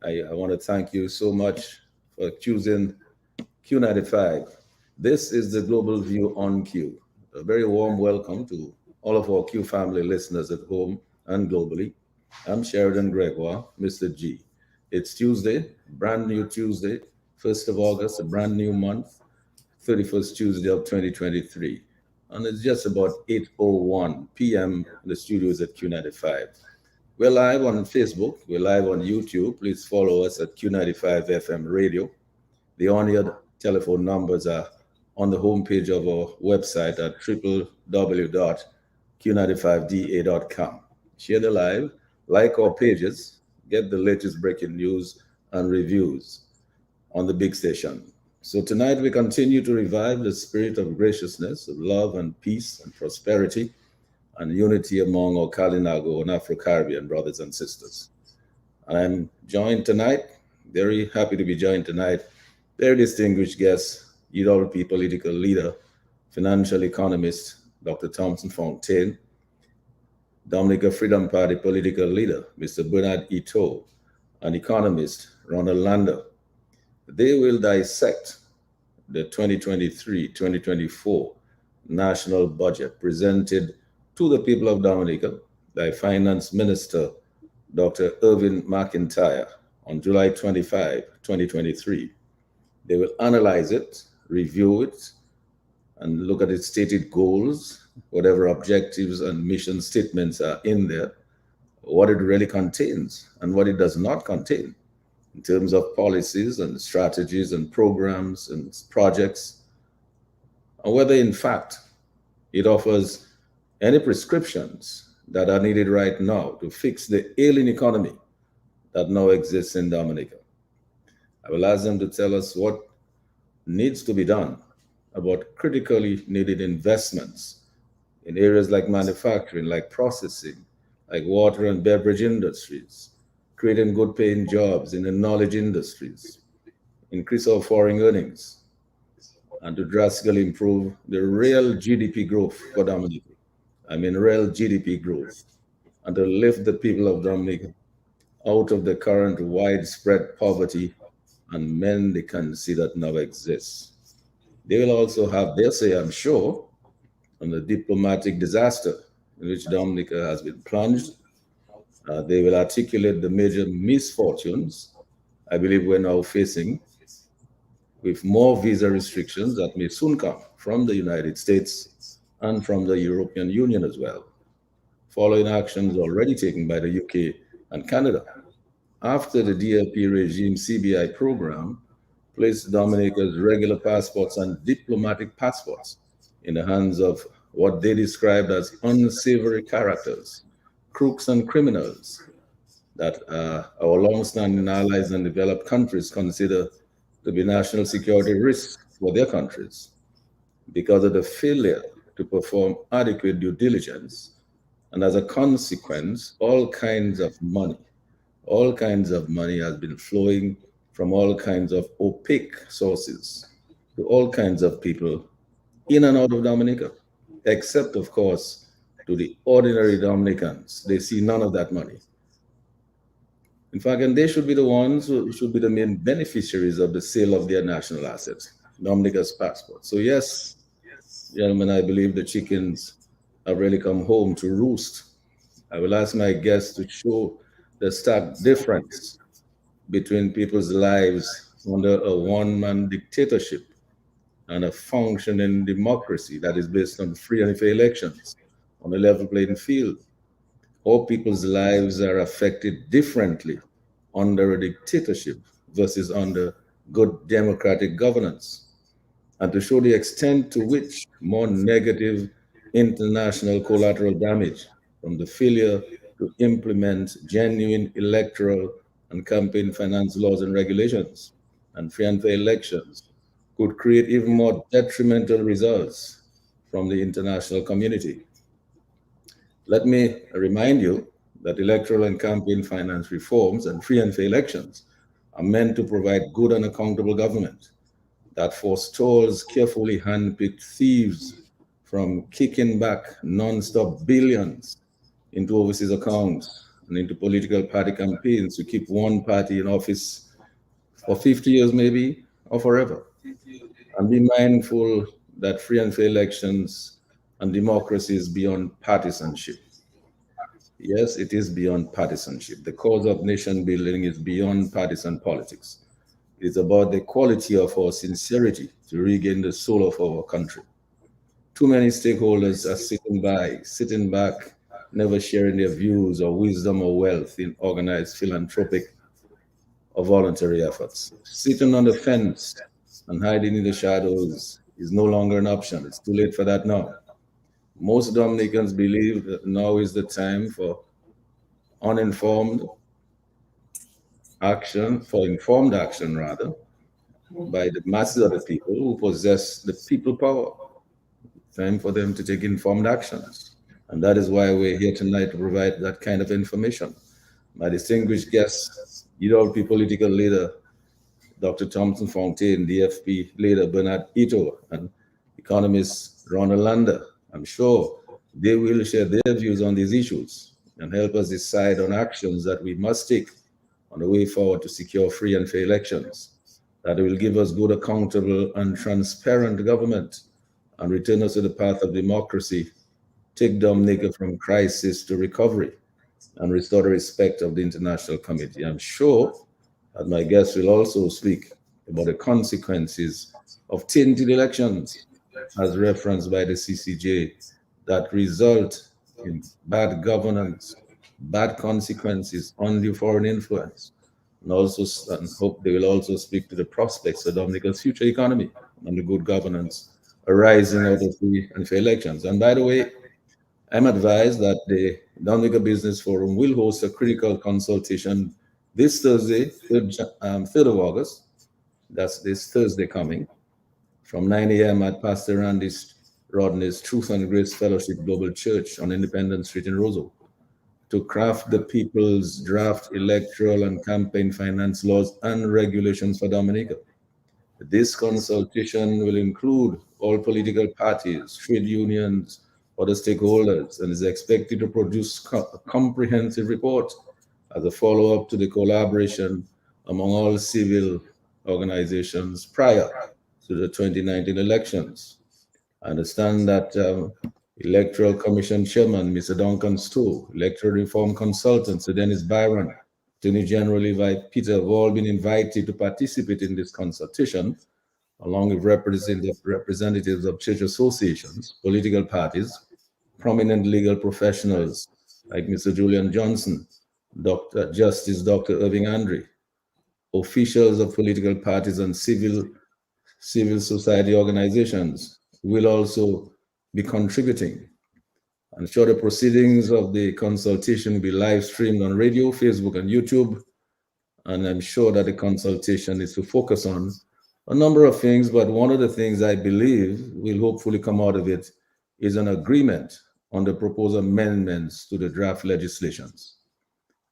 I want to thank you so much for choosing Q95. This is the Global View on Q. A very warm welcome to all of our Q family listeners at home and globally. I'm Sheridan Gregoire, Mr. G. It's Tuesday, brand new Tuesday, 1st of August, a brand new month, 31st Tuesday of 2023. And it's just about 8:01 p.m. in the studios at Q95. We're live on Facebook. We're live on YouTube. Please follow us at Q95 FM Radio. The on-air telephone numbers are on the homepage of our website at www.q95da.com. Share the live, like our pages, get the latest breaking news and reviews on the big station. So tonight we continue to revive the spirit of graciousness, of love and peace and prosperity and unity among our Kalinago and Afro-Caribbean brothers and sisters. And I'm joined tonight, very happy to be joined tonight, very distinguished guest, UWP political leader, financial economist, Dr. Thomson Fontaine, Dominica Freedom Party political leader, Mr. Bernard Ito, and economist, Ronald. They will dissect the 2023-2024 national budget presented to the people of Dominica by Finance Minister Dr. Irvin McIntyre on July 25, 2023. They will analyze it, review it, and look at its stated goals, whatever objectives and mission statements are in there, what it really contains and what it does not contain in terms of policies and strategies and programs and projects, and whether in fact it offers any prescriptions that are needed right now to fix the ailing economy that now exists in Dominica. I will ask them to tell us what needs to be done about critically needed investments in areas like manufacturing, like processing, like water and beverage industries, creating good paying jobs in the knowledge industries, increase our foreign earnings, and to drastically improve the real GDP growth for Dominica. I mean, real GDP growth, and to lift the people of Dominica out of the current widespread poverty and mendicancy that now exists. They will also have their say, I'm sure, on the diplomatic disaster in which Dominica has been plunged. They will articulate the major misfortunes I believe we're now facing with more visa restrictions that may soon come from the United States and from the European Union as well, following actions already taken by the UK and Canada after the DLP regime CBI program placed Dominica's regular passports and diplomatic passports in the hands of what they described as unsavory characters, crooks and criminals that our long-standing allies and developed countries consider to be national security risks for their countries because of the failure to perform adequate due diligence. And as a consequence, all kinds of money has been flowing from all kinds of opaque sources to all kinds of people in and out of Dominica, except, of course, to the ordinary Dominicans. They see none of that money. In fact, and they should be the ones who should be the main beneficiaries of the sale of their national assets, Dominica's passport. So yes, gentlemen, I believe the chickens have really come home to roost. I will ask my guests to show the stark difference between people's lives under a one-man dictatorship and a functioning democracy that is based on free and fair elections on a level playing field. All people's lives are affected differently under a dictatorship versus under good democratic governance, and to show the extent to which more negative international collateral damage from the failure to implement genuine electoral and campaign finance laws and regulations and free and fair elections could create even more detrimental results from the international community. Let me remind you that electoral and campaign finance reforms and free and fair elections are meant to provide good and accountable government that forestalls carefully handpicked thieves from kicking back non-stop billions into overseas accounts and into political party campaigns to keep one party in office for 50 years, maybe, or forever. And be mindful that free and fair elections and democracy is beyond partisanship. Yes, it is beyond partisanship. The cause of nation building is beyond partisan politics. It is about the quality of our sincerity to regain the soul of our country. Too many stakeholders are sitting back, never sharing their views or wisdom or wealth in organized philanthropic or voluntary efforts. Sitting on the fence and hiding in the shadows is no longer an option. It's too late for that now. Most Dominicans believe that now is the time for uninformed action, for informed action rather, by the masses of the people who possess the people power. Time for them to take informed actions. And that is why we're here tonight to provide that kind of information. My distinguished guest, UWP political leader, Dr. Thomson Fontaine, DFP leader Bernard Ito, and economist Ronald. I'm sure they will share their views on these issues and help us decide on actions that we must take on the way forward to secure free and fair elections that will give us good, accountable, and transparent government and return us to the path of democracy, take Dominica from crisis to recovery, and restore the respect of the international community. I'm sure that my guests will also speak about the consequences of tainted elections, as referenced by the CCJ, that result in bad governance, bad consequences, undue foreign influence, and also and hope they will also speak to the prospects of Dominica's future economy and the good governance arising out of free and fair elections. And by the way, I'm advised that the Dominica Business Forum will host a critical consultation this Thursday, 3rd of August. That's this Thursday coming, from 9 a.m. at Pastor Randy Rodney's Truth and Grace Fellowship Global Church on Independence Street in Roseau, to craft the people's draft electoral and campaign finance laws and regulations for Dominica. This consultation will include all political parties, trade unions, other stakeholders, and is expected to produce a comprehensive report as a follow-up to the collaboration among all civil organizations prior to the 2019 elections. I understand that Electoral Commission Chairman, Mr. Duncan Stowe, Electoral Reform Consultant, Sir Dennis Byron, Attorney General Levi Peter have all been invited to participate in this consultation, along with representatives of church associations, political parties, prominent legal professionals like Mr. Julian Johnson, Justice Dr. Irving Andre, officials of political parties and civil society organizations will also be contributing. I'm sure the proceedings of the consultation will be live streamed on radio, Facebook, and YouTube. And I'm sure that the consultation is to focus on a number of things, but one of the things I believe will hopefully come out of it is an agreement on the proposed amendments to the draft legislations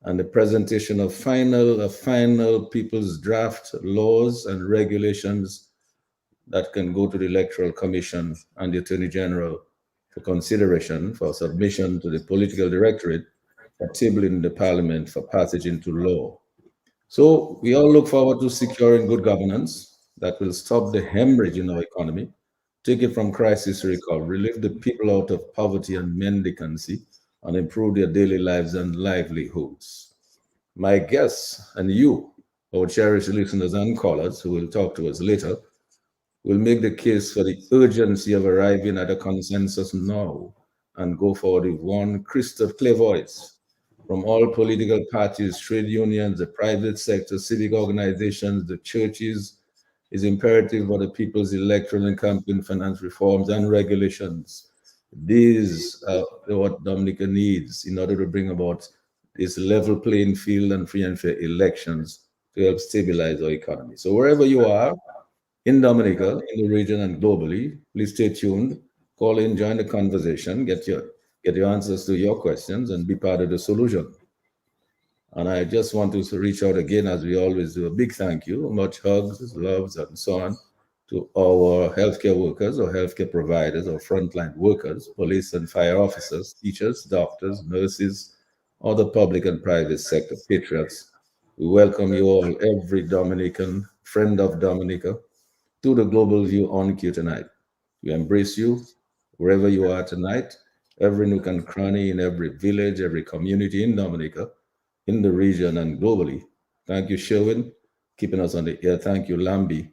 and the presentation of final people's draft laws and regulations that can go to the Electoral Commission and the Attorney General for consideration for submission to the Political Directorate for tabling in the Parliament for passage into law. So we all look forward to securing good governance that will stop the hemorrhage in our economy, take it from crisis to recovery, lift the people out of poverty and mendicancy, and improve their daily lives and livelihoods. My guests and you, our cherished listeners and callers who will talk to us later, will make the case for the urgency of arriving at a consensus now and go forward with one crystal clear voice from all political parties, trade unions, the private sector, civic organizations, the churches. Is imperative for the people's electoral and campaign finance reforms and regulations. These are what Dominica needs in order to bring about this level playing field and free and fair elections to help stabilize our economy. So wherever you are in Dominica, in the region and globally, please stay tuned, call in, join the conversation, get your answers to your questions and be part of the solution. And I just want to reach out again, as we always do, a big thank you, much hugs, loves, and so on, to our healthcare workers or healthcare providers or frontline workers, police and fire officers, teachers, doctors, nurses, other public and private sector patriots. We welcome you all, every Dominican, friend of Dominica, to the Global View on Q tonight. We embrace you wherever you are tonight, every nook and cranny in every village, every community in Dominica, in the region, and globally. Thank you, Sherwin, keeping us on the air. Thank you, Lambi,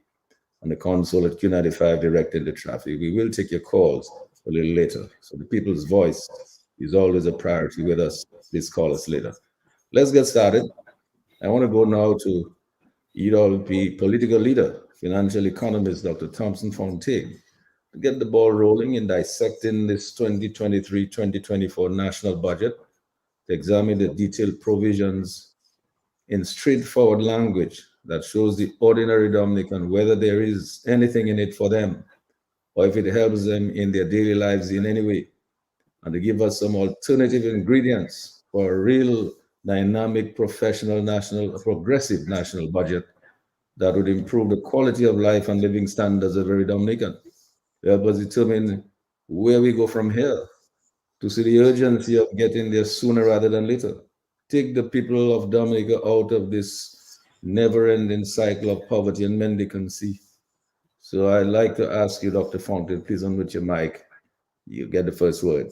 on the console at Q95 directing the traffic. We will take your calls a little later. So the people's voice is always a priority with us. Please call us later. Let's get started. I want to go now to EWP political leader, financial economist Dr. Thomson Fontaine, to get the ball rolling in dissecting this 2023-2024 national budget, to examine the detailed provisions in straightforward language that shows the ordinary Dominican whether there is anything in it for them or if it helps them in their daily lives in any way, and to give us some alternative ingredients for a real dynamic, professional, national, progressive national budget that would improve the quality of life and living standards of every Dominican. To help us determine where we go from here, to see the urgency of getting there sooner rather than later. Take the people of Dominica out of this never ending cycle of poverty and mendicancy. So I'd like to ask you, Dr. Fontaine, please unmute your mic. You get the first word.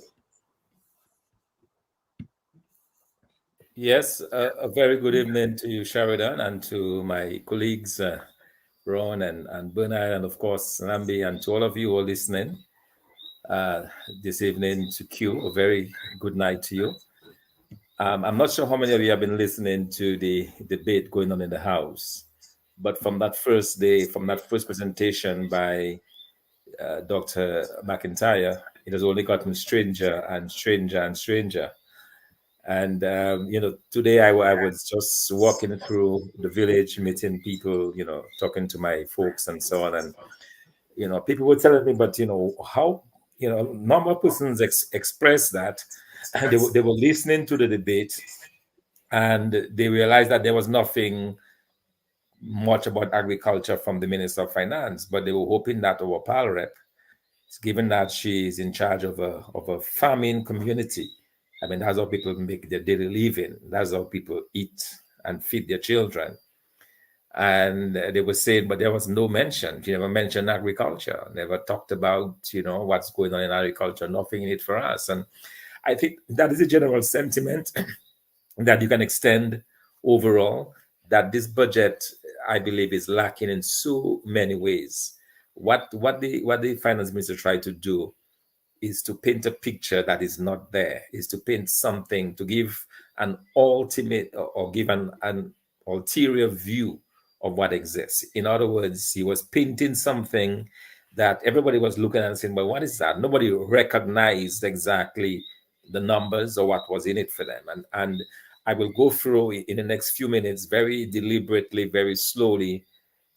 Yes, a very good evening to you, Sheridan, and to my colleagues, Ron and Bernard, and of course, Nambi, and to all of you who are listening uh, this evening to Q. A very good night to you. I'm not sure how many of you have been listening to the debate going on in the House, but from that first day, from that first presentation by Dr. McIntyre, it has only gotten stranger and stranger and stranger. And today I was just walking through the village, meeting people, talking to my folks and so on. And people were telling me, but how, normal persons express that, and they were listening to the debate, and they realized that there was nothing much about agriculture from the Minister of Finance, but they were hoping that our PAL rep, given that she is in charge of a farming community. I mean, that's how people make their daily living. That's how people eat and feed their children. And they were saying, but there was no mention. She never mentioned agriculture, never talked about, what's going on in agriculture, nothing in it for us. And I think that is a general sentiment that you can extend overall, that this budget, I believe, is lacking in so many ways. What the finance minister tried to do is to paint a picture that is not there, is to paint something, to give an ultimate or give an ulterior view of what exists. In other words, he was painting something that everybody was looking at and saying, well, what is that? Nobody recognized exactly the numbers or what was in it for them. And I will go through in the next few minutes, very deliberately, very slowly,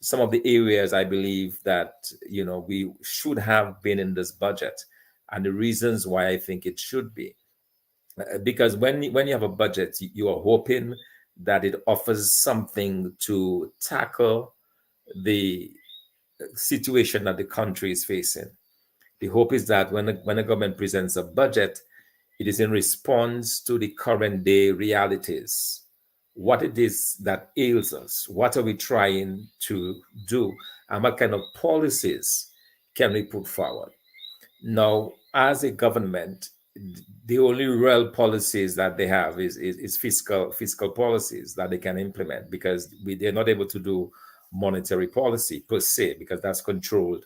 some of the areas I believe that we should have been in this budget, and the reasons why I think it should be. Because when you have a budget, you are hoping that it offers something to tackle the situation that the country is facing. The hope is that when the government presents a budget, it is in response to the current day realities, what it is that ails us, what are we trying to do, and what kind of policies can we put forward. Now, as a government, the only real policies that they have is fiscal policies that they can implement, because they're not able to do monetary policy per se, because that's controlled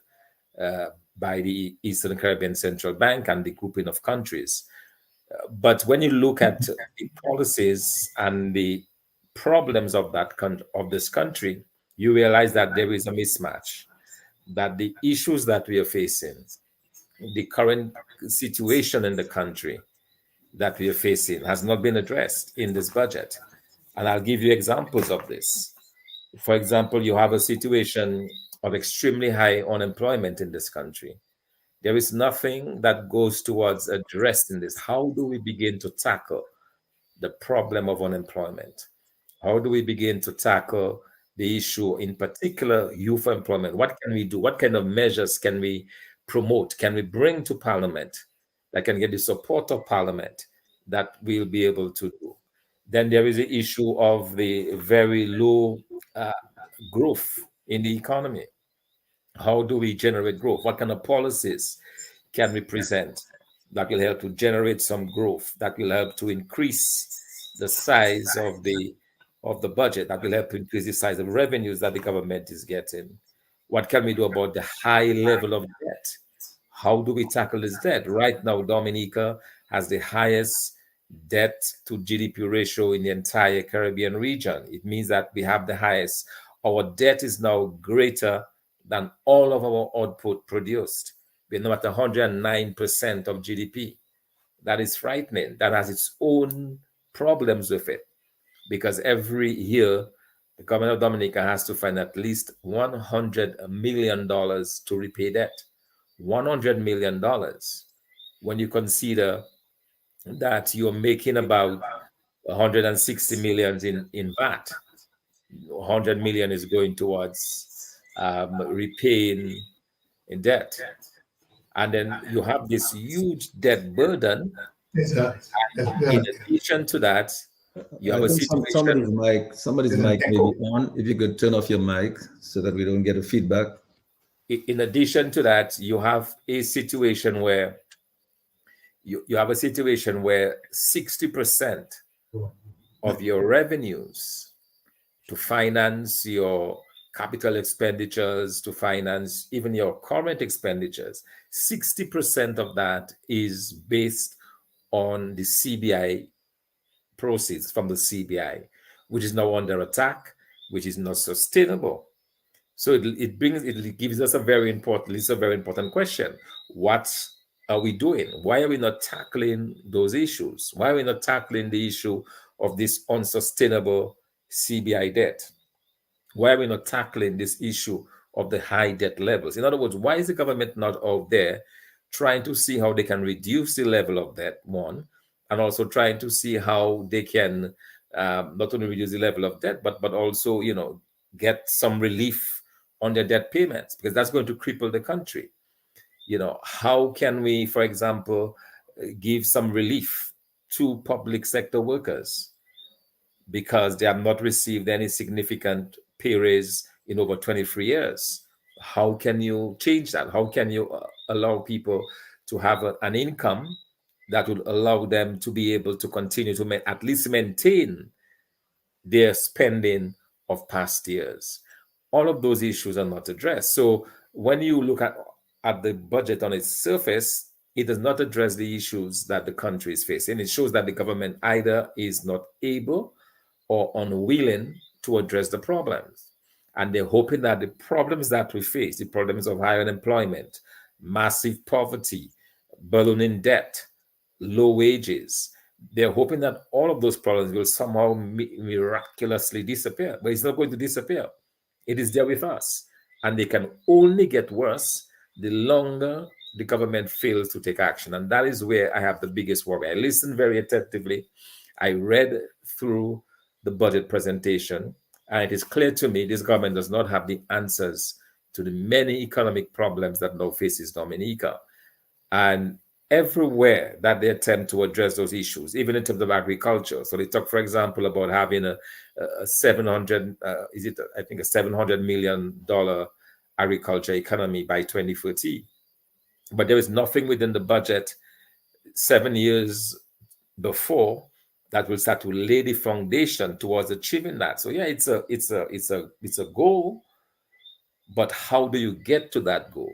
by the Eastern Caribbean Central Bank and the grouping of countries. But when you look at the policies and the problems of of this country, you realize that there is a mismatch, that the issues that we are facing, the current situation in the country that we are facing, has not been addressed in this budget. And I'll give you examples of this. For example, you have a situation of extremely high unemployment in this country. There is nothing that goes towards addressing this. How do we begin to tackle the problem of unemployment? How do we begin to tackle the issue, in particular, youth employment? What can we do? What kind of measures can we promote? Can we bring to Parliament that can get the support of Parliament that we'll be able to do? Then there is the issue of the very low uh, growth in the economy. How do we generate growth? What kind of policies can we present that will help to generate some growth, that will help to increase the size of the budget, that will help to increase the size of revenues that the government is getting? What can we do about the high level of debt? How do we tackle this debt? Right now, Dominica has the highest debt to GDP ratio in the entire Caribbean region. It means that we have the highest. Our debt is now greater than all of our output produced. We're now at 109% of GDP. That is frightening. That has its own problems with it, because every year the government of Dominica has to find at least $100 million to repay debt. $100 million. When you consider that you're making about 160 million in VAT, 100 million is going towards repaying in debt. And then you have this huge debt burden. It's a, In addition to that, you I have a think situation. somebody's there's an mic may be echo. on. If you could turn off your mic so that we don't get a feedback. In addition to that, you have a situation where you have a situation where 60% of your revenues to finance your capital expenditures, to finance even your current expenditures, 60% of that is based on the CBI proceeds from the CBI, which is now under attack, which is not sustainable. So it gives us a very important question. What are we doing? Why are we not tackling those issues? Why are we not tackling the issue of this unsustainable CBI debt? Why are we not tackling this issue of the high debt levels? In other words, why is the government not out there trying to see how they can reduce the level of debt, one, and also trying to see how they can not only reduce the level of debt, but also, get some relief on their debt payments, because that's going to cripple the country. How can we, for example, give some relief to public sector workers because they have not received any significant pay raise in over 23 years? How can you change that? How can you allow people to have an income that will allow them to be able to continue to at least maintain their spending of past years? All of those issues are not addressed. So when you look at the budget on its surface, it does not address the issues that the country is facing. It shows that the government either is not able or unwilling to address the problems. And they're hoping that the problems that we face, the problems of high unemployment, massive poverty, ballooning debt, low wages, they're hoping that all of those problems will somehow miraculously disappear. But it's not going to disappear. It is there with us. And they can only get worse the longer the government fails to take action. And that is where I have the biggest worry. I listened very attentively. I read through the budget presentation, and it is clear to me this government does not have the answers to the many economic problems that now faces Dominica. And everywhere that they attempt to address those issues, even in terms of agriculture. So they talk, for example, about having a 700, I think a $700 million agriculture economy by 2030. But there is nothing within the budget 7 years before that will start to lay the foundation towards achieving that. So yeah, it's a goal, but how do you get to that goal?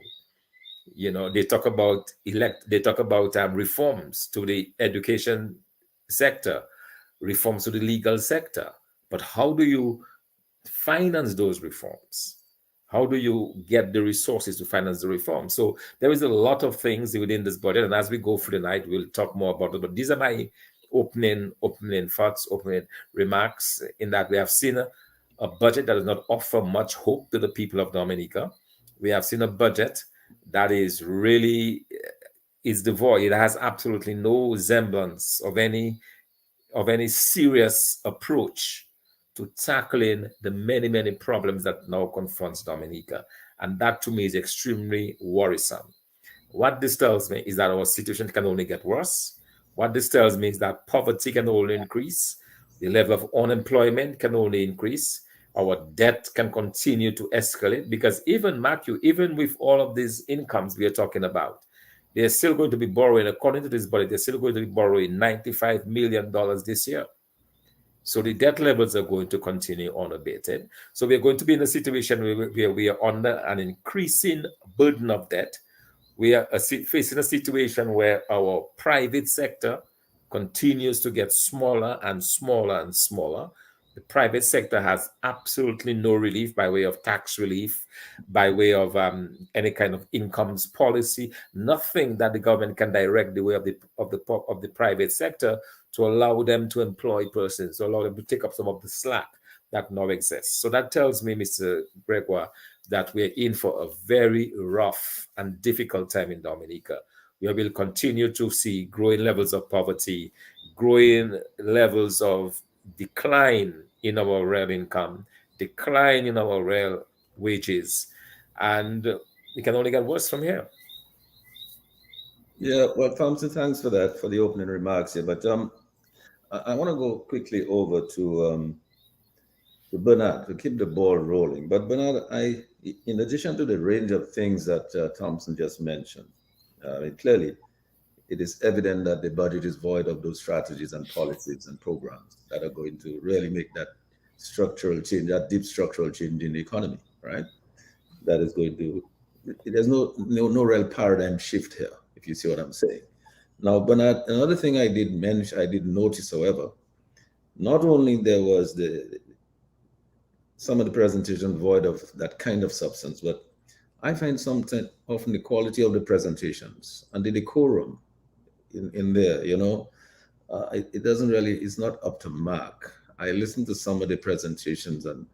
They talk about reforms to the education sector, reforms to the legal sector, but how do you finance those reforms? How do you get the resources to finance the reform? So there is a lot of things within this budget, and as we go through the night, we'll talk more about it. But these are my opening thoughts, opening remarks, in that we have seen a budget that does not offer much hope to the people of Dominica. We have seen a budget that is devoid. It has absolutely no semblance of any serious approach to tackling the many problems that now confronts Dominica. And that to me is extremely worrisome. What this tells me is that our situation can only get worse. What this tells me is that poverty can only increase. The level of unemployment can only increase. Our debt can continue to escalate because even, Matthew, even with all of these incomes we are talking about, they're still going to be borrowing, according to this budget, they're still going to be borrowing $95 million this year. So the debt levels are going to continue unabated. So we're going to be in a situation where we are under an increasing burden of debt. We are facing a situation where our private sector continues to get smaller and smaller and smaller. The private sector has absolutely no relief by way of tax relief, by way of any kind of incomes policy, nothing that the government can direct the way of the private sector to allow them to employ persons, to allow them to take up some of the slack that now exists. So that tells me, Mr. Gregoire, that we're in for a very rough and difficult time in Dominica. We will continue to see growing levels of poverty, growing levels of decline in our real income, decline in our real wages, and it can only get worse from here. Yeah, well, Thomson, thanks for that, for the opening remarks here. But I want to go quickly over to Bernard to keep the ball rolling. But Bernard, in addition to the range of things that Thomson just mentioned, clearly it is evident that the budget is void of those strategies and policies and programs that are going to really make that structural change, that deep structural change in the economy, right? That is going to, there's no real paradigm shift here, if you see what I'm saying. Now, Bernard, another thing I did notice, however, not only there was some of the presentation void of that kind of substance, but I find sometimes often the quality of the presentations and the decorum in there, it doesn't really, it's not up to mark. I listened to some of the presentations and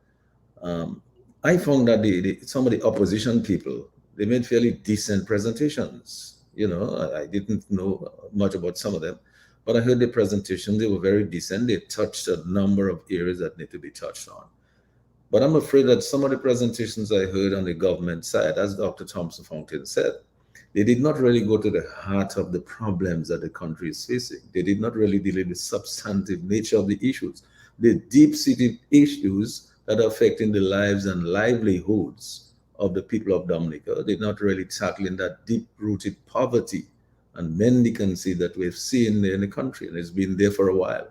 I found that some of the opposition people, they made fairly decent presentations. I didn't know much about some of them, but I heard the presentations, they were very decent. They touched a number of areas that need to be touched on. But I'm afraid that some of the presentations I heard on the government side, as Dr. Thomson Fontaine said, they did not really go to the heart of the problems that the country is facing. They did not really deal with the substantive nature of the issues, the deep-seated issues that are affecting the lives and livelihoods of the people of Dominica. They're not really tackling that deep-rooted poverty and mendicancy that we've seen in the country, and it's been there for a while.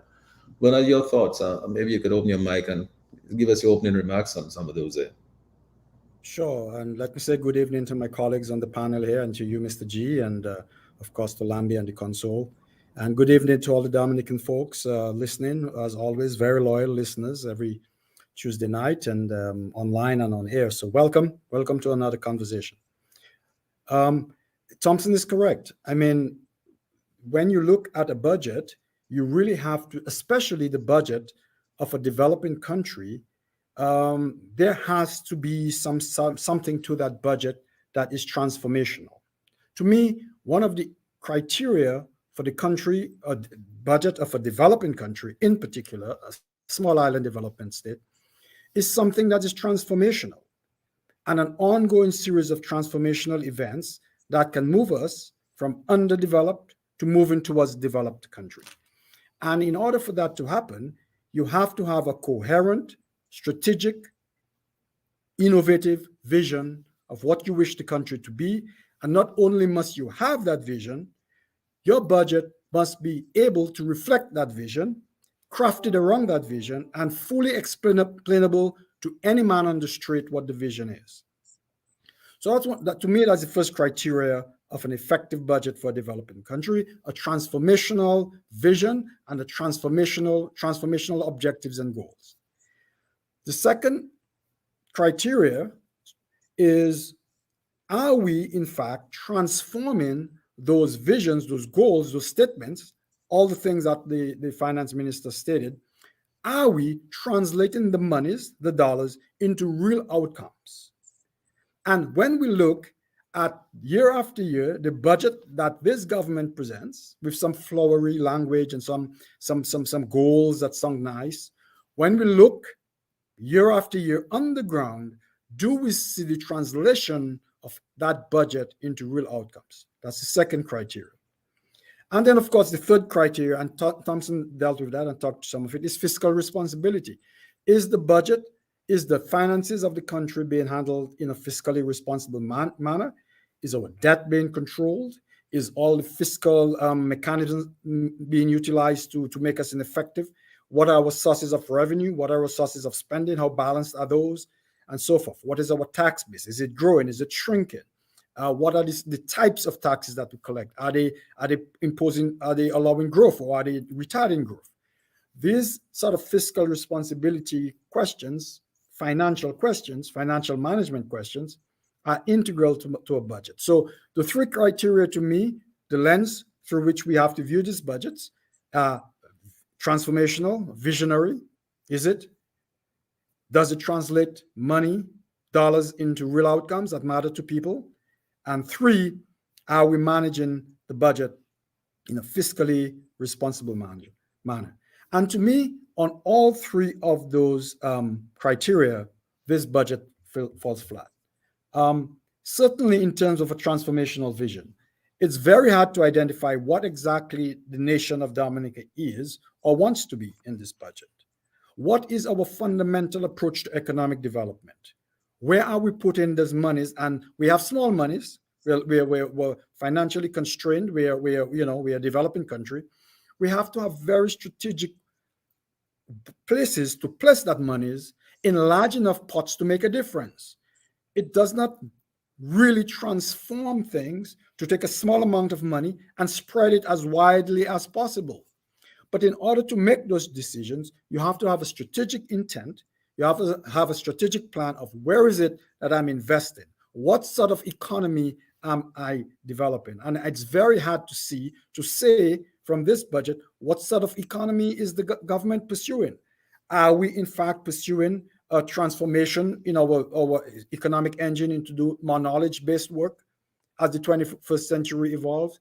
What are your thoughts? Maybe you could open your mic and give us your opening remarks on some of those there. Sure, and let me say good evening to my colleagues on the panel here, and to you, Mr. G, and of course to Lambi and the console. And good evening to all the Dominican folks listening, as always, very loyal listeners every Tuesday night and online and on air. So welcome to another conversation. Thomson is correct. I mean, when you look at a budget, you really have to, especially the budget of a developing country, there has to be something to that budget that is transformational. To me, one of the criteria for the country, or budget of a developing country in particular, a small island development state, is something that is transformational and an ongoing series of transformational events that can move us from underdeveloped to moving towards a developed country. And in order for that to happen, you have to have a coherent, strategic, innovative vision of what you wish the country to be. And not only must you have that vision, your budget must be able to reflect that vision, crafted around that vision, and fully explainable to any man on the street what the vision is. So to me, that's the first criteria of an effective budget for a developing country: a transformational vision and a transformational objectives and goals. The second criteria is, are we in fact transforming those visions, those goals, those statements, all the things that the finance minister stated? Are we translating the monies, the dollars, into real outcomes? And when we look at year after year, the budget that this government presents with some flowery language and some goals that sound nice, when we look year after year on the ground, do we see the translation of that budget into real outcomes? That's the second criteria. And then, of course, the third criteria, and Thomson dealt with that and talked some of it, is fiscal responsibility. Is the budget, is the finances of the country being handled in a fiscally responsible manner? Is our debt being controlled? Is all the fiscal mechanisms being utilized to make us ineffective? What are our sources of revenue? What are our sources of spending? How balanced are those? And so forth. What is our tax base? Is it growing? Is it shrinking? What are the types of taxes that we collect? Are they imposing? Are they allowing growth, or are they retarding growth? These sort of fiscal responsibility questions, financial management questions, are integral to a budget. So the three criteria to me, the lens through which we have to view these budgets: transformational, visionary. Is it? Does it translate money, dollars into real outcomes that matter to people? And three, are we managing the budget in a fiscally responsible manner? And to me, on all three of those criteria, this budget falls flat. Certainly in terms of a transformational vision, it's very hard to identify what exactly the nation of Dominica is or wants to be in this budget. What is our fundamental approach to economic development? Where are we putting those monies? And we have small monies. We're financially constrained. We are a developing country. We have to have very strategic places to place that monies in large enough pots to make a difference. It does not really transform things to take a small amount of money and spread it as widely as possible. But in order to make those decisions, you have to have a strategic intent. You have to have a strategic plan of where is it that I'm investing? What sort of economy am I developing? And it's very hard to say from this budget, what sort of economy is the government pursuing? Are we in fact pursuing a transformation in our economic engine into do more knowledge-based work as the 21st century evolves?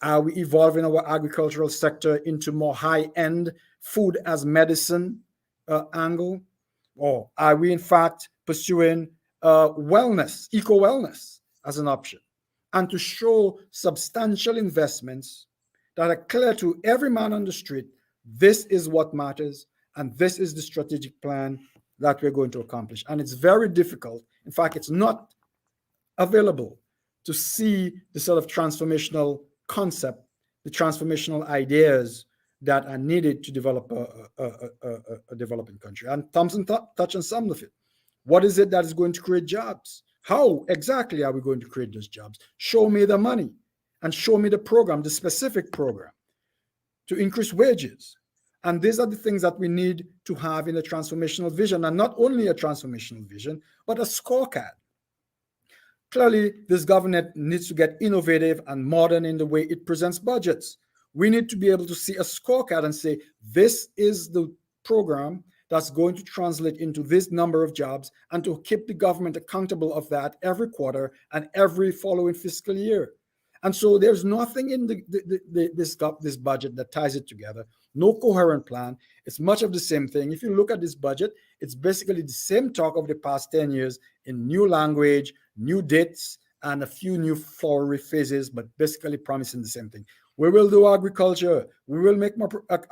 Are we evolving our agricultural sector into more high-end food as medicine angle? Or are we in fact pursuing wellness, eco-wellness as an option? And to show substantial investments that are clear to every man on the street, this is what matters, and this is the strategic plan that we're going to accomplish. And it's very difficult. In fact, it's not available to see the sort of transformational concept, the transformational ideas that are needed to develop a developing country. And Thomson touched on some of it. What is it that is going to create jobs? How exactly are we going to create those jobs? Show me the money and show me the program, the specific program to increase wages. And these are the things that we need to have in a transformational vision, and not only a transformational vision, but a scorecard. Clearly, this government needs to get innovative and modern in the way it presents budgets. We need to be able to see a scorecard and say, this is the program that's going to translate into this number of jobs, and to keep the government accountable of that every quarter and every following fiscal year. And so there's nothing in this budget that ties it together, no coherent plan. It's much of the same thing. If you look at this budget, it's basically the same talk of the past 10 years in new language, new dates, and a few new flowery phases, but basically promising the same thing. We will do agriculture. We will make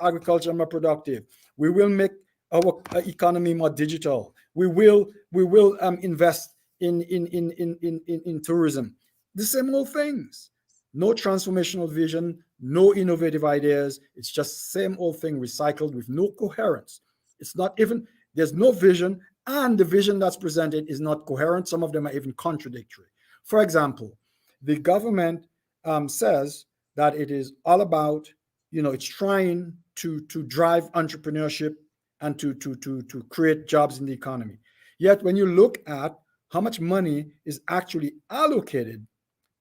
agriculture more productive. We will make our economy more digital. We will invest in tourism. The same old things. No transformational vision, no innovative ideas. It's just same old thing recycled with no coherence. It's not even, there's no vision, and the vision that's presented is not coherent. Some of them are even contradictory. For example, the government says that it is all about, it's trying to drive entrepreneurship and to create jobs in the economy. Yet when you look at how much money is actually allocated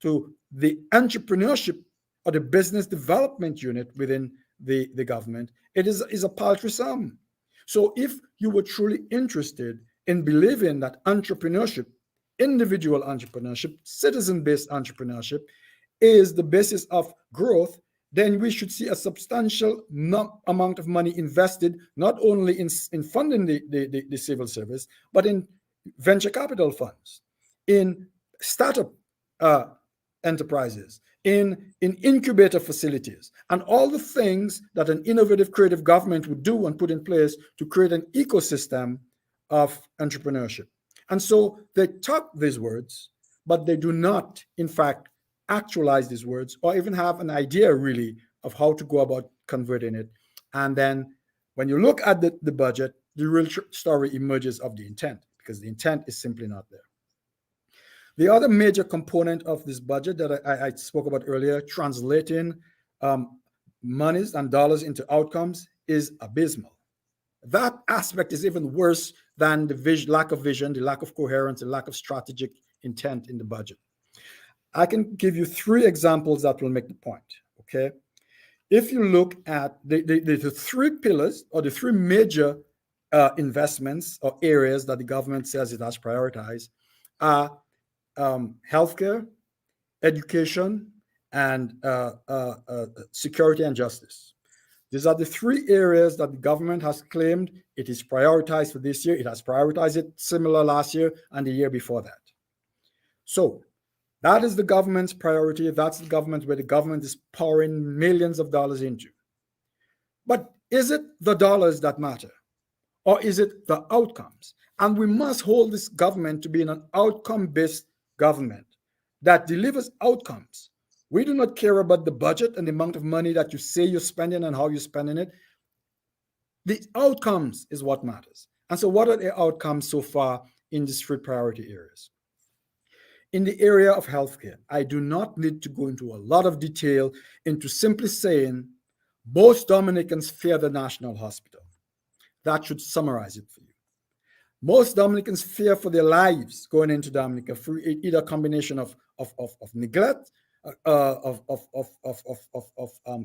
to the entrepreneurship or the business development unit within the government, it is a paltry sum. So if you were truly interested in believing that entrepreneurship, individual entrepreneurship, citizen-based entrepreneurship is the basis of growth, then we should see a substantial amount of money invested, not only in funding the civil service, but in venture capital funds, in startup enterprises, in incubator facilities, and all the things that an innovative, creative government would do and put in place to create an ecosystem of entrepreneurship. And so they talk these words, but they do not, in fact, actualize these words or even have an idea really of how to go about converting it. And then when you look at the budget, the real story emerges of the intent, because the intent is simply not there. The other major component of this budget that I spoke about earlier, translating monies and dollars into outcomes, is abysmal. That aspect is even worse than the lack of vision, the lack of coherence, the lack of strategic intent in the budget. I can give you 3 examples that will make the point, okay? If you look at the 3 pillars or the 3 major investments or areas that the government says it has prioritized are healthcare, education, and security and justice. These are the 3 areas that the government has claimed it is prioritized for this year. It has prioritized it similar last year and the year before that. So that is the government's priority. That's the government where the government is pouring millions of dollars into. But is it the dollars that matter? Or is it the outcomes? And we must hold this government to be an outcome-based government that delivers outcomes. We do not care about the budget and the amount of money that you say you're spending and how you're spending it. The outcomes is what matters. And so what are the outcomes so far in these 3 priority areas? In the area of healthcare, I do not need to go into a lot of detail into simply saying most Dominicans fear the National Hospital. That should summarize it for you. Most Dominicans fear for their lives going into Dominica through either a combination of neglect, of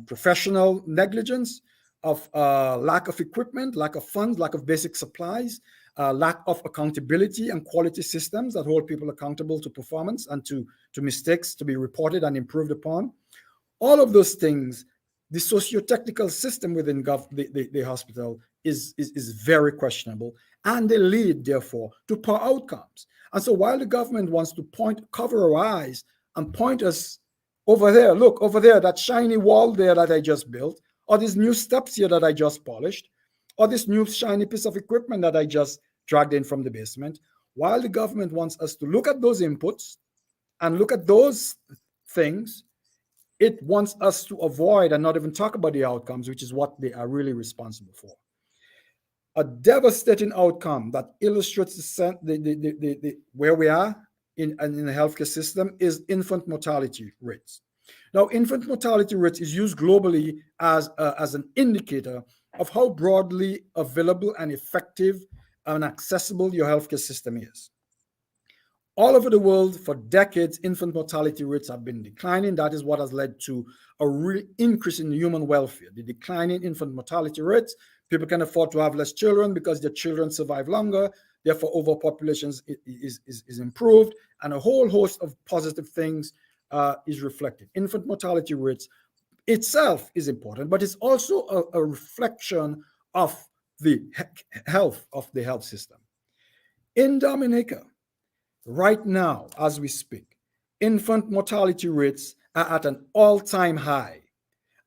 professional negligence, of lack of equipment, lack of funds, lack of basic supplies, lack of accountability and quality systems that hold people accountable to performance and to mistakes to be reported and improved upon. All of those things, the socio-technical system within the hospital is very questionable, and they lead, therefore, to poor outcomes. And so while the government wants to cover our eyes and point us over there, look, over there, that shiny wall there that I just built, or these new steps here that I just polished, or this new shiny piece of equipment that I just dragged in from the basement, while the government wants us to look at those inputs and look at those things, it wants us to avoid and not even talk about the outcomes, which is what they are really responsible for. A devastating outcome that illustrates where we are in the healthcare system is infant mortality rates. Now, infant mortality rates is used globally as an indicator of how broadly available and effective and accessible your healthcare system is. All over the world, for decades, infant mortality rates have been declining. That is what has led to a real increase in human welfare. The declining infant mortality rates, people can afford to have less children because their children survive longer. Therefore, overpopulation is improved, and a whole host of positive things is reflected. Infant mortality rates itself is important, but it's also a reflection of the health of the health system. In Dominica, right now, as we speak, infant mortality rates are at an all-time high.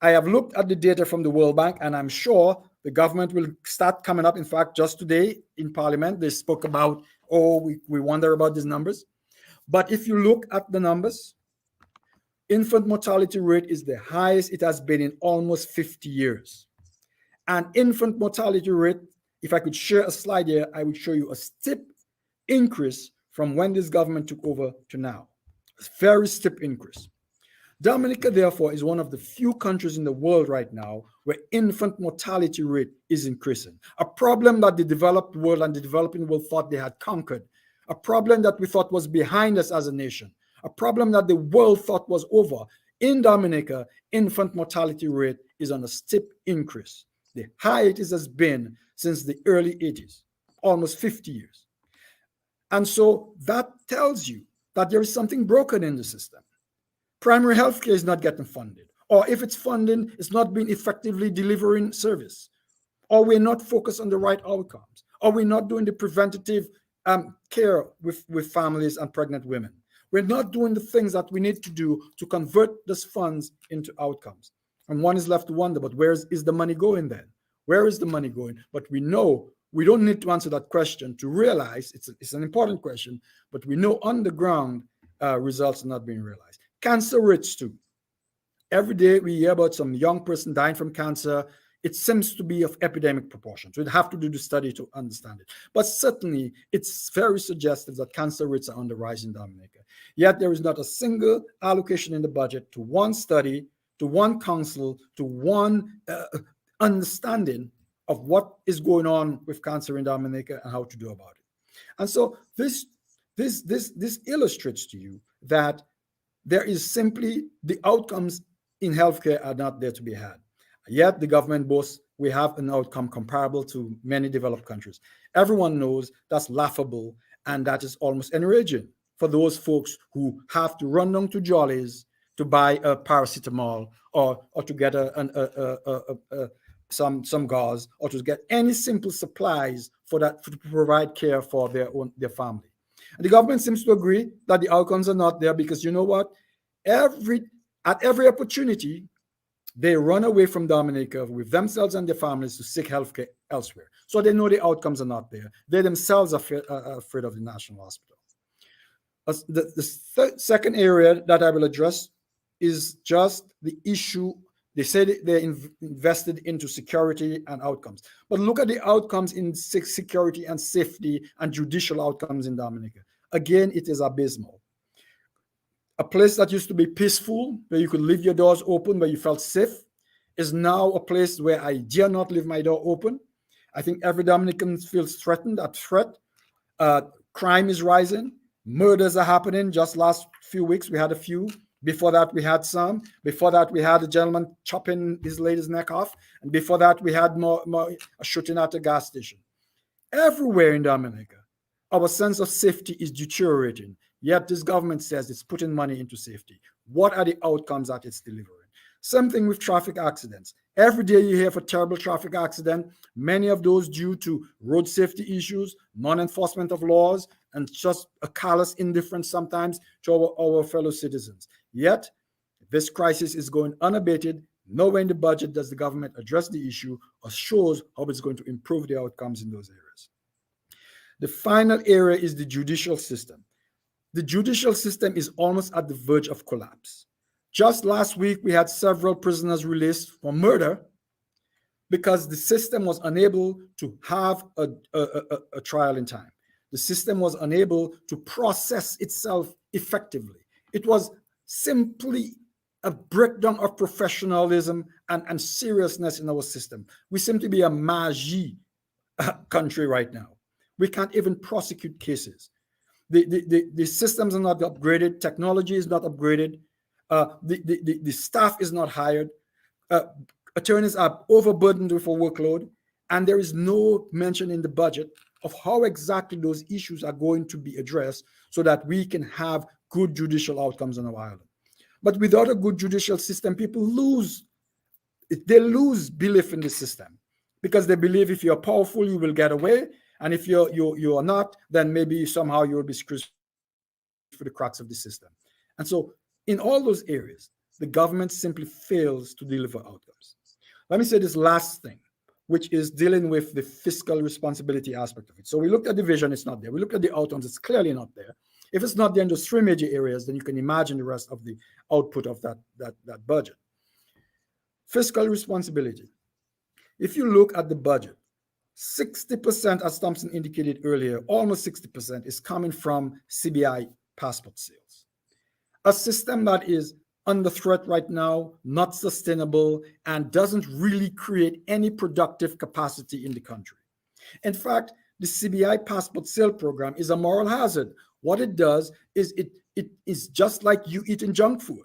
I have looked at the data from the World Bank, and I'm sure the government will start coming up. In fact, just today in Parliament, they spoke about, we wonder about these numbers. But if you look at the numbers, infant mortality rate is the highest it has been in almost 50 years. And infant mortality rate, if I could share a slide here, I would show you a steep increase from when this government took over to now. A very steep increase. Dominica, therefore, is one of the few countries in the world right now where infant mortality rate is increasing. A problem that the developed world and the developing world thought they had conquered. A problem that we thought was behind us as a nation. A problem that the world thought was over. In Dominica, infant mortality rate is on a steep increase. The highest it has been since the early 80s, almost 50 years. And so that tells you that there is something broken in the system. Primary health care is not getting funded, or if it's funding, it's not being effectively delivering service, or we're not focused on the right outcomes, or we're not doing the preventative care with families and pregnant women. We're not doing the things that we need to do to convert these funds into outcomes. And one is left to wonder, but where is the money going then? Where is the money going? But we know we don't need to answer that question to realize it's an important question, but we know on the ground results are not being realized. Cancer rates too. Every day we hear about some young person dying from cancer. It seems to be of epidemic proportions. We'd have to do the study to understand it. But certainly, it's very suggestive that cancer rates are on the rise in Dominica. Yet there is not a single allocation in the budget to one study, to one council, to one understanding of what is going on with cancer in Dominica and how to do about it. And so this illustrates to you that there is simply the outcomes in healthcare are not there to be had. Yet the government boasts we have an outcome comparable to many developed countries. Everyone knows that's laughable, and that is almost enraging for those folks who have to run down to Jolly's to buy a paracetamol or to get some gauze, or to get any simple supplies to provide care for their family. And the government seems to agree that the outcomes are not there because you know what? At every opportunity, they run away from Dominica with themselves and their families to seek healthcare elsewhere. So they know the outcomes are not there. They themselves are afraid of the national hospital. The second area that I will address is just the issue. They say they're invested into security and outcomes. But look at the outcomes in security and safety and judicial outcomes in Dominica. Again, it is abysmal. A place that used to be peaceful, where you could leave your doors open, where you felt safe, is now a place where I dare not leave my door open. I think every Dominican feels threatened, at threat. Crime is rising. Murders are happening. Just last few weeks, we had a few. Before that, we had some. Before that, we had a gentleman chopping his lady's neck off. And before that, we had more a shooting at a gas station. Everywhere in Dominica, our sense of safety is deteriorating. Yet this government says it's putting money into safety. What are the outcomes that it's delivering? Same thing with traffic accidents. Every day you hear of a terrible traffic accident, many of those due to road safety issues, non-enforcement of laws, and just a callous indifference sometimes to our fellow citizens. Yet, this crisis is going unabated. Nowhere in the budget does the government address the issue or shows how it's going to improve the outcomes in those areas. The final area is the judicial system. The judicial system is almost at the verge of collapse. Just last week, we had several prisoners released for murder because the system was unable to have a trial in time. The system was unable to process itself effectively. It was simply a breakdown of professionalism and seriousness in our system. We seem to be a magie country right now. We can't even prosecute cases. The systems are not upgraded. Technology is not upgraded. The staff is not hired. Attorneys are overburdened with a workload, and there is no mention in the budget of how exactly those issues are going to be addressed so that we can have good judicial outcomes on our island. But without a good judicial system, people lose belief in the system because they believe if you're powerful, you will get away. And if you are not, then maybe somehow you will be screwed through the cracks of the system. And so in all those areas, the government simply fails to deliver outcomes. Let me say this last thing, which is dealing with the fiscal responsibility aspect of it. So we looked at the vision, it's not there. We looked at the outcomes, it's clearly not there. If it's not there in those three major areas, then you can imagine the rest of the output of that budget. Fiscal responsibility. If you look at the budget, 60%, as Thomson indicated earlier, almost 60% is coming from CBI passport sales. A system that is under threat right now, not sustainable, and doesn't really create any productive capacity in the country. In fact, the CBI passport sale program is a moral hazard. What it does is it is just like you eating junk food.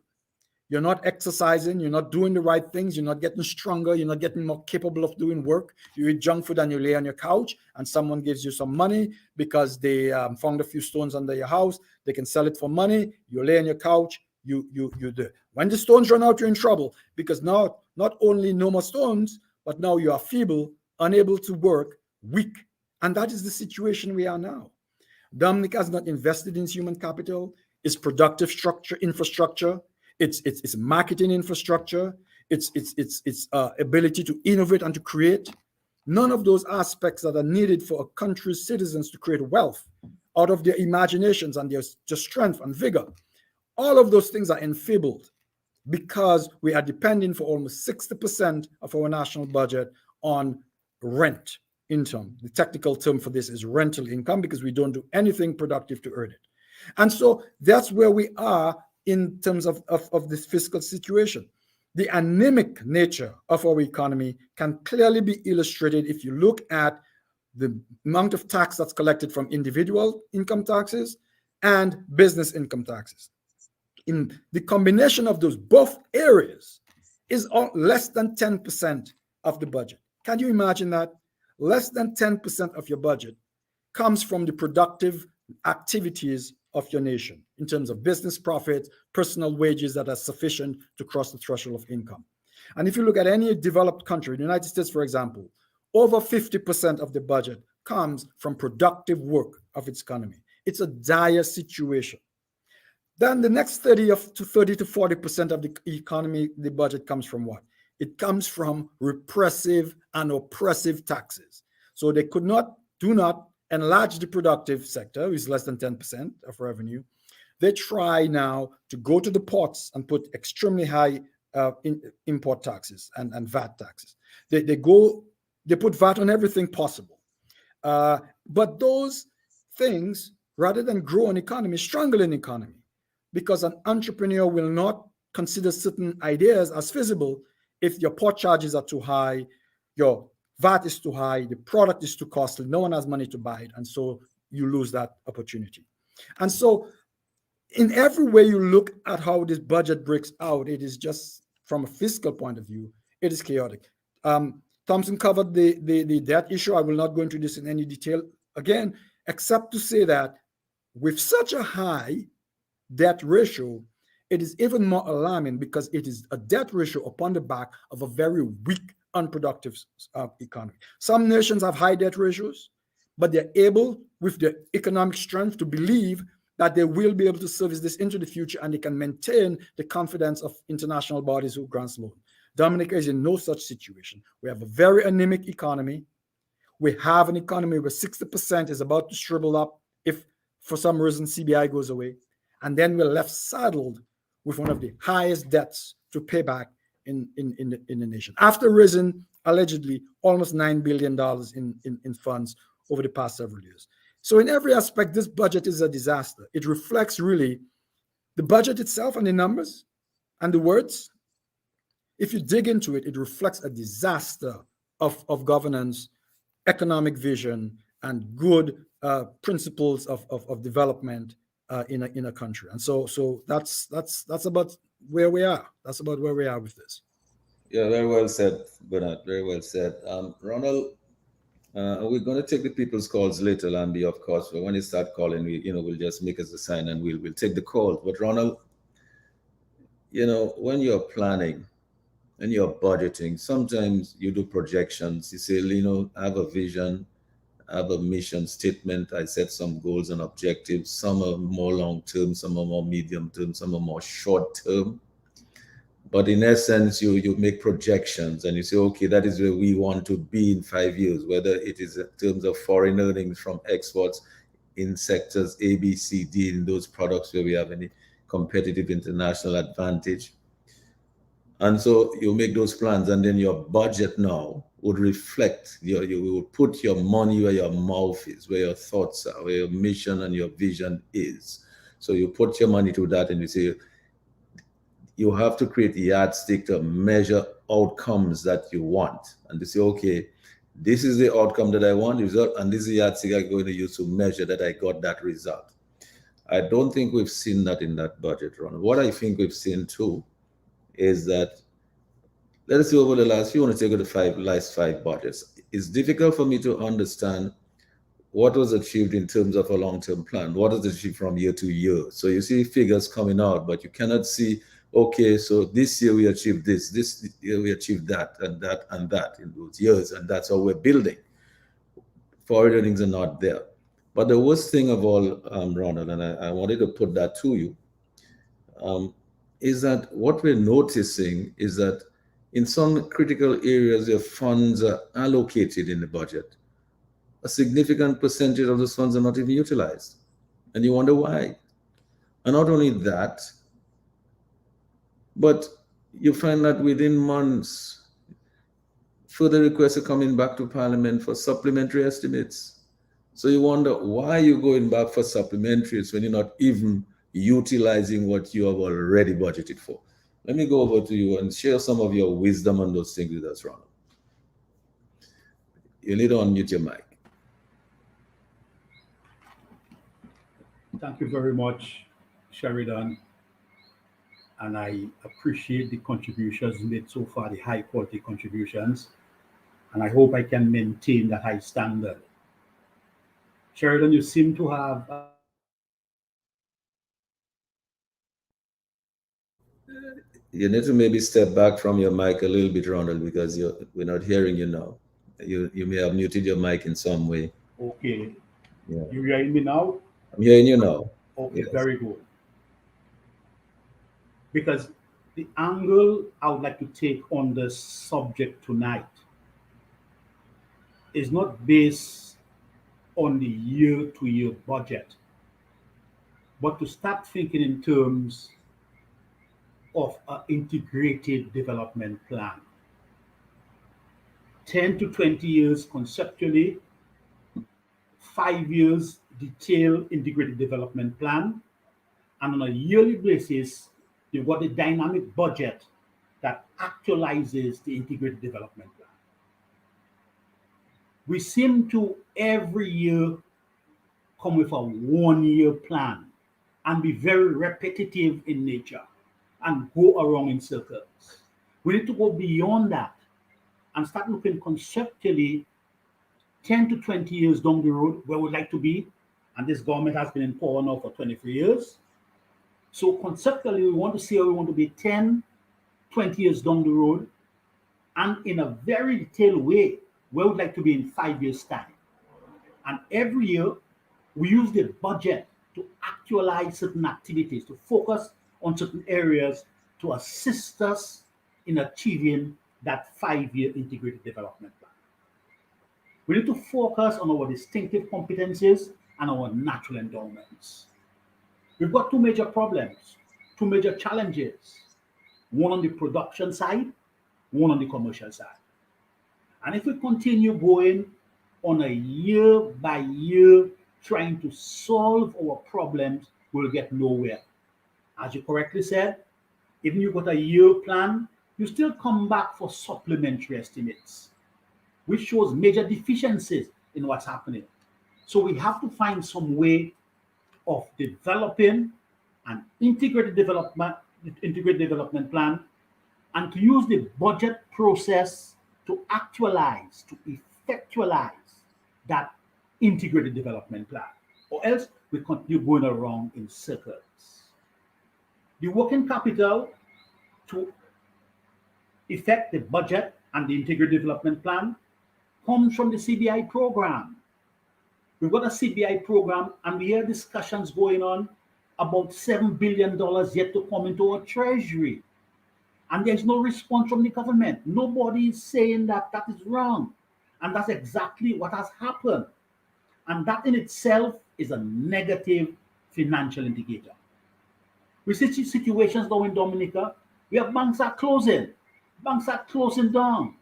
You're not exercising, you're not doing the right things, you're not getting stronger, you're not getting more capable of doing work. You eat junk food and you lay on your couch and someone gives you some money because they found a few stones under your house. They can sell it for money. You lay on your couch, you do. When the stones run out, you're in trouble because now not only no more stones, but now you are feeble, unable to work, weak. And that is the situation we are now. Dominica has not invested in human capital. its productive structure, infrastructure, its marketing infrastructure, its ability to innovate and to create. None of those aspects that are needed for a country's citizens to create wealth out of their imaginations and their strength and vigor. All of those things are enfeebled because we are depending for almost 60% of our national budget on rent income. The technical term for this is rental income, because we don't do anything productive to earn it. And so that's where we are in terms of this fiscal situation. The anemic nature of our economy can clearly be illustrated if you look at the amount of tax that's collected from individual income taxes and business income taxes. In the combination of those both areas is less than 10% of the budget. Can you imagine that? Less than 10% of your budget comes from the productive activities of your nation in terms of business profits, personal wages that are sufficient to cross the threshold of income. And if you look at any developed country, the United States, for example, over 50% of the budget comes from productive work of its economy. It's a dire situation. Then the next 30 to 40% of the economy, the budget comes from what? It comes from repressive and oppressive taxes. So they do not enlarge the productive sector, which is less than 10% of revenue. They try now to go to the ports and put extremely high import taxes and VAT taxes. They put VAT on everything possible. But those things, rather than grow an economy, strangle an economy, because an entrepreneur will not consider certain ideas as feasible if your port charges are too high, your VAT is too high, the product is too costly, no one has money to buy it, and so you lose that opportunity. And so in every way you look at how this budget breaks out, it is just, from a fiscal point of view, it is chaotic. Thomson covered the debt issue. I will not go into this in any detail again, except to say that with such a high debt ratio, it is even more alarming because it is a debt ratio upon the back of a very weak, unproductive economy. Some nations have high debt ratios, but they're able, with their economic strength, to believe that they will be able to service this into the future, and they can maintain the confidence of international bodies who grant loan. Dominica is in no such situation. We have a very anemic economy. We have an economy where 60% is about to shrivel up if, for some reason, CBI goes away. And then we're left saddled with one of the highest debts to pay back in the nation, after raising allegedly almost $9 billion in funds over the past several years. So in every aspect, this budget is a disaster. It reflects really the budget itself and the numbers and the words. If you dig into it, it reflects a disaster of governance, economic vision, and good principles of development in a country. And so that's about where we are. That's about where we are with this. Yeah, very well said, Bernard. Very well said. Ronald, we're going to take the people's calls later, Lambi, of course. But when you start calling, we'll just make us a sign and we'll take the call. But Ronald, when you're planning and you're budgeting, sometimes you do projections. You say, I have a vision, I have a mission statement. I set some goals and objectives. Some are more long-term, some are more medium-term, some are more short-term. But in essence, you make projections and you say, okay, that is where we want to be in 5 years, whether it is in terms of foreign earnings from exports in sectors A, B, C, D, in those products where we have any competitive international advantage. And so you make those plans, and then your budget now would reflect, you would put your money where your mouth is, where your thoughts are, where your mission and your vision is. So you put your money to that and you say, you have to create a yardstick to measure outcomes that you want. And to say, okay, this is the outcome that I want, and this is the yardstick I'm going to use to measure that I got that result. I don't think we've seen that in that budget, Ron. What I think we've seen too is that, let us say over the last, if you want to take the last five budgets, it's difficult for me to understand what was achieved in terms of a long-term plan, what was achieved from year to year. So you see figures coming out, but you cannot see, okay, so this year we achieved this year we achieved that, and that, and that in those years, and that's how we're building. Foreign earnings are not there. But the worst thing of all, Ronald, and I wanted to put that to you, is that what we're noticing is that in some critical areas where funds are allocated in the budget, a significant percentage of those funds are not even utilized. And you wonder why. And not only that, but you find that within months, further requests are coming back to Parliament for supplementary estimates. So you wonder why you're going back for supplementaries when you're not even utilizing what you have already budgeted for. Let me go over to you and share some of your wisdom on those things with us, Ronald. You need to unmute your mic. Thank you very much, Sheridan. And I appreciate the contributions made so far, the high quality contributions. And I hope I can maintain that high standard. Sheridan, you seem to have You need to maybe step back from your mic a little bit, Ronald, because we're not hearing you now. You may have muted your mic in some way. okay. Yeah. You hearing me now? I'm hearing you now. Okay, Yes. very good. Because the angle I would like to take on the subject tonight is not based on the year-to-year budget, but to start thinking in terms of an integrated development plan. 10 to 20 years conceptually, 5 years detailed integrated development plan, and on a yearly basis, you've got a dynamic budget that actualizes the integrated development plan. We seem to every year come with a 1-year plan and be very repetitive in nature and go around in circles. We need to go beyond that and start looking conceptually 10 to 20 years down the road where we'd like to be. And this government has been in power now for 23 years. So conceptually, we want to see how we want to be 10, 20 years down the road, and in a very detailed way, where we'd like to be in 5 years' time. And every year, we use the budget to actualize certain activities, to focus on certain areas to assist us in achieving that 5-year integrated development plan. We need to focus on our distinctive competencies and our natural endowments. We've got two major problems, two major challenges, one on the production side, one on the commercial side. And if we continue going on a year by year trying to solve our problems, we'll get nowhere. As you correctly said, even you got a year plan, you still come back for supplementary estimates, which shows major deficiencies in what's happening. So we have to find some way of developing an integrated development plan and to use the budget process to actualize, to effectualize that integrated development plan, or else we continue going around in circles. The working capital to effect the budget and the integrated development plan comes from the CBI program. We've got a CBI program, and we hear discussions going on about $7 billion yet to come into our treasury. And there's no response from the government. Nobody is saying that that is wrong. And that's exactly what has happened. And that in itself is a negative financial indicator. We see situations now in Dominica where banks are closing down,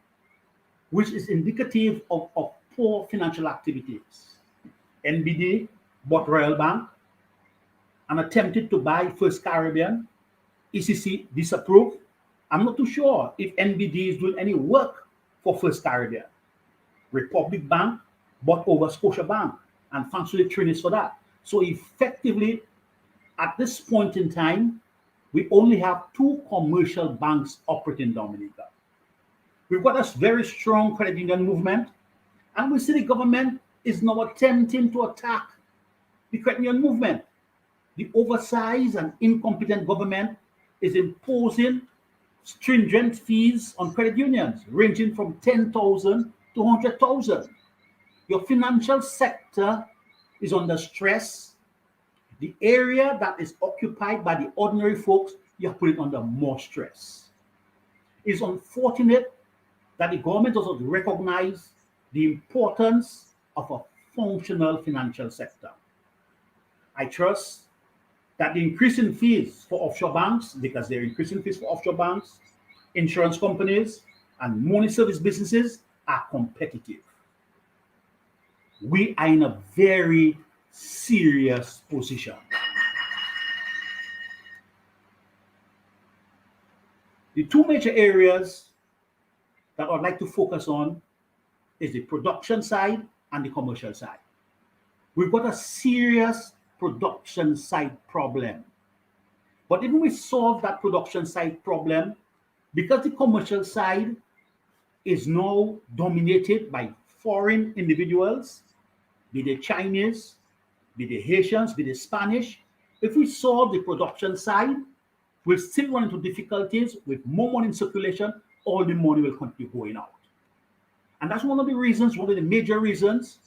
which is indicative of poor financial activities. NBD bought Royal Bank and attempted to buy First Caribbean. ECC disapproved. I'm not too sure if NBD is doing any work for First Caribbean. Republic Bank bought over Scotia Bank, and thankfully Trinis for that. So effectively, at this point in time, we only have 2 commercial banks operating in Dominica. We've got a very strong credit union movement, and we see the government is now attempting to attack the credit union movement. The oversized and incompetent government is imposing stringent fees on credit unions, ranging from 10,000 to 100,000. Your financial sector is under stress, the area that is occupied by the ordinary folks, you have put it under more stress. It's unfortunate that the government doesn't recognize the importance of a functional financial sector. I trust that the increase in fees for offshore banks, because they're increasing fees for offshore banks, insurance companies, and money service businesses are competitive. We are in a very serious position. The two major areas that I'd like to focus on is the production side and the commercial side. We've got a serious production side problem. But even we solve that production side problem, because the commercial side is now dominated by foreign individuals, be they Chinese, be they Haitians, be they Spanish, if we solve the production side, we'll still run into difficulties with more money in circulation, all the money will continue going out. And that's one of the major reasons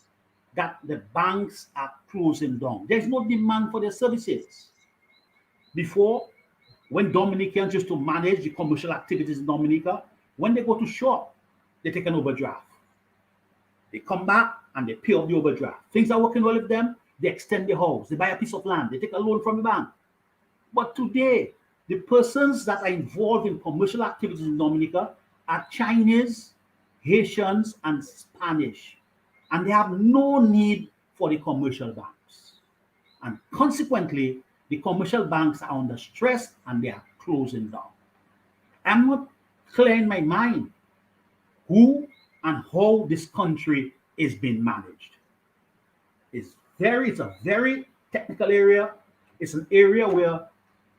that the banks are closing down. There's no demand for their services. Before, when Dominicans used to manage the commercial activities in Dominica, when they go to shop, they take an overdraft. They come back and they pay off the overdraft. Things are working well with them, they extend the house, they buy a piece of land, they take a loan from the bank. But today, the persons that are involved in commercial activities in Dominica are Chinese, Haitians, and Spanish. And they have no need for the commercial banks. And consequently, the commercial banks are under stress and they are closing down. I'm not clear in my mind who and how this country is being managed. It's a very technical area. It's an area where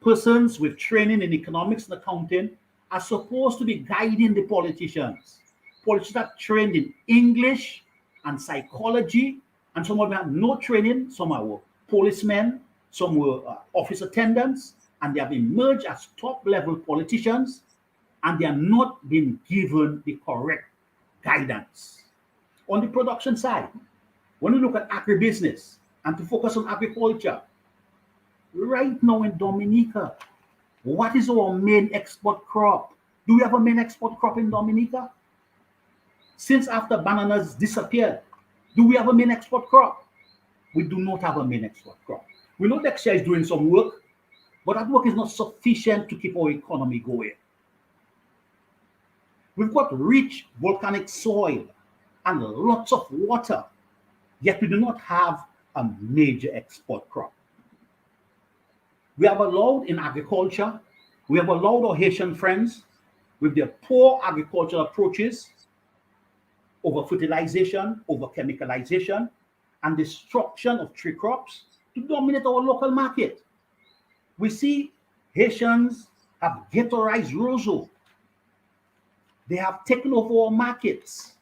persons with training in economics and accounting are supposed to be guiding the politicians. Politicians are trained in English and psychology, and some of them have no training. Some are policemen, some were office attendants, and they have emerged as top-level politicians, and they are not being given the correct guidance. On the production side, when we look at agribusiness and to focus on agriculture, right now in Dominica, what is our main export crop? Do we have a main export crop in Dominica? Since after bananas disappeared, do we have a main export crop? We do not have a main export crop. We know Dexia is doing some work, but that work is not sufficient to keep our economy going. We've got rich volcanic soil and lots of water, yet we do not have a major export crop. We have allowed in agriculture, we have allowed our Haitian friends with their poor agricultural approaches, over fertilization, over chemicalization, and destruction of tree crops to dominate our local market. We see Haitians have ghettoized Roseau. They have taken over our markets,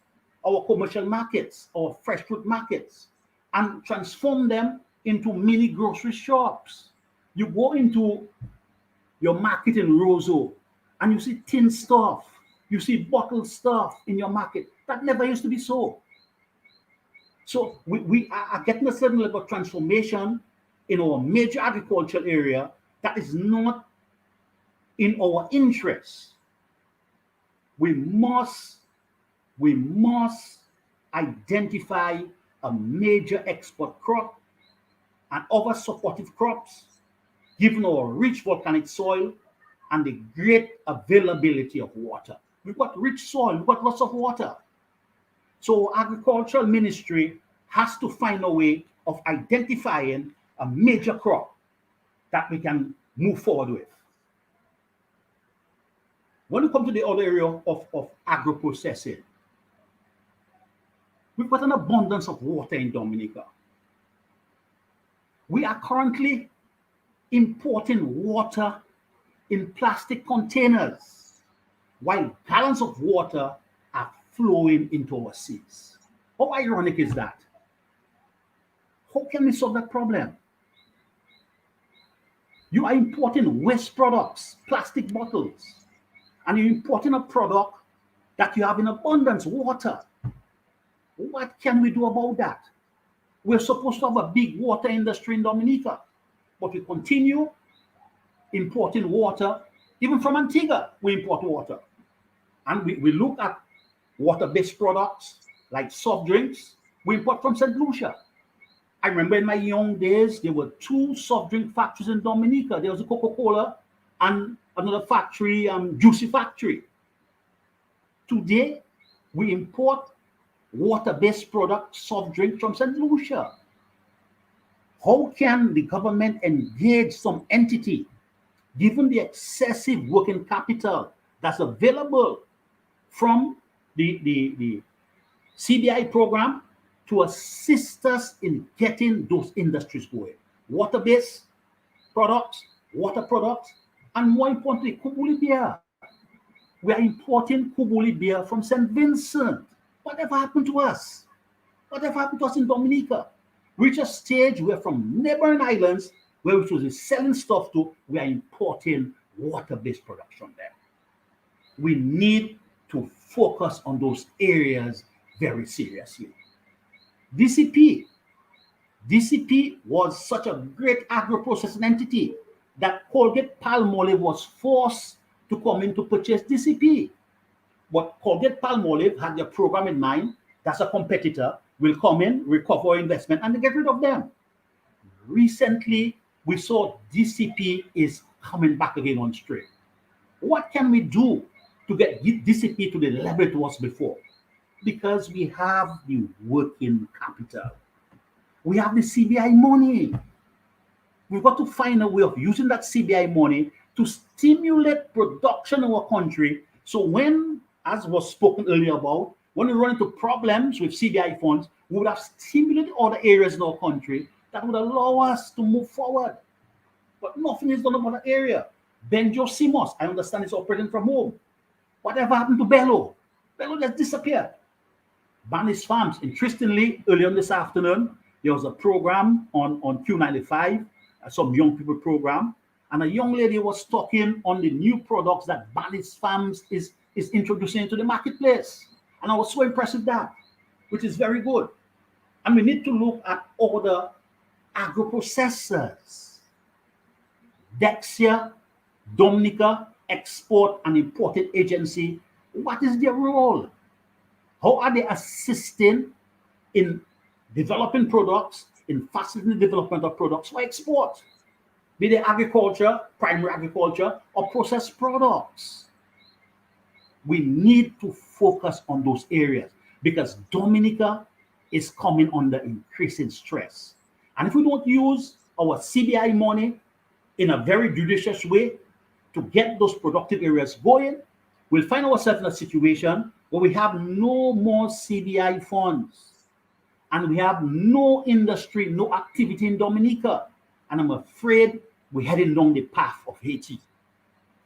our commercial markets, our fresh fruit markets, and transformed them into mini grocery shops. You go into your market in Roseau and you see tin stuff, you see bottled stuff in your market. That never used to be so. So we are getting a certain level of transformation in our major agricultural area that is not in our interest. We must identify a major export crop and other supportive crops, given our rich volcanic soil and the great availability of water. We've got rich soil, we've got lots of water. So our agricultural ministry has to find a way of identifying a major crop that we can move forward with. When we come to the other area of agro-processing, we've got an abundance of water in Dominica. We are currently importing water in plastic containers, while gallons of water are flowing into our seas. How ironic is that? How can we solve that problem? You are importing waste products, plastic bottles, and you're importing a product that you have in abundance, water. What can we do about that? We're supposed to have a big water industry in Dominica, but we continue importing water. Even from Antigua, we import water. And we look at water-based products like soft drinks, we import from St. Lucia. I remember in my young days, there were 2 soft drink factories in Dominica. There was a Coca-Cola and another factory, Juicy Factory. Today, we import water-based products, soft drinks from St. Lucia. How can the government engage some entity, given the excessive working capital that's available from the CBI program, to assist us in getting those industries going? Water-based products, water products, and more importantly, Kubuli beer. We are importing Kubuli beer from St. Vincent. Whatever happened to us? Whatever happened to us in Dominica? We reached a stage where from neighboring islands, where we was selling stuff to, we are importing water-based production there. We need to focus on those areas very seriously. DCP was such a great agro-processing entity that Colgate-Palmolive was forced to come in to purchase DCP. But Colgate-Palmolive had their program in mind. That's a competitor, will come in, recover investment, and they get rid of them. Recently, we saw DCP is coming back again on stream. What can we do to get DCP to the level it was before? Because we have the working capital. We have the CBI money. We've got to find a way of using that CBI money to stimulate production in our country. So when, as was spoken earlier about, when we run into problems with CBI funds, we would have stimulated other areas in our country that would allow us to move forward. But nothing is done about that area. Benjo Simos, I understand, is operating from home. Whatever happened to Bello? Bello just disappeared. Banis Farms, interestingly, earlier this afternoon, there was a program on Q95, some young people program, and a young lady was talking on the new products that Banis Farms is introducing into the marketplace. And I was so impressed with that, which is very good. And we need to look at other agro-processors. Dexia, Dominica, Export and Imported Agency, what is their role? How are they assisting in developing products, in facilitating the development of products for export? Be they agriculture, primary agriculture, or processed products. We need to focus on those areas because Dominica is coming under increasing stress. And if we don't use our CBI money in a very judicious way to get those productive areas going, we'll find ourselves in a situation where we have no more CBI funds and we have no industry, no activity in Dominica. And I'm afraid we're heading down the path of Haiti.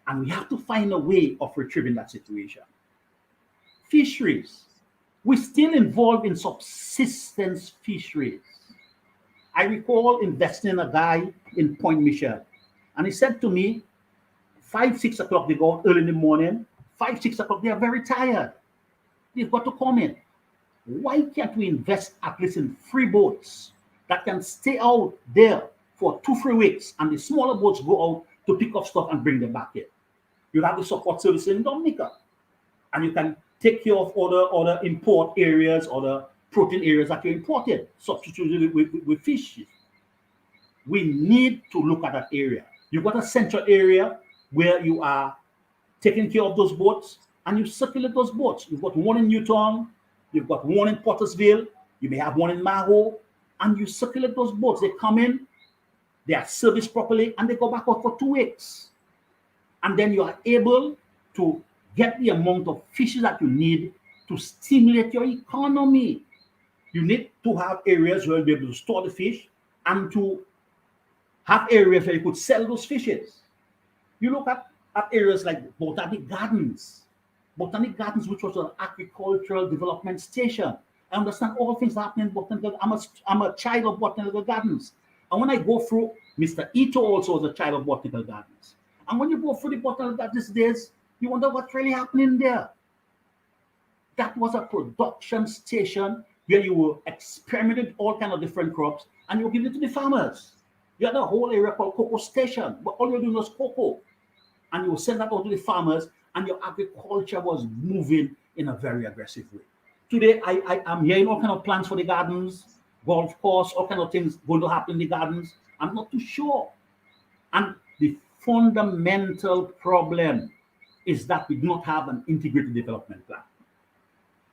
And we have to find a way of retrieving that situation. Fisheries. We're still involved in subsistence fisheries. I recall investing in a guy in Point Michel. And he said to me, 5, 6 o'clock, they go out early in the morning. 5, 6 o'clock, they are very tired. They've got to come in. Why can't we invest at least in free boats that can stay out there for 2-3 weeks and the smaller boats go out to pick up stuff and bring them back in? You have the support service in Dominica and you can take care of other import areas or the protein areas that you imported, substituted with fish. We need to look at that area. You've got a central area where you are taking care of those boats and you circulate those boats. You've got one in Newtown, you've got one in Pottersville, you may have one in Maho, and you circulate those boats. They come in, they are serviced properly, and they go back out for 2 weeks. And then you are able to get the amount of fishes that you need to stimulate your economy. You need to have areas where you'll be able to store the fish and to have areas where you could sell those fishes. You look at areas like Botanic Gardens, which was an agricultural development station. I understand all things happening in Botanical. I'm a child of Botanical Gardens. And when I go through, Mr. Ito also was a child of Botanical Gardens. And when you go through the Botanical Gardens these days, you wonder what's really happening there. That was a production station where you will experiment with all kind of different crops and you give it to the farmers. You had a whole area called cocoa station, but all you're doing was cocoa. And you will send that out to the farmers, and your agriculture was moving in a very aggressive way. Today, I am hearing all kind of plans for the gardens, golf course, all kind of things going to happen in the gardens. I'm not too sure. And the fundamental problem is that we do not have an integrated development plan.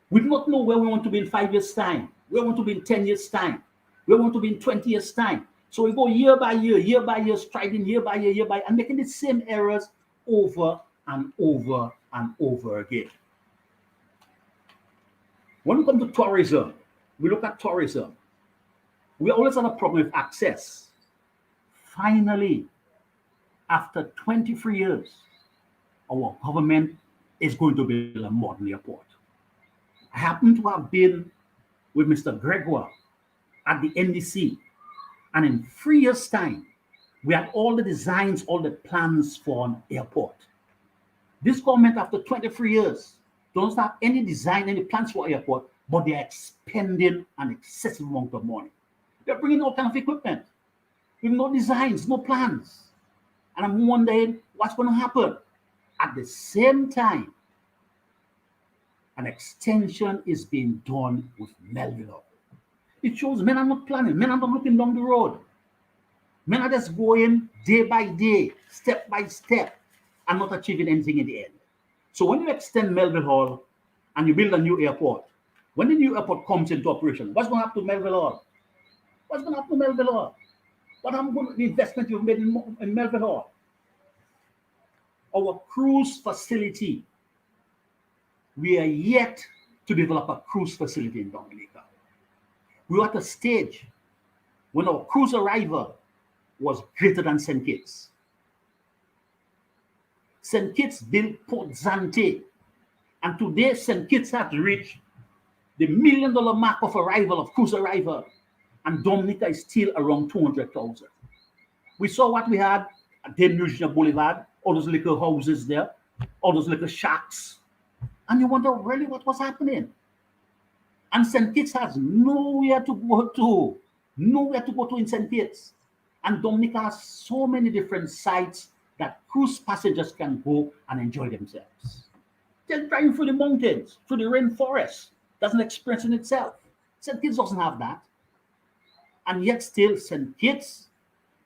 We do not know where we want to be in 5 years' time, where we want to be in 10 years' time, where we want to be in 20 years' time. So we go year by year, striding year by year, and making the same errors over and over and over again. When we come to tourism, we look at tourism. We always have a problem with access. Finally, after 23 years, our government is going to build a modern airport. I happen to have been with Mr. Gregoire at the NDC, and in 3 years' time, we had all the designs, all the plans for an airport. This government, after 23 years, don't have any design, any plans for airport, but they are expending an excessive amount of money. They're bringing all kinds of equipment with no designs, no plans. And I'm wondering what's going to happen. At the same time, an extension is being done with Melville. It shows men are not planning, men are not looking down the road. Men are just going day by day, step by step, and not achieving anything in the end. So when you extend Melville Hall and you build a new airport, when the new airport comes into operation, what's going to happen to Melville Hall? What's going to happen to Melville Hall? What happened to the investment you've made in Melville Hall? Our cruise facility, we are yet to develop a cruise facility in Dominica. We were at a stage when our cruise arrival was greater than St. Kitts. St. Kitts built Port Zante, and today St. Kitts has reached the $1 million mark of arrival, of cruise arrival, and Dominica is still around 200,000. We saw what we had at Dame Eugenia Boulevard, all those little houses there, all those little shacks, and you wonder really what was happening. And St. Kitts has nowhere to go to in St. Kitts. And Dominica has so many different sites that cruise passengers can go and enjoy themselves. Just driving through the mountains, through the rainforest, that's an experience in itself. St. Kitts doesn't have that. And yet still St. Kitts,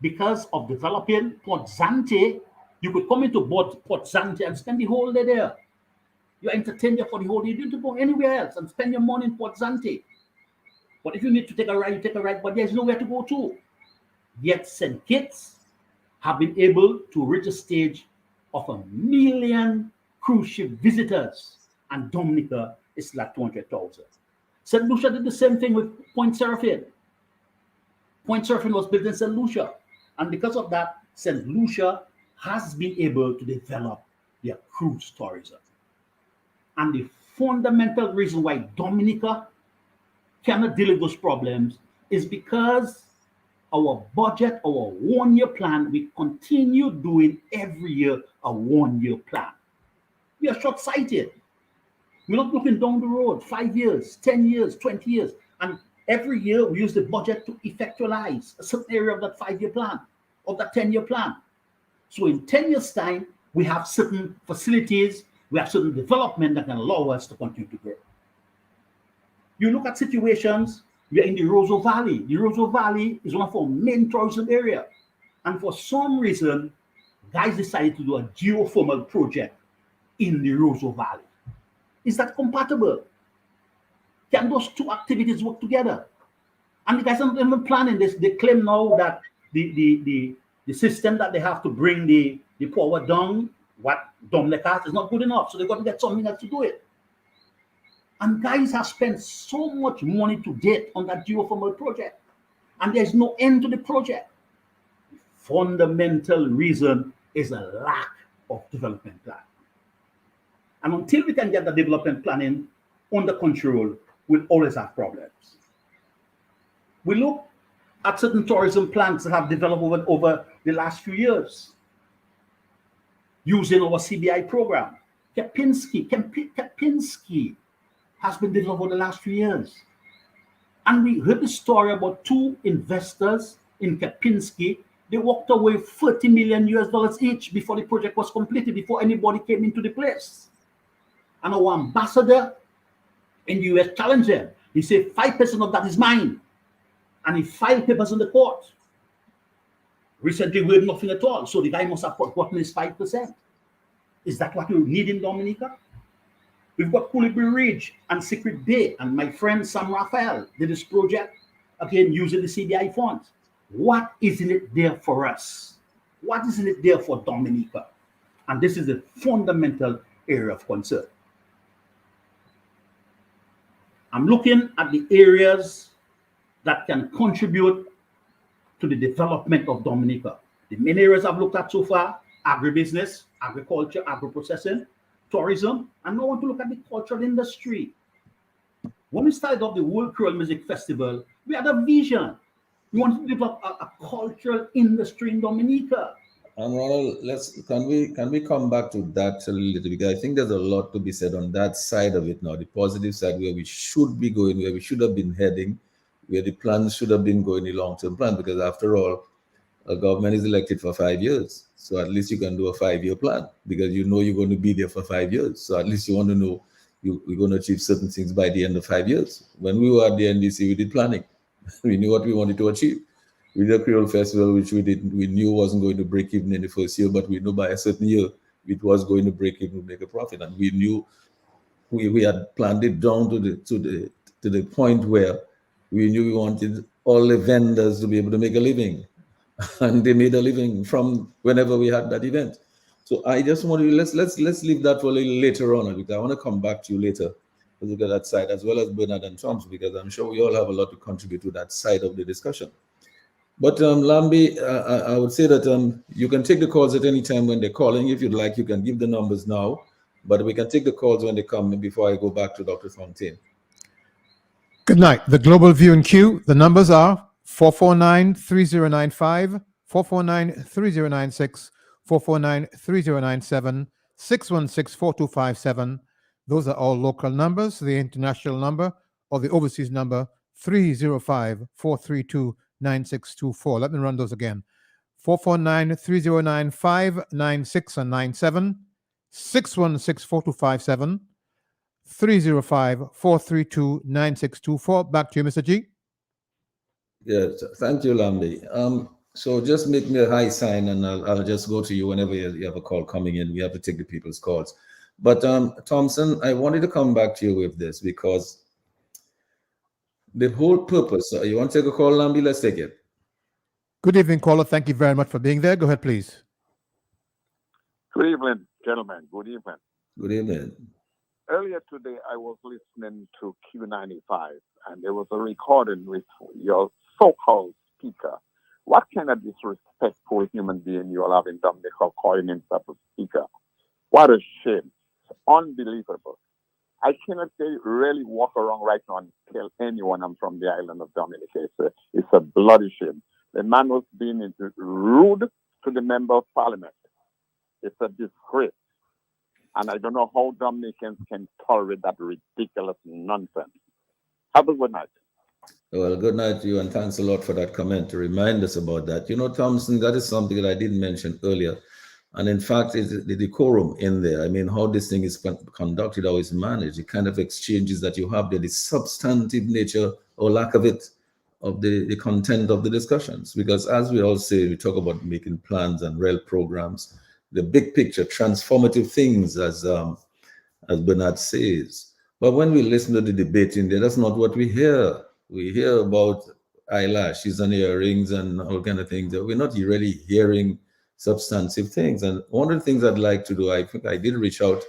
because of developing Port Zante, you could come into Port Zante and spend the whole day there. You're entertained there for the whole day. You don't need to go anywhere else and spend your money in Port Zante. But if you need to take a ride, you take a ride, but there's nowhere to go to. Yet St. Kitts have been able to reach a stage of 1 million cruise ship visitors, and Dominica is like 200,000. St. Lucia did the same thing with Point Seraphine. Point Seraphine was built in St. Lucia, and because of that, St. Lucia has been able to develop their cruise tourism. And the fundamental reason why Dominica cannot deal with those problems is because our budget, our 1 year plan, we continue doing every year a 1 year plan. We are short-sighted. We're not looking down the road 5 years, 10 years, 20 years. And every year we use the budget to effectualize a certain area of that 5 year plan, of that 10 year plan. So in 10 years' time, we have certain facilities, we have certain development that can allow us to continue to grow. You look at situations, we are in the Roseau Valley. The Roseau Valley is one of our main tourism area. And for some reason, guys decided to do a geothermal project in the Roseau Valley. Is that compatible? Can those two activities work together? And the guys are not even planning this. They claim now that the system that they have to bring the power down, what Dominica has, is not good enough. So they've got to get something else to do it. And guys have spent so much money to date on that geothermal project, and there's no end to the project. The fundamental reason is a lack of development plan. And until we can get the development planning under control, we'll always have problems. We look at certain tourism plans that have developed over the last few years using our CBI program. Kempinski has been developed over the last few years. And we heard the story about two investors in Kempinski. They walked away $30 million each before the project was completed, before anybody came into the place. And our ambassador in the US challenged them. He said, 5% of that is mine. And he filed papers in the court. Recently, we had nothing at all. So the guy must have gotten his 5%. Is that what we need in Dominica? We've got Coulibaly Ridge and Secret Bay, and my friend Sam Raphael did this project, again, using the CDI funds. What isn't it there for us? What isn't it there for Dominica? And this is a fundamental area of concern. I'm looking at the areas that can contribute to the development of Dominica. The main areas I've looked at so far: agribusiness, agriculture, agro-processing, tourism, and now I want to look at the cultural industry. When we started off the World Creole Music Festival, we had a vision. We wanted to develop a cultural industry in Dominica. Ronald, can we come back to that a little bit? Because I think there's a lot to be said on that side of it now, the positive side, where we should be going, where we should have been heading, where the plans should have been going, the long-term plan, because after all, a government is elected for 5 years. So at least you can do a 5-year plan, because you know you're going to be there for 5 years. So at least you want to know you're going to achieve certain things by the end of 5 years. When we were at the NDC, we did planning. We knew what we wanted to achieve. We did a Creole Festival, which we knew wasn't going to break even in the first year, but we knew by a certain year it was going to break even, make a profit. And we knew we had planned it down to the point where we knew we wanted all the vendors to be able to make a living. And they made a living from whenever we had that event. So I just want to let's leave that for a little later on, because I want to come back to you later to look at that side, as well as Bernard and Thomson, because I'm sure we all have a lot to contribute to that side of the discussion. But Lambi, I would say that you can take the calls at any time when they're calling. If you'd like, you can give the numbers now, but we can take the calls when they come before I go back to Dr. Fontaine. Good night. The Global View and Q, the numbers are 449-3095, 449-3096, 449-3097, 616-4257. Those are all local numbers. The international number or the overseas number, 305-432-9624. Let me run those again. 449-3095, 96 and 97, 616-4257, 305-432-9624. Back to you, Mr. G. Yes, thank you, Lambi. So just make me a high sign, and I'll just go to you whenever you have a call coming in. We have to take the people's calls. But Thomson, I wanted to come back to you with this, because the whole purpose. You want to take a call, Lambi? Let's take it. Good evening, caller. Thank you very much for being there. Go ahead, please. Good evening, gentlemen. Good evening. Good evening. Earlier today, I was listening to Q95, and there was a recording with your so-called speaker. What kind of disrespectful human being you all have in Dominica calling himself a speaker? What a shame. It's unbelievable. I cannot really walk around right now and tell anyone I'm from the island of Dominica. It's a bloody shame. The man was being rude to the member of parliament. It's a disgrace. And I don't know how Dominicans can tolerate that ridiculous nonsense. Have a good night. Well, good night to you, and thanks a lot for that comment to remind us about that. You know, Thomson, that is something that I didn't mention earlier. And in fact, it's the decorum in there. I mean, how this thing is conducted, how it's managed, the kind of exchanges that you have there, the substantive nature or lack of it, of the content of the discussions. Because as we all say, we talk about making plans and real programs, the big picture, transformative things, as Bernard says. But when we listen to the debate in there, that's not what we hear. We hear about eyelashes and earrings and all kind of things. We're not really hearing substantive things. And one of the things I'd like to do, I think I did reach out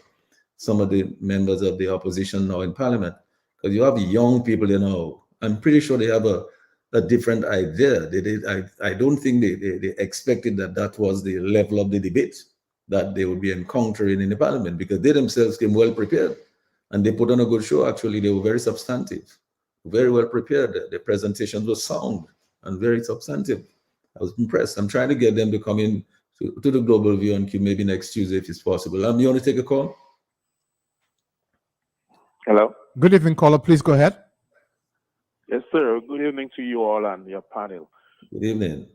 some of the members of the opposition now in Parliament, because you have young people, you know, I'm pretty sure they have a different idea. I don't think they expected that was the level of the debate that they would be encountering in the Parliament, because they themselves came well prepared and they put on a good show. Actually, they were very substantive, very well prepared. The presentations were sound and very substantive. I was impressed. I'm trying to get them to come in to the Global View and Q maybe next Tuesday if it's possible. You want to take a call? Hello? Good evening, caller. Please go ahead. Yes, sir. Good evening to you all and your panel. Good evening.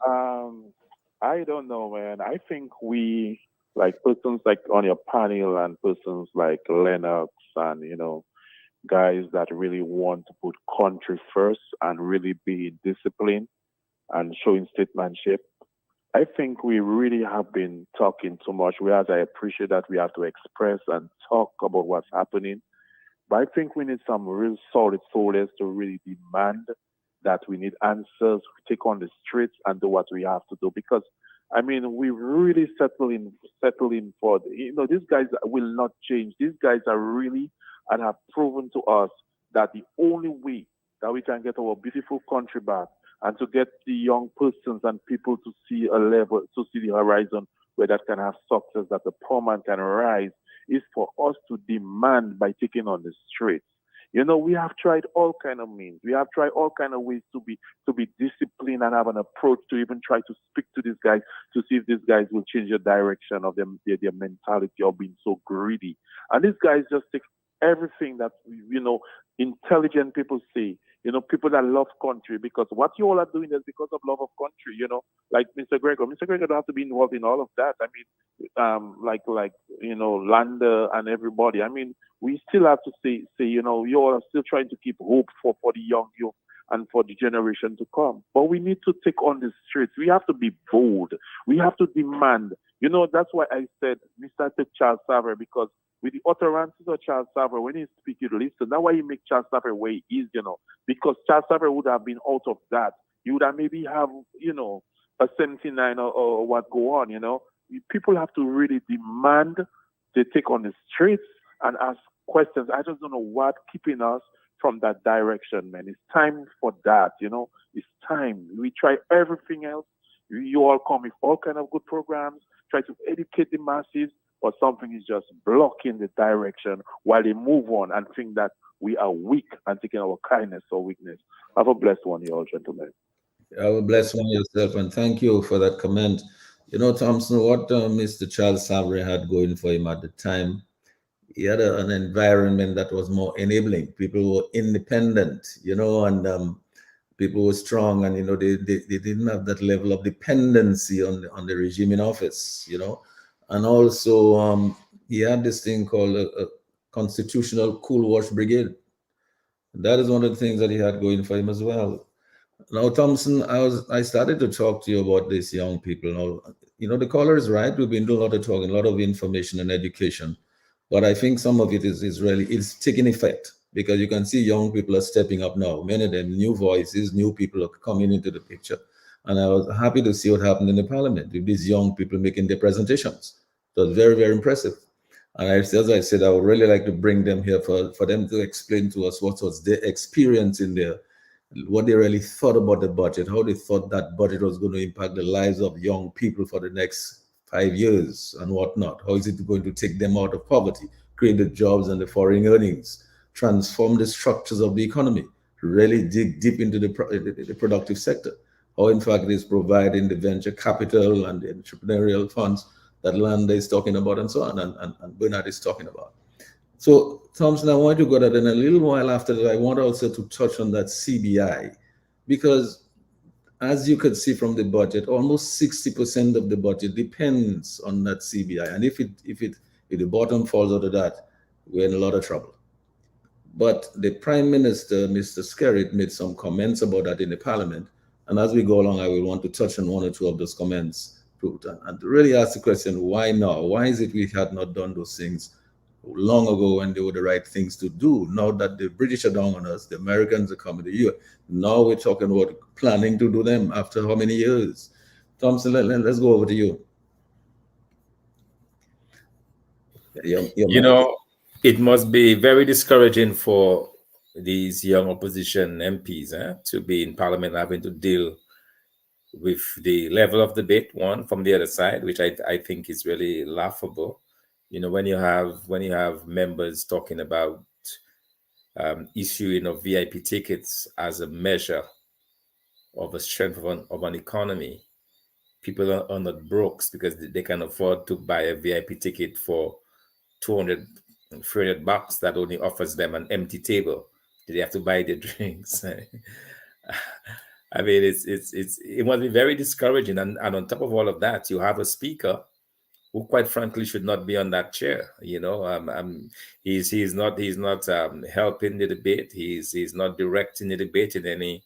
I don't know, man. I think we, like persons like on your panel and persons like Lennox and, guys that really want to put country first and really be disciplined and showing statesmanship. I think we really have been talking too much. Whereas I appreciate that we have to express and talk about what's happening. But I think we need some real solid soldiers to really demand that we need answers, take on the streets and do what we have to do. Because I mean, we really settling for these guys will not change. These guys are really and have proven to us that the only way that we can get our beautiful country back and to get the young persons and people to see a level, to see the horizon where that can have success, that the poor man can rise, is for us to demand by taking on the streets. We have tried all kind of means. We have tried all kind of ways to be disciplined and have an approach to even try to speak to these guys to see if these guys will change the direction of their mentality of being so greedy. And these guys just take everything that intelligent people say. People that love country, because what you all are doing is because of love of country. Like Mr. Gregoire. Mr. Gregoire don't have to be involved in all of that. I mean, Lander and everybody. I mean, we still have to say, you all are still trying to keep hope for the young youth and for the generation to come. But we need to take on the streets. We have to be bold. We have to demand. That's why I said Mr. Charles Savre, because with the utterances of Charles Savre, when he speaks, you listen. That's why he make Charles Savre where he is, because Charles Savre would have been out of that. He would have maybe have, a 79 or what go on, People have to really demand they take on the streets and ask questions. I just don't know what keeping us from that direction, man. It's time for that, It's time. We try everything else. You all come with all kind of good programs, try to educate the masses, but something is just blocking the direction while they move on and think that we are weak and taking our kindness or weakness. Have a blessed one, you all gentlemen. Have a blessed one yourself, and thank you for that comment. Thomson, what Mr. Charles Savre had going for him at the time, he had an environment that was more enabling. People were independent, and people were strong, and they didn't have that level of dependency on the regime in office, and also he had this thing called a constitutional cool wash brigade. That is one of the things that he had going for him as well. Now, Thomson, I started to talk to you about these young people. Now, the caller is right. We've been doing a lot of talking, a lot of information and education, but I think some of it is really taking effect, because you can see young people are stepping up now. Many of them, new voices, new people are coming into the picture. And I was happy to see what happened in the parliament with these young people making their presentations. It was very, very impressive. And as I said, I would really like to bring them here for them to explain to us what was their experience in there, what they really thought about the budget, how they thought that budget was going to impact the lives of young people for the next 5 years and whatnot. How is it going to take them out of poverty, create the jobs and the foreign earnings, transform the structures of the economy, really dig deep into the productive sector. How, in fact, it is providing the venture capital and the entrepreneurial funds that Landa is talking about and so on, and Bernard is talking about. So, Thomson, I want to go that, and a little while after that, I want also to touch on that CBI, because as you could see from the budget, almost 60% of the budget depends on that CBI. And if the bottom falls out of that, we're in a lot of trouble. But the Prime Minister, Mr. Skerritt, made some comments about that in the Parliament. And as we go along, I will want to touch on one or two of those comments and to really ask the question, why now? Why is it we had not done those things long ago when they were the right things to do? Now that the British are down on us, the Americans are coming to you. Now we're talking about planning to do them after how many years? Thomson, let's go over to you. It must be very discouraging for these young opposition MPs to be in Parliament having to deal with the level of debate, one from the other side, which I think is really laughable. When you have members talking about issuing of VIP tickets as a measure of a strength of an economy, people are not broke because they can afford to buy a VIP ticket for $200, $300 that only offers them an empty table Did they have to buy their drinks? I mean, it must be very discouraging. And on top of all of that, you have a speaker who, quite frankly, should not be on that chair. He's not helping the debate. He's not directing the debate in any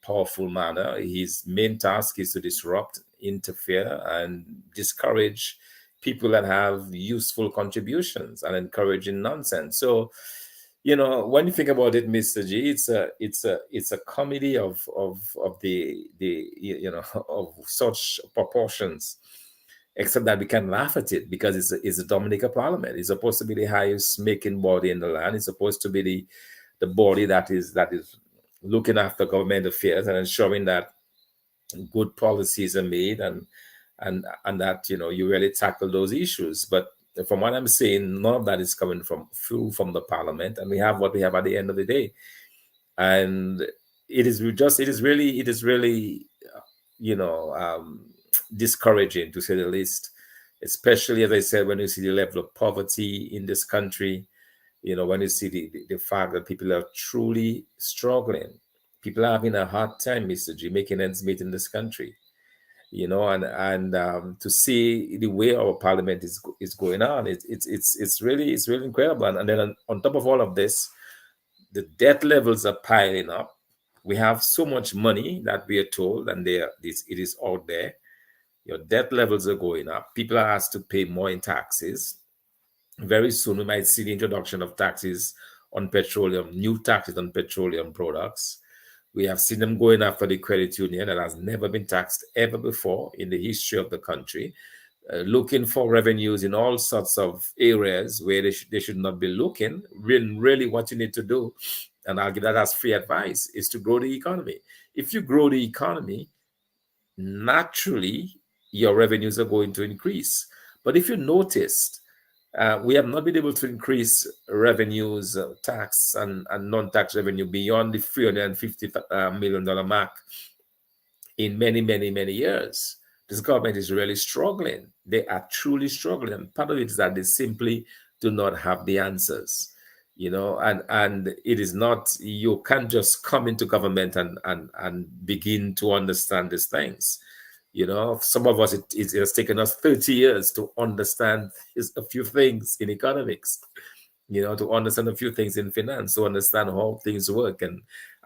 powerful manner. His main task is to disrupt, interfere, and discourage people that have useful contributions and encouraging nonsense. So, when you think about it, Mr. G, it's a comedy of the of such proportions. Except that we can laugh at it because it's a Dominica Parliament. It's supposed to be the highest making body in the land. It's supposed to be the body that is looking after government affairs and ensuring that good policies are made and that you really tackle those issues. But from what I'm saying, none of that is coming from the Parliament, and we have what we have at the end of the day. And it is really discouraging, to say the least, especially, as I said, when you see the level of poverty in this country, when you see the fact that people are truly struggling. People are having a hard time, Mr. G, making ends meet in this country, and to see the way our parliament is going on, it's really incredible. And then on top of all of this, the debt levels are piling up. We have so much money that we are told, and it is out there. Your debt levels are going up. People are asked to pay more in taxes. Very soon, we might see the introduction of taxes on petroleum, new taxes on petroleum products. We have seen them going after the credit union that has never been taxed ever before in the history of the country, looking for revenues in all sorts of areas where they should not be looking. Really, what you need to do, and I'll give that as free advice, is to grow the economy. If you grow the economy, naturally, your revenues are going to increase. But if you noticed, we have not been able to increase revenues, tax and non-tax revenue beyond the $350 million mark in many, many, many years. This government is really struggling. They are truly struggling. And part of it is that they simply do not have the answers, and it is not, you can't just come into government and begin to understand these things. Some of us, it has taken us 30 years to understand a few things in economics, to understand a few things in finance, to understand how things work.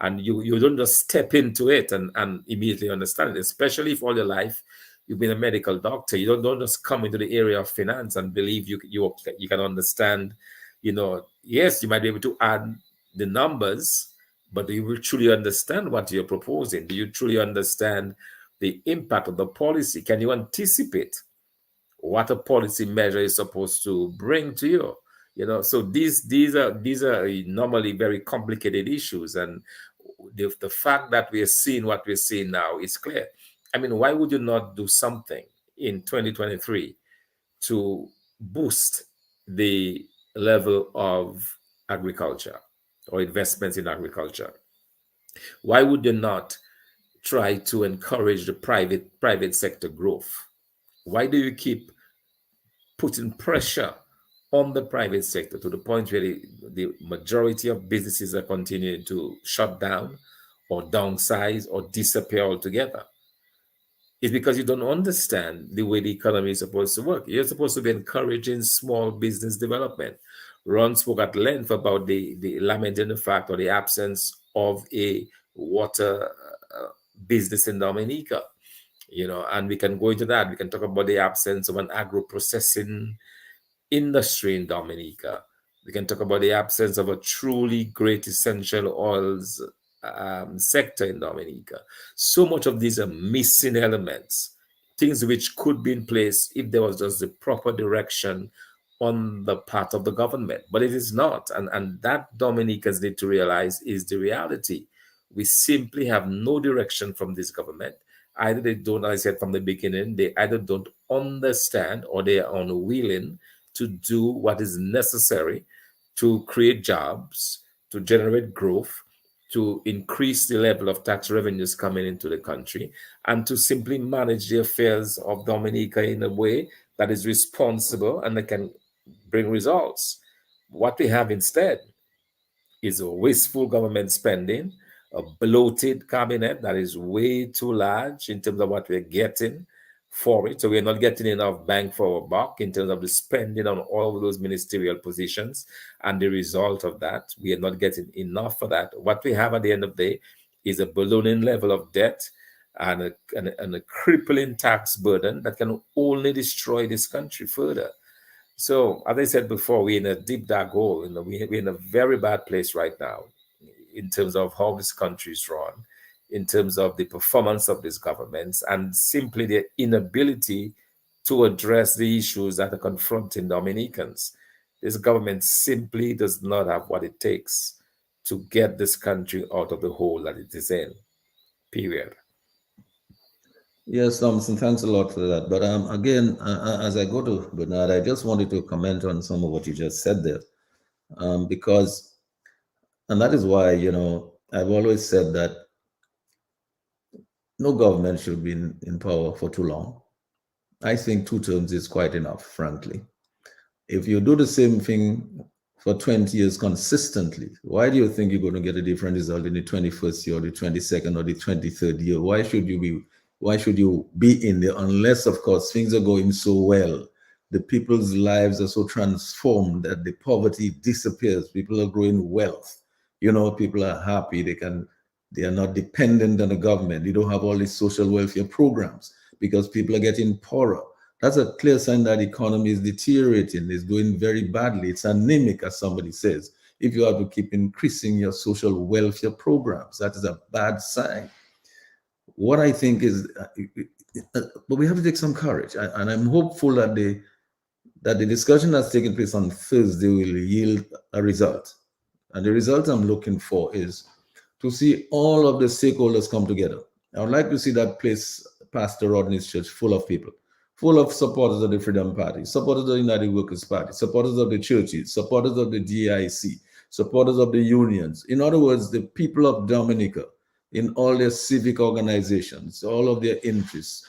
And you don't just step into it and immediately understand it, especially if all your life you've been a medical doctor. You don't just come into the area of finance and believe you can understand, yes, you might be able to add the numbers, but do you will truly understand what you're proposing? Do you truly understand the impact of the policy? Can you anticipate what a policy measure is supposed to bring to you? So these are normally very complicated issues, and the fact that we are seeing what we're seeing now is clear. I mean, why would you not do something in 2023 to boost the level of agriculture or investments in agriculture? Why would you not try to encourage the private sector growth? Why do you keep putting pressure on the private sector to the point where the majority of businesses are continuing to shut down or downsize or disappear altogether? It's because you don't understand the way the economy is supposed to work. You're supposed to be encouraging small business development. Ron spoke at length about the lamenting the fact or the absence of a water business in Dominica, and we can go into that. We can talk about the absence of an agro-processing industry in Dominica. We can talk about the absence of a truly great essential oils sector in Dominica. So much of these are missing elements, things which could be in place if there was just the proper direction on the part of the government, but it is not. And that Dominicans need to realize is the reality. We simply have no direction from this government. Either they don't, as I said from the beginning, they either don't understand or they are unwilling to do what is necessary to create jobs, to generate growth, to increase the level of tax revenues coming into the country, and to simply manage the affairs of Dominica in a way that is responsible and that can bring results. What we have instead is a wasteful government spending, a bloated cabinet that is way too large in terms of what we're getting for it. So we're not getting enough bang for our buck in terms of the spending on all of those ministerial positions. And the result of that, we are not getting enough for that. What we have at the end of the day is a ballooning level of debt and a crippling tax burden that can only destroy this country further. So, as I said before, we're in a deep dark hole. We're in a very bad place right now in terms of how this country is run, in terms of the performance of these governments, and simply their inability to address the issues that are confronting Dominicans. This government simply does not have what it takes to get this country out of the hole that it is in, period. Yes, Thomson, thanks a lot for that. But again, as I go to Bernard, I just wanted to comment on some of what you just said there, because, and that is why, I've always said that no government should be in power for too long. I think 2 terms is quite enough, frankly. If you do the same thing for 20 years consistently, why do you think you're going to get a different result in the 21st year or the 22nd or the 23rd year? Why should you be in there unless, of course, things are going so well? The people's lives are so transformed that the poverty disappears. People are growing wealth. People are happy. They are not dependent on the government. You don't have all these social welfare programs because people are getting poorer. That's a clear sign that the economy is deteriorating. It's doing very badly. It's anemic, as somebody says. If you have to keep increasing your social welfare programs, that is a bad sign. What I think is, but we have to take some courage, and I'm hopeful that the discussion that's taking place on Thursday will yield a result. And the result I'm looking for is to see all of the stakeholders come together. I would like to see that place, Pastor Rodney's church, full of people, full of supporters of the Freedom Party, supporters of the United Workers' Party, supporters of the churches, supporters of the GIC, supporters of the unions. In other words, the people of Dominica, in all their civic organizations, all of their interests,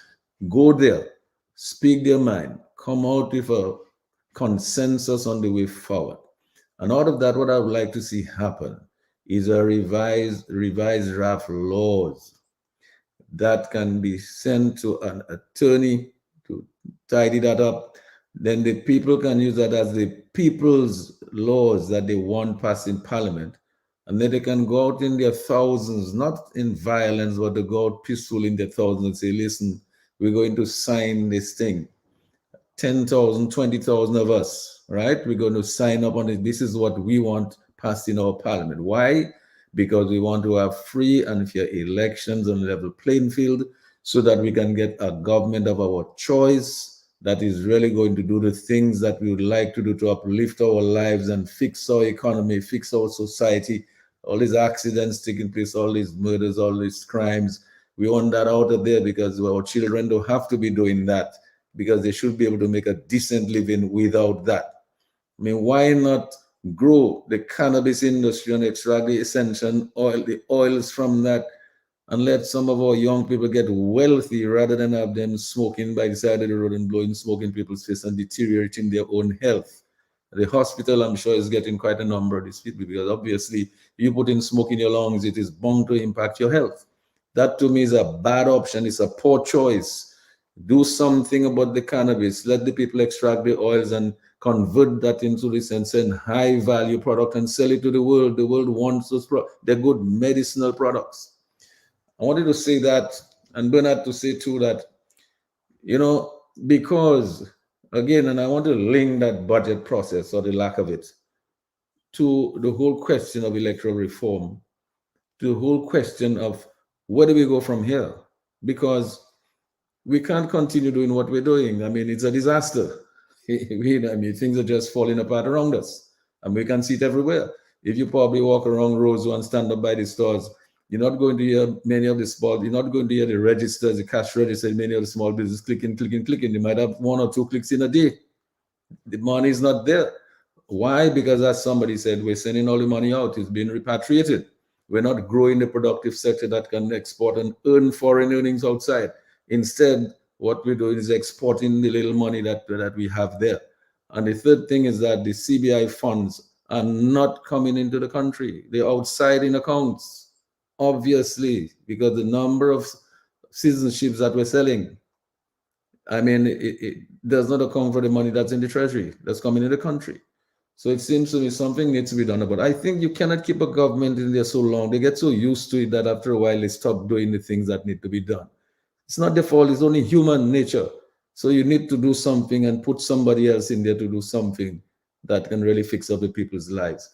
go there, speak their mind, come out with a consensus on the way forward. And out of that, what I would like to see happen is a revised draft laws that can be sent to an attorney to tidy that up. Then the people can use that as the people's laws that they want passed in Parliament. And then they can go out in their thousands, not in violence, but they go out peacefully in their thousands and say, listen, we're going to sign this thing. 10,000, 20,000 of us, right? We're going to sign up on it. This is what we want passed in our Parliament. Why? Because we want to have free and fair elections on a level playing field so that we can get a government of our choice that is really going to do the things that we would like to do to uplift our lives and fix our economy, fix our society. All these accidents taking place, all these murders, all these crimes, we want that out of there because our children don't have to be doing that, because they should be able to make a decent living without that. I mean, why not grow the cannabis industry and extract the essential oil, the oils from that, and let some of our young people get wealthy rather than have them smoking by the side of the road and blowing smoke in people's face and deteriorating their own health. The hospital, I'm sure, is getting quite a number of these people because obviously you put in smoke in your lungs, it is bound to impact your health. That to me is a bad option. It's a poor choice. Do something about the cannabis. Let the people extract the oils and convert that into this and send high value product and sell it to the world. The world wants those products. They're good medicinal products. I wanted to say that, and Bernard to say too that, because again, and I want to link that budget process or the lack of it to the whole question of electoral reform, to the whole question of where do we go from here? Because we can't continue doing what we're doing. I mean, it's a disaster. Things are just falling apart around us. And we can see it everywhere. If you probably walk around Roseau and stand up by the stores, you're not going to hear many of the small, you're not going to hear the registers, the cash registers, many of the small businesses clicking. You might have 1 or 2 clicks in a day. The money is not there. Why? Because as somebody said, we're sending all the money out. It's being repatriated. We're not growing the productive sector that can export and earn foreign earnings outside. Instead, what we're doing is exporting the little money that we have there. And the third thing is that the CBI funds are not coming into the country. They're outside in accounts, obviously, because the number of citizenships that we're selling, I mean, it does not account for the money that's in the treasury, that's coming in the country. So it seems to me something needs to be done about it. I think you cannot keep a government in there so long. They get so used to it that after a while they stop doing the things that need to be done. It's not their fault, it's only human nature. So you need to do something and put somebody else in there to do something that can really fix up the people's lives.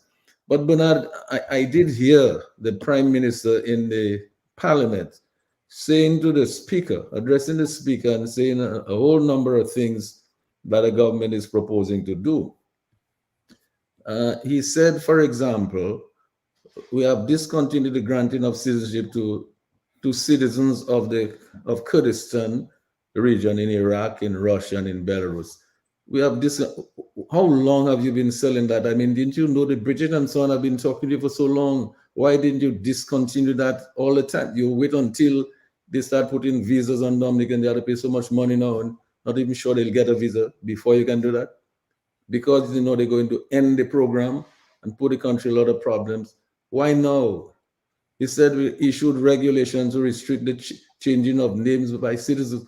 But Bernard, I did hear the Prime Minister in the Parliament saying to the Speaker, addressing the Speaker and saying a whole number of things that the government is proposing to do. He said, for example, we have discontinued the granting of citizenship to citizens of Kurdistan region in Iraq, in Russia, and in Belarus. We have this. How long have you been selling that? I mean, didn't you know the British and so on have been talking to you for so long? Why didn't you discontinue that all the time? You wait until they start putting visas on Dominican, they have to pay so much money now, and not even sure they'll get a visa before you can do that. Because you know they're going to end the program and put the country a lot of problems. Why now? He said we issued regulations to restrict the changing of names by citizens.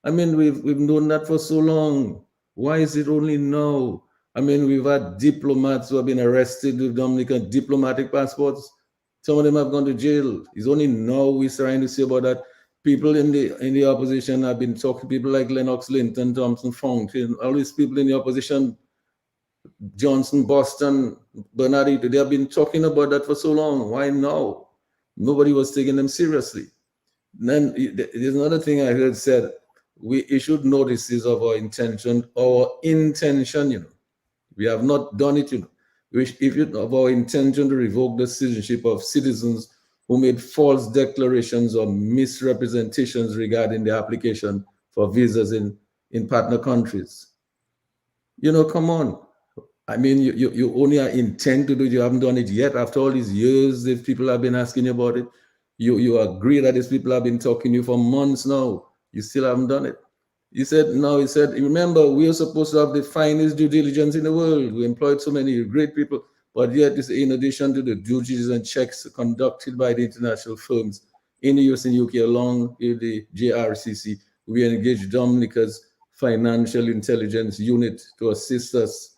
I mean, we've known that for so long. Why is it only now? I mean, we've had diplomats who have been arrested with Dominican diplomatic passports. Some of them have gone to jail. It's only now we're trying to see about that. People in the opposition have been talking, people like Lennox Linton, Thomson, Fontaine, all these people in the opposition, Johnson, Boston, Bernardito, they have been talking about that for so long. Why now? Nobody was taking them seriously. Then there's another thing I heard said, we issued notices of our intention, you know. We have not done it, you know. If it of our intention to revoke the citizenship of citizens who made false declarations or misrepresentations regarding the application for visas in partner countries. You know, come on. I mean, you only intend to do it, you haven't done it yet. After all these years, if people have been asking you about it, you agree that these people have been talking to you for months now. You still haven't done it. He said, no, he said, remember, we are supposed to have the finest due diligence in the world. We employed so many great people, but yet this, in addition to the due diligence checks conducted by the international firms in the US and UK along with the JRCC, we engaged Dominica's financial intelligence unit to assist us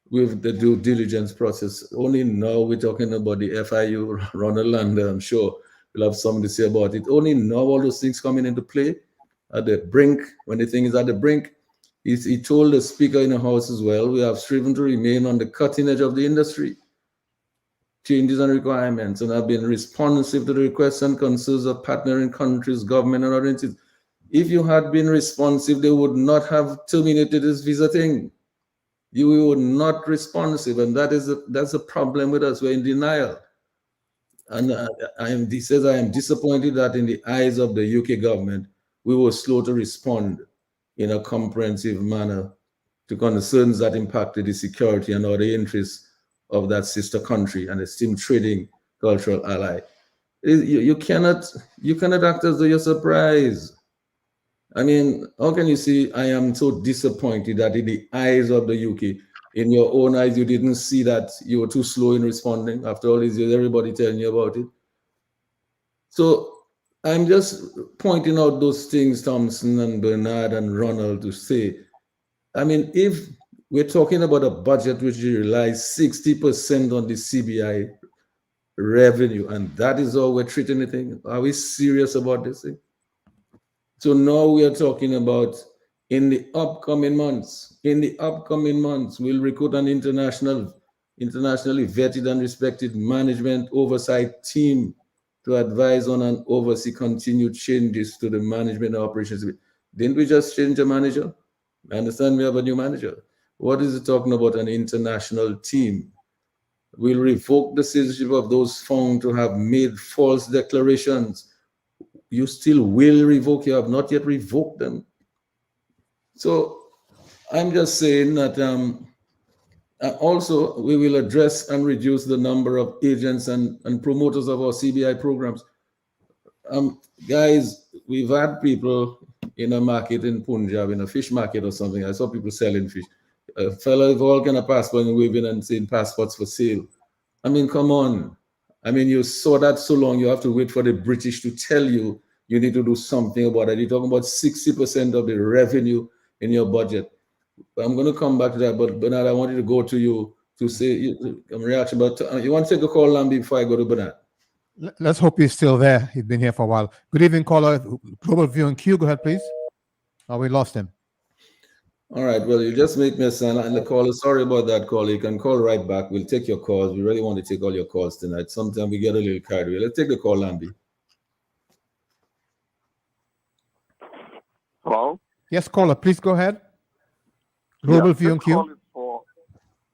with the due diligence process. Only now we're talking about the FIU, Ronald, I'm sure we'll have something to say about it. Only now all those things coming into play at the brink, when the thing is at the brink. He told the Speaker in the House as well, we have striven to remain on the cutting edge of the industry, changes and requirements, and have been responsive to the requests and concerns of partnering countries, government, and other entities. If you had been responsive, they would not have terminated this visa thing. You were not responsive, and that's a problem with us. We're in denial. And he says, I am disappointed that in the eyes of the UK government, we were slow to respond in a comprehensive manner to concerns that impacted the security and other interests of that sister country and esteemed trading cultural ally. You cannot act as though you're surprised. I mean, how can you say I am so disappointed that in the eyes of the UK, in your own eyes, you didn't see that you were too slow in responding? After all these years, everybody telling you about it. So I'm just pointing out those things, Thomson and Bernard and Ronald, to say, I mean, if we're talking about a budget which relies 60% on the CBI revenue, and that is how we're treating the thing, are we serious about this thing? So now we are talking about in the upcoming months, we'll recruit an internationally vetted and respected management oversight team to advise on and oversee continued changes to the management operations. Didn't we just change a manager? I understand we have a new manager. What is it talking about an international team? We'll revoke the citizenship of those found to have made false declarations. You still will revoke, you have not yet revoked them. So I'm just saying that also we will address and reduce the number of agents and promoters of our CBI programs. Guys, we've had people in a market in Punjab, in a fish market or something. I saw people selling fish. A fellow with all kind of passport and we've been and seen passports for sale. I mean, come on. I mean, you saw that so long, you have to wait for the British to tell you you need to do something about it. You're talking about 60% of the revenue in your budget. I'm going to come back to that, but Bernard, I wanted to go to you to say a reaction. But you want to take a call, Lambi, before I go to Bernard? Let's hope he's still there. He's been here for a while. Good evening, caller. Global View and Q. Go ahead, please. Oh, we lost him. All right. Well, you just make me a sign. And the caller, sorry about that, caller. You can call right back. We'll take your calls. We really want to take all your calls tonight. Sometimes we get a little carried away. Let's take the call, Lambi. Hello? Yes, caller, please go ahead. Global View and Q.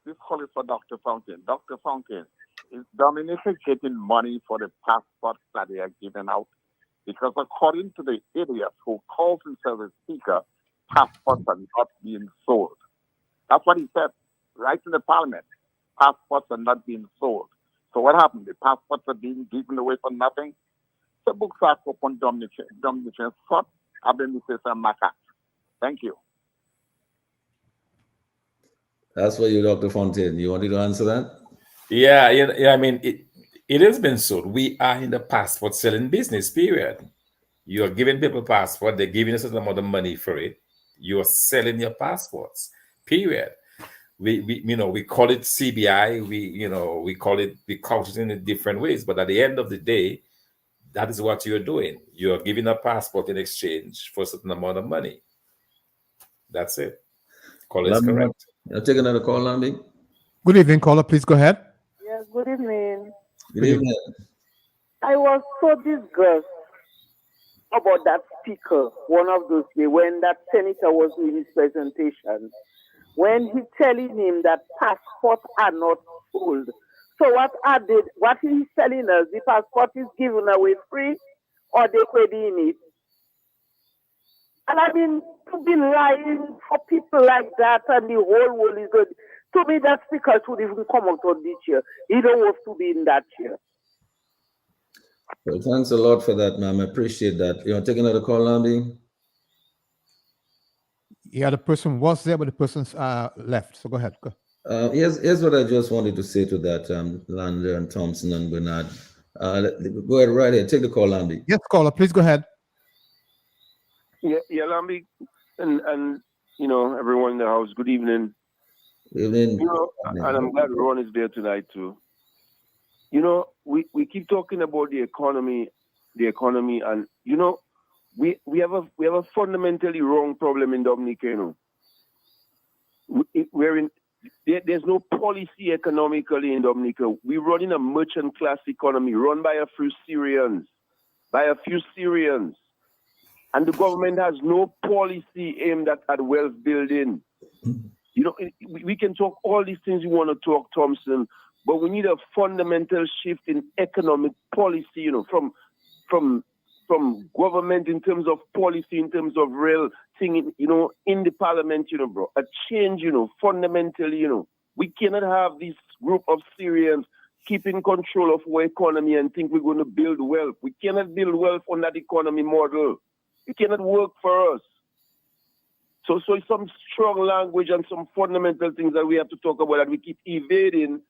This call is for Dr. Fontaine. Dr. Fontaine, is Dominica getting money for the passports that they are giving out? Because according to the idiot who calls himself a speaker, passports are not being sold. That's what he said right in the parliament. Passports are not being sold. So what happened? The passports are being given away for nothing? The books are upon Dominican sort. I've been with some macaque. Thank you. That's for you, Dr. Fontaine. You wanted to answer that? Yeah, I mean, it has been sold. We are in the passport selling business, period. You are giving people passport, they're giving us a certain amount of money for it. You are selling your passports, period. We call it CBI, we call it in different ways, but at the end of the day, that is what you're doing. You're giving a passport in exchange for a certain amount of money. That's it. Call is correct. I'll take another call, Lambi. Good evening, caller. Please go ahead. Yes, good evening. Good evening. I was so disgusted about that speaker one of those days when that senator was doing his presentation, when he telling him that passports are not sold. So what he's telling us, the passport is given away free or they ready in it. And I mean, to be lying for people like that and the whole world is good. To me, that speaker should even come out on this year. He don't want to be in that year. Well, thanks a lot for that, ma'am. I appreciate that. You want to take another call, Lambi? Yeah, the person was there, but the person's left. So go ahead. Go. Here's what I just wanted to say to that, Lander and Thomson and Bernard. Go ahead, right here. Take the call, Lambi. Yes, caller, please go ahead. Yeah, Lambi, and everyone in the house. Good evening. Good evening. And I'm glad Ron is there tonight too. We keep talking about the economy, and we have a fundamentally wrong problem in Dominica. There's no policy economically in Dominica. We're running a merchant class economy run by a few Syrians, and the government has no policy aimed at wealth building. We can talk all these things we want to talk, Thomson, but we need a fundamental shift in economic policy, from government in terms of policy, in terms of real thing, in the parliament, bro. A change, fundamentally, We cannot have this group of Syrians keeping control of our economy and think we're going to build wealth. We cannot build wealth on that economy model. It cannot work for us. So it's some strong language and some fundamental things that we have to talk about that we keep evading.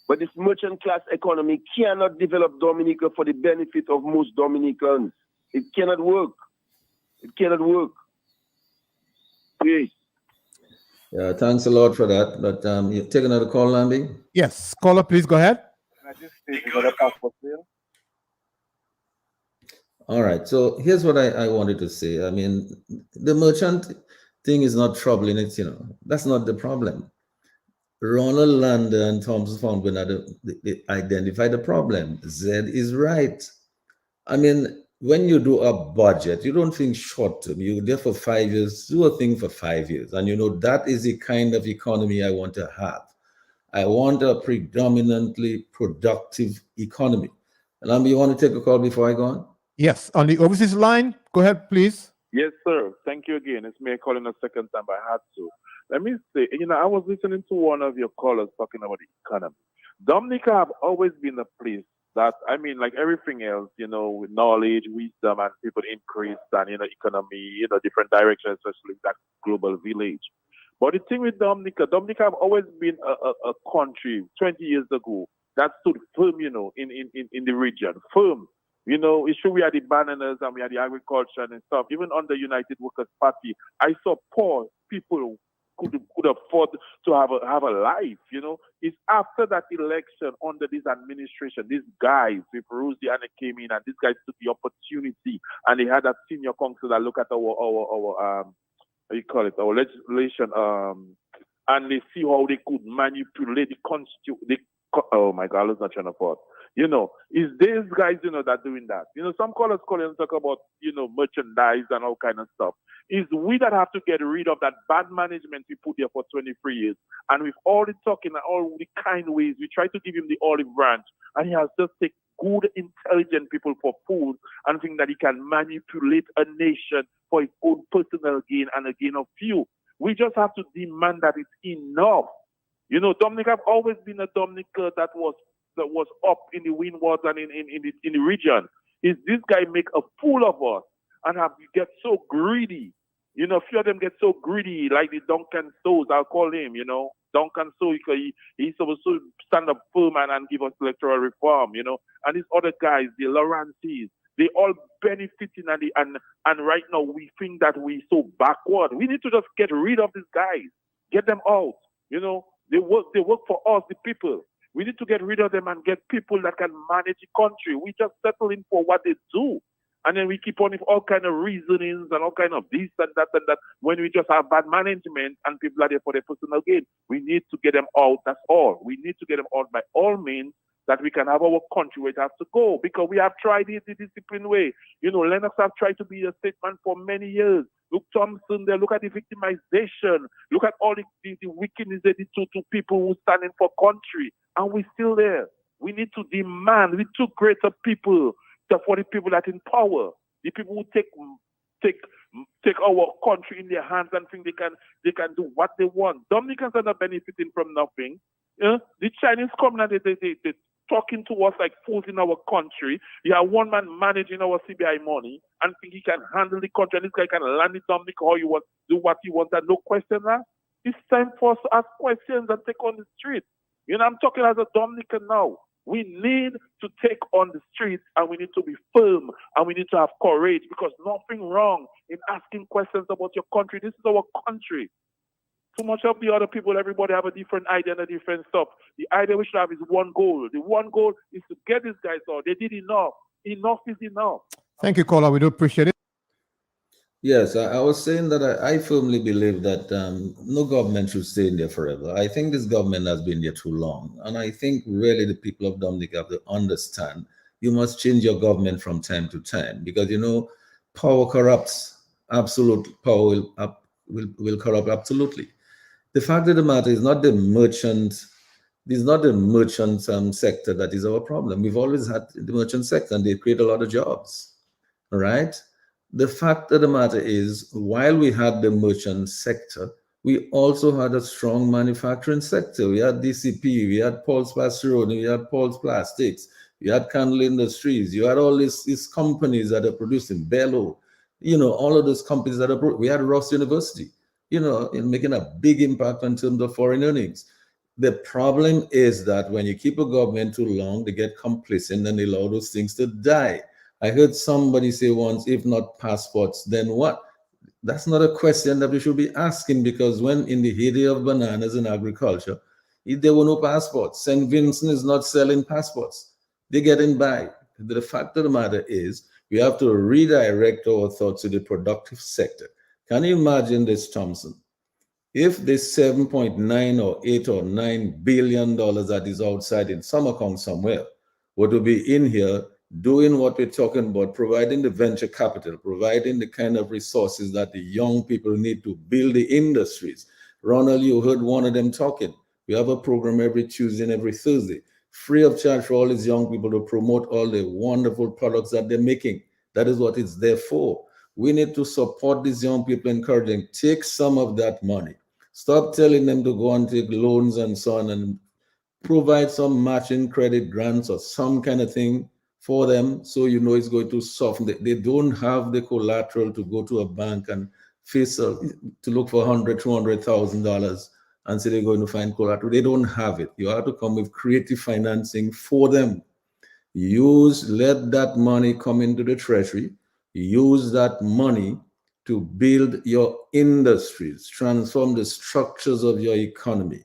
But this merchant class economy cannot develop Dominica for the benefit of most Dominicans. It cannot work. Please. Yeah, thanks a lot for that. But you take another call, Lambi? Yes, caller, please go ahead. All right. So here's what I wanted to say. I mean, the merchant thing is not troubling it, That's not the problem. Ronald Lander and Thomson found when they identify the problem. Zed is right. I mean, when you do a budget, you don't think short term. You're there for 5 years, do a thing for 5 years. And that is the kind of economy I want to have. I want a predominantly productive economy. Lambi, you want to take a call before I go on? Yes, on the overseas line. Go ahead, please. Yes, sir. Thank you again. It's me calling a second time. I had to. Let me say, I was listening to one of your callers talking about the economy. Dominica have always been a place that, like everything else, with knowledge, wisdom, and people increase and, economy, different directions, especially that global village. But the thing with Dominica have always been a country 20 years ago that stood firm, in the region, firm. It's true we had the bananas and we had the agriculture and stuff. Even under United Workers' Party, I saw poor people could afford to have a life. It's after that election under this administration, these guys with Rosie and they came in and these guys took the opportunity and they had that senior council that look at our our legislation and they see how they could manipulate the constitution. Oh my God, let's not trying to afford. It's these guys, that doing that. Some callers call and talk about, merchandise and all kind of stuff. It's we that have to get rid of that bad management we put there for 23 years. And with all the talking and all the kind ways, we try to give him the olive branch. And he has just take good, intelligent people for food and think that he can manipulate a nation for his own personal gain and a gain of few. We just have to demand that it's enough. Dominica have always been a Dominica that was up in the windwards and in the region. Is this guy make a fool of us and get so greedy? A few of them get so greedy, like the Duncan Stows, I'll call him, Duncan Stowe, he's supposed to stand up firm and give us electoral reform, and these other guys, the Lawrences, they all benefiting and right now we think that we're so backward. We need to just get rid of these guys, get them out. They work for us, the people. We need to get rid of them and get people that can manage the country. We just settle in for what they do. And then we keep on with all kind of reasonings and all kind of this and that when we just have bad management and people are there for their personal gain. We need to get them out. That's all. We need to get them out by all means that we can have our country where it has to go, because we have tried it the disciplined way. Lennox have tried to be a statesman for many years. Look, Thomson there, look at the victimization, look at all the wickedness they did to people who standing for country, and we're still there. We need to demand, we took greater people for the people that in power, the people who take our country in their hands and think they can do what they want. Dominicans are not benefiting from nothing. The Chinese come and they talking to us like fools in our country. You have one man managing our CBI money and think he can handle the country, and this guy can land it on how you want, do what you want, and no question that. It's time for us to ask questions and take on the street. I'm talking as a Dominican now. We need to take on the streets and we need to be firm and we need to have courage, because nothing wrong in asking questions about your country. This is our country. Too much of the other people, everybody have a different idea and a different stuff. The idea we should have is one goal. The one goal is to get these guys out. They did enough. Enough is enough. Thank you, caller. We do appreciate it. Yes, I was saying that I firmly believe that no government should stay in there forever. I think this government has been there too long. And I think really the people of Dominica have to understand you must change your government from time to time, because, power corrupts. Absolute power will corrupt absolutely. The fact of the matter is not the merchant sector that is our problem. We've always had the merchant sector and they create a lot of jobs. All right. The fact of the matter is, while we had the merchant sector, we also had a strong manufacturing sector. We had DCP, we had Paul's Plasterone, we had Paul's Plastics, we had Candle Industries, you had all these companies that are producing Bello, all of those companies that are, we had Ross University, in making a big impact in terms of foreign earnings. The problem is that when you keep a government too long, they get complacent and they allow those things to die. I heard somebody say once, if not passports, then what? That's not a question that we should be asking, because when in the heyday of bananas and agriculture, there were no passports. St. Vincent is not selling passports. They're getting by. The fact of the matter is, we have to redirect our thoughts to the productive sector. Can you imagine this, Thomson? If this 7.9 or 8 or 9 billion dollars that is outside in some account somewhere were to be in here doing what we're talking about, providing the venture capital, providing the kind of resources that the young people need to build the industries. Ronald, you heard one of them talking. We have a program every Tuesday and every Thursday, free of charge for all these young people to promote all the wonderful products that they're making. That is what it's there for. We need to support these young people, encouraging, take some of that money. Stop telling them to go and take loans and so on, and provide some matching credit grants or some kind of thing for them, so it's going to soften. They don't have the collateral to go to a bank and face to look for $100,000-$200,000 and say they're going to find collateral. They don't have it. You have to come with creative financing for them. Let that money come into the treasury. Use that money to build your industries, transform the structures of your economy.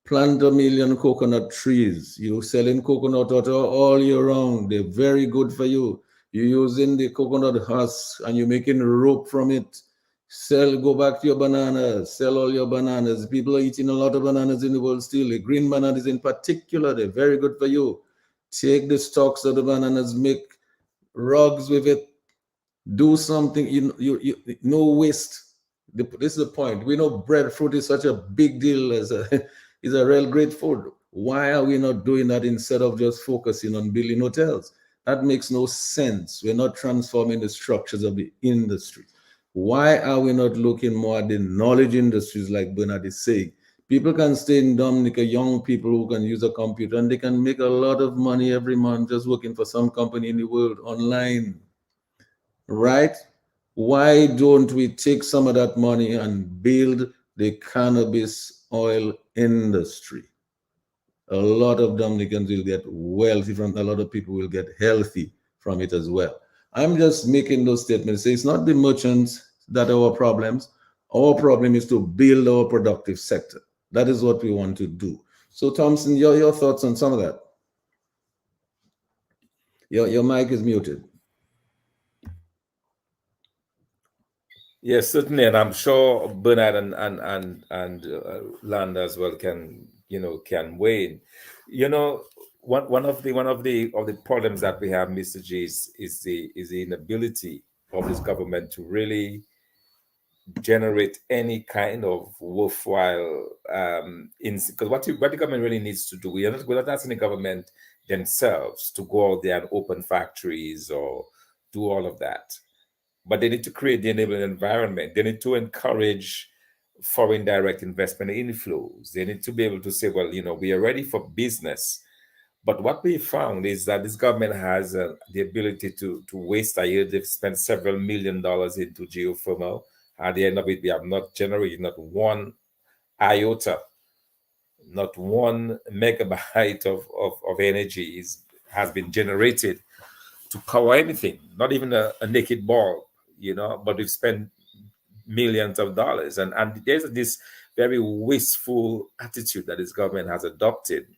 Plant 1 million coconut trees. You're selling coconut water all year round. They're very good for you. You're using the coconut husk and you're making rope from it. Go back to your bananas, sell all your bananas. People are eating a lot of bananas in the world still. The green bananas in particular, they're very good for you. Take the stalks of the bananas, make rugs with it. Do something, no waste. This is the point. We know breadfruit is such a big deal is a real great food. Why are we not doing that instead of just focusing on building hotels? That makes no sense. We're not transforming the structures of the industry. Why are we not looking more at the knowledge industries like Bernard is saying? People can stay in Dominica, young people who can use a computer, and they can make a lot of money every month just working for some company in the world online, right? Why don't we take some of that money and build the cannabis oil industry? A lot of Dominicans will get wealthy from, a lot of people will get healthy from it as well. I'm just making those statements. It's not the merchants that are our problems. Our problem is to build our productive sector. That is what we want to do. So Thomson, your thoughts on some of that? Your mic is muted. Yes, certainly, and I'm sure Bernard and Land as well can weigh in. One of the problems that we have, Mr. G, is the inability of this government to really generate any kind of worthwhile because what the government really needs to do, we're not asking the government themselves to go out there and open factories or do all of that, but they need to create the enabling environment. They need to encourage foreign direct investment inflows. They need to be able to say, well, we are ready for business. But what we found is that this government has the ability to waste a year. They've spent several $1 million into geothermal. At the end of it, we have not generated not one iota, not 1 megabyte of energy has been generated to power anything, not even a naked bulb, but we've spent millions of dollars. And there's this very wasteful attitude that this government has adopted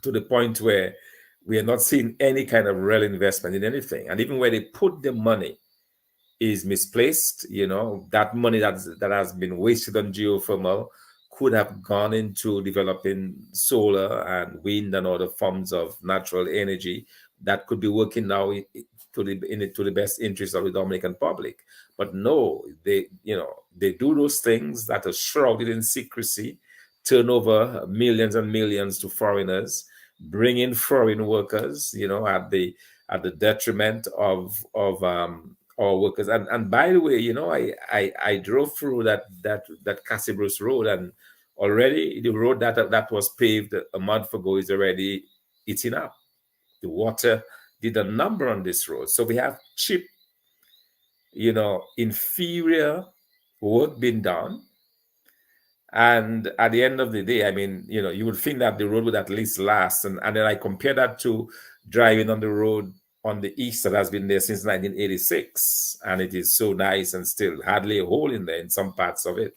to the point where we are not seeing any kind of real investment in anything. And even where they put the money is misplaced. That money that has been wasted on geothermal could have gone into developing solar and wind and other forms of natural energy that could be working now to the best interest of the Dominican public. But no, they do those things that are shrouded in secrecy, turn over millions and millions to foreigners, bring in foreign workers, at the detriment of our workers. And by the way, I drove through that Cassibros Road, and already the road that was paved a month ago is already eating up. The water did a number on this road. So we have cheap, inferior work being done. And at the end of the day, you would think that the road would at least last. And then I compare that to driving on the road on the east that has been there since 1986. And it is so nice and still hardly a hole in there in some parts of it.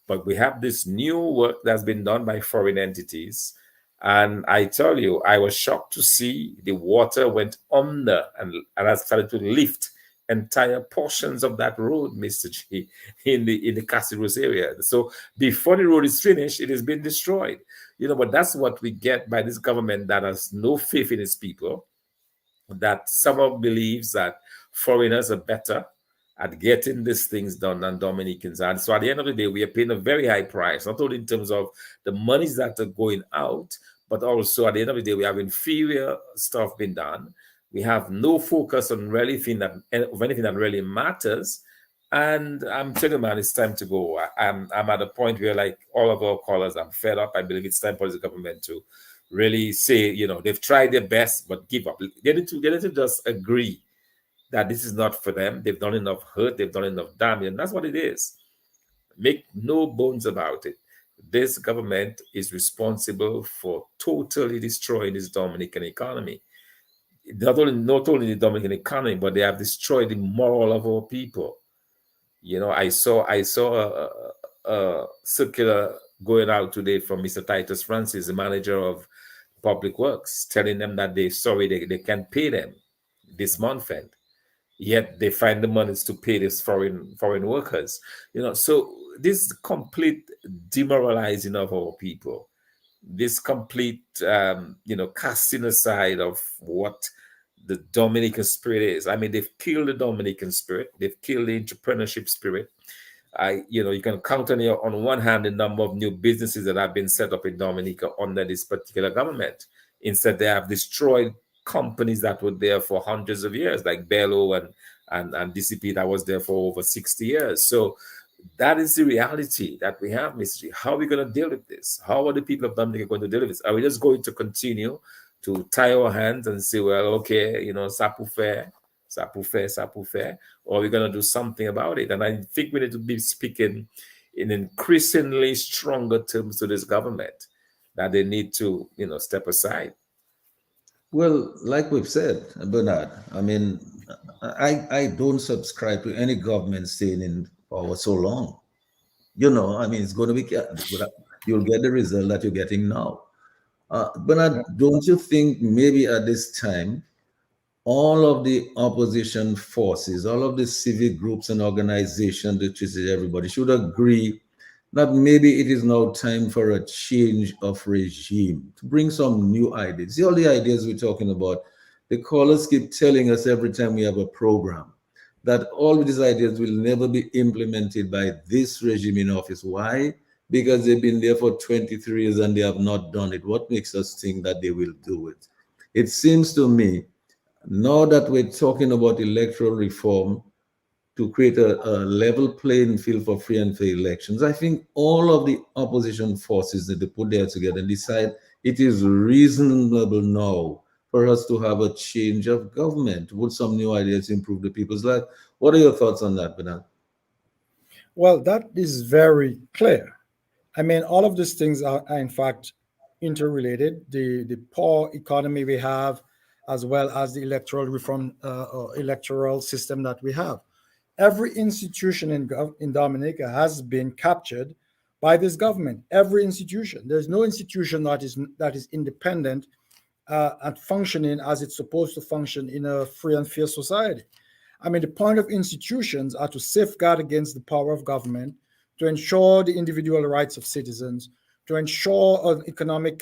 But we have this new work that's been done by foreign entities. And I tell you, I was shocked to see the water went under and has started to lift entire portions of that road, Mr. G, in the Cassibros area. So before the road is finished, it has been destroyed. But that's what we get by this government that has no faith in its people, that somehow believes that foreigners are better at getting these things done than Dominicans. And so at the end of the day, we are paying a very high price, not only in terms of the monies that are going out, but also at the end of the day, we have inferior stuff being done. We have no focus on anything that really matters. And I'm telling you, man, it's time to go. I'm at a point where, like all of our callers, I'm fed up. I believe it's time for the government to really say, they've tried their best, but give up. They need to just agree that this is not for them. They've done enough hurt, they've done enough damage, and that's what it is. Make no bones about it. This government is responsible for totally destroying this Dominican economy. Not only the Dominican economy, but they have destroyed the moral of our people. You know, I saw a circular going out today from Mr. Titus Francis, the manager of Public Works, telling them that they can't pay them this month end. Yet they find the money to pay these foreign workers. You know, so this complete demoralizing of our people, this complete casting aside of what the Dominican spirit is. I mean, they've killed the Dominican spirit, they've killed the entrepreneurship spirit. You can count on one hand the number of new businesses that have been set up in Dominica under this particular government. Instead, they have destroyed companies that were there for hundreds of years, like Bello and DCP that was there for over 60 years. So that is the reality that we have, Mr. G. How are we going to deal with this? How are the people of Dominica going to deal with this? Are we just going to continue to tie our hands and say, well, okay, sapu fair, or are we going to do something about it? And I think we need to be speaking in increasingly stronger terms to this government, that they need to, step aside. Well, like we've said, Bernard, I mean, I don't subscribe to any government staying in power so long. It's going to be, you'll get the result that you're getting now. Bernard, don't you think maybe at this time, all of the opposition forces, all of the civic groups and organizations, that everybody should agree that maybe it is now time for a change of regime, to bring some new ideas. See all the ideas we're talking about. The callers keep telling us every time we have a program that all of these ideas will never be implemented by this regime in office. Why? Because they've been there for 23 years and they have not done it. What makes us think that they will do it? It seems to me, now that we're talking about electoral reform to create a level playing field for free and fair elections, I think all of the opposition forces that they put there together and decide it is reasonable now for us to have a change of government, to put some new ideas to improve the people's life. What are your thoughts on that, Bernard? Well, that is very clear. I mean, all of these things are in fact interrelated. The poor economy we have, as well as the electoral reform, electoral system that we have. Every institution in Dominica has been captured by this government. Every institution. There's no institution that is independent and functioning as it's supposed to function in a free and fair society. I mean, the point of institutions are to safeguard against the power of government, to ensure the individual rights of citizens, to ensure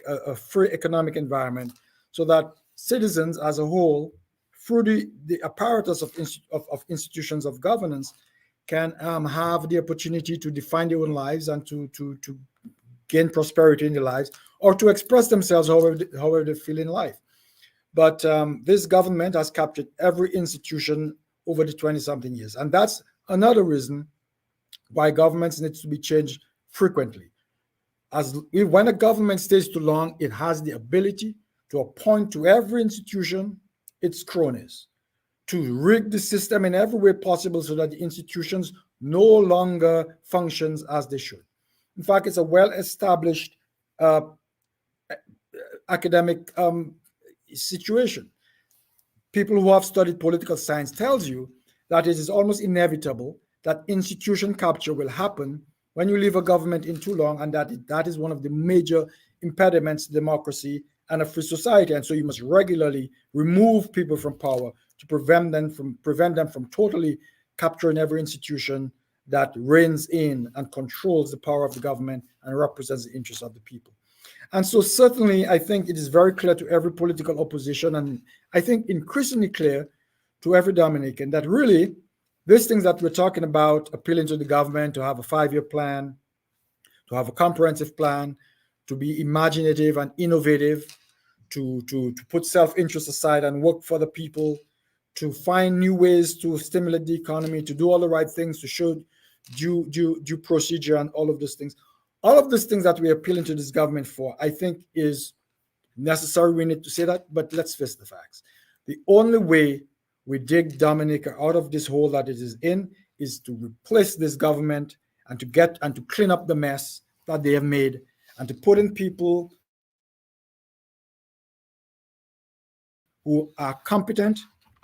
a free economic environment, so that citizens as a whole, through the apparatus of institutions of governance, can have the opportunity to define their own lives and to gain prosperity in their lives, or to express themselves however they feel in life. But this government has captured every institution over the 20-something years. And that's another reason why governments need to be changed frequently. When a government stays too long, it has the ability to appoint to every institution its cronies, to rig the system in every way possible so that the institutions no longer functions as they should. In fact, it's a well-established academic situation. People who have studied political science tells you that it is almost inevitable that institution capture will happen when you leave a government in too long, and that is one of the major impediments to democracy and a free society. And so you must regularly remove people from power to prevent them from totally capturing every institution that reigns in and controls the power of the government and represents the interests of the people. And so certainly, I think it is very clear to every political opposition, and I think increasingly clear to every Dominican, that really these things that we're talking about, appealing to the government to have a 5-year plan, to have a comprehensive plan, to be imaginative and innovative, to put self-interest aside and work for the people, to find new ways to stimulate the economy, to do all the right things, to show due procedure and all of those things. All of these things that we're appealing to this government for, I think is necessary. We need to say that, but let's face the facts. The only way we dig Dominica out of this hole that it is in, is to replace this government and to clean up the mess that they have made, and to put in people who are competent,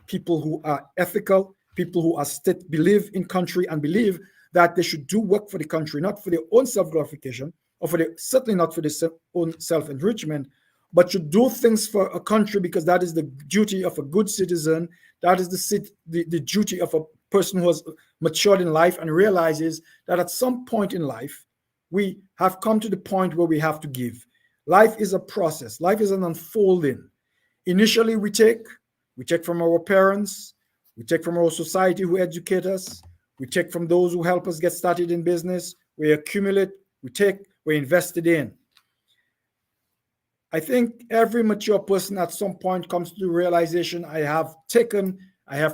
people who are ethical, people who are believe in country and believe that they should do work for the country, not for their own self-glorification, or certainly not for their own self-enrichment, but should do things for a country because that is the duty of a good citizen. That is the duty of a person who has matured in life and realizes that at some point in life, we have come to the point where we have to give. Life is a process. Life is an unfolding. Initially, we take from our parents, we take from our society who educate us, we take from those who help us get started in business, we accumulate, we're invested in. I think every mature person at some point comes to the realization, I have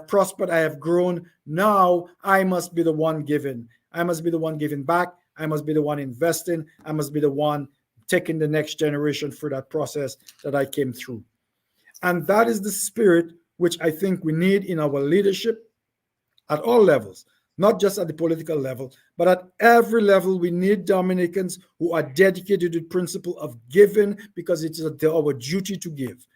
prospered, I have grown. Now I must be the one giving. I must be the one giving back. I must be the one investing. I must be the one taking the next generation through that process that I came through. And that is the spirit which I think we need in our leadership at all levels, not just at the political level, but at every level. We need Dominicans who are dedicated to the principle of giving because it is our duty to give.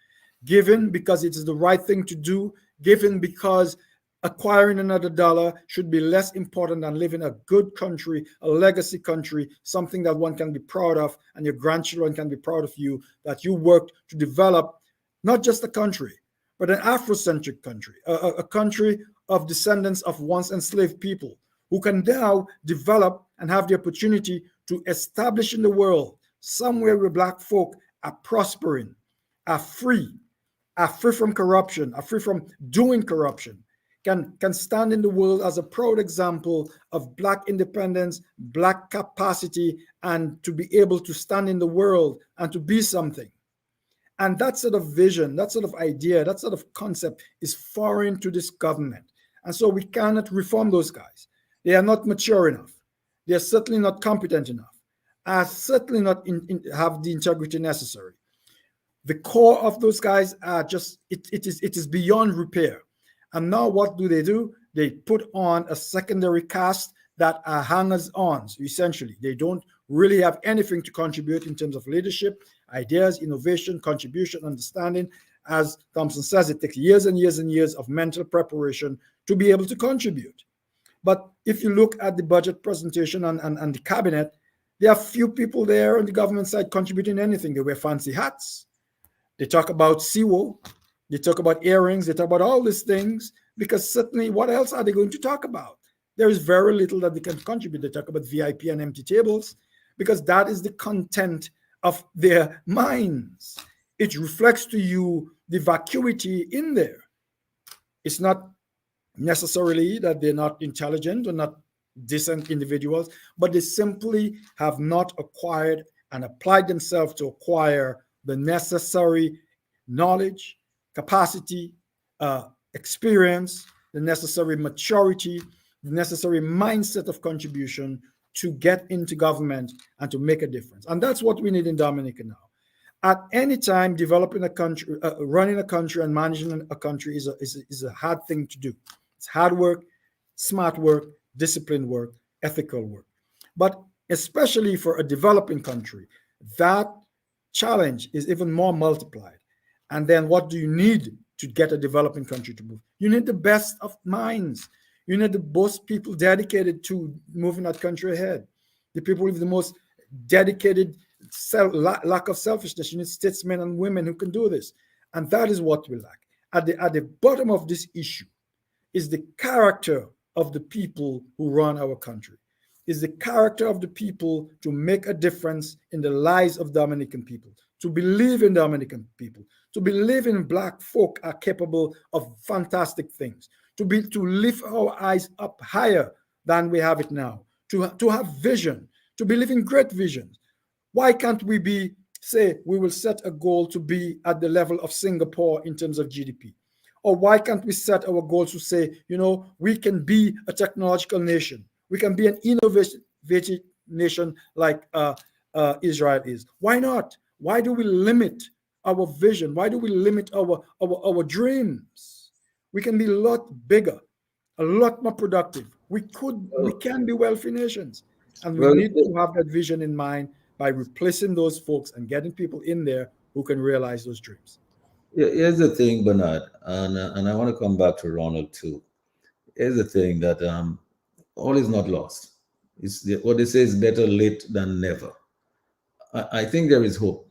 Giving because it is the right thing to do. Giving because acquiring another dollar should be less important than living a good country, a legacy country, something that one can be proud of and your grandchildren can be proud of you, that you worked to develop not just a country, but an Afrocentric country, a country of descendants of once enslaved people who can now develop and have the opportunity to establish in the world somewhere where Black folk are prospering, are free from corruption, are free from doing corruption, can stand in the world as a proud example of Black independence, Black capacity, and to be able to stand in the world and to be something. And that sort of vision, that sort of idea, that sort of concept is foreign to this government. And so we cannot reform those guys. They are not mature enough. They are certainly not competent enough. Are certainly not have the integrity necessary. The core of those guys are just, it is beyond repair. And now what do? They put on a secondary cast that are hangers-ons, essentially. They don't really have anything to contribute in terms of leadership, ideas, innovation, contribution, understanding. As Thomson says, it takes years and years and years of mental preparation to be able to contribute. But if you look at the budget presentation and the cabinet, there are few people there on the government side contributing anything. They wear fancy hats. They talk about SIWO. They talk about earrings. They talk about all these things, because certainly what else are they going to talk about? There is very little that they can contribute. They talk about VIP and empty tables because that is the content of their minds. It reflects to you the vacuity in there. It's not necessarily that they're not intelligent or not decent individuals, but they simply have not acquired and applied themselves to acquire the necessary knowledge, capacity, experience, the necessary maturity, the necessary mindset of contribution to get into government and to make a difference. And that's what we need in Dominica now. At any time, developing a country, running a country and managing a country is a hard thing to do. It's hard work, smart work, disciplined work, ethical work. But especially for a developing country, that challenge is even more multiplied. And then what do you need to get a developing country to move? You need the best of minds. You need the most people dedicated to moving that country ahead. The people with the most dedicated lack of selfishness. You need statesmen and women who can do this. And that is what we lack. At the bottom of this issue is the character of the people who run our country, is the character of the people to make a difference in the lives of Dominican people, to believe in Dominican people, to believe in Black folk are capable of fantastic things, to lift our eyes up higher than we have it now, to have vision, to believe in great visions. Why can't we say we will set a goal to be at the level of Singapore in terms of GDP? Or why can't we set our goals to say, we can be a technological nation. We can be an innovative nation like Israel is. Why not? Why do we limit our vision? Why do we limit our dreams? we can be a lot bigger, a lot more productive. We can be wealthy nations. And we Well, need to have that vision in mind by replacing those folks and getting people in there who can realize those dreams. here's the thing, Bernard, and I want to come back to Ronald too. Here's the thing that all is not lost. What they say is better late than never. I think there is hope.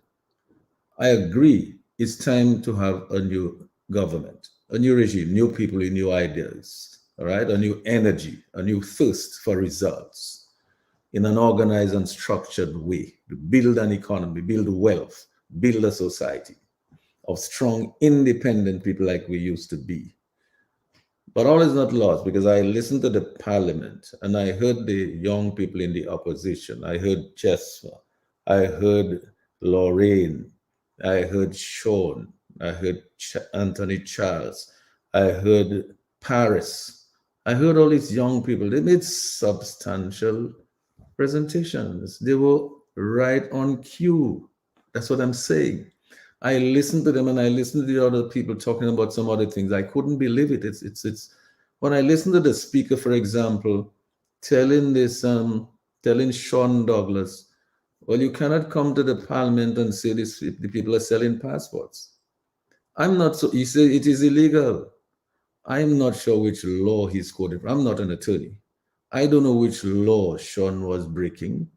I agree. It's time to have a new government, a new regime, new people, new ideas, all right? A new energy, a new thirst for results in an organized and structured way to build an economy, build wealth, build a society of strong, independent people like we used to be. But all is not lost because I listened to the parliament and I heard the young people in the opposition. I heard Chesfa, I heard Lorraine, I heard Sean, I heard Anthony Charles, I heard Paris. I heard all these young people. They made substantial presentations. They were right on cue. That's what I'm saying. I listened to them and I listened to the other people talking about some other things. I couldn't believe it. It's when I listened to the speaker, for example, telling Sean Douglas, well, you cannot come to the parliament and say this, the people are selling passports. He said it is illegal. I'm not sure which law he's quoted from. I'm not an attorney. I don't know which law Sean was breaking.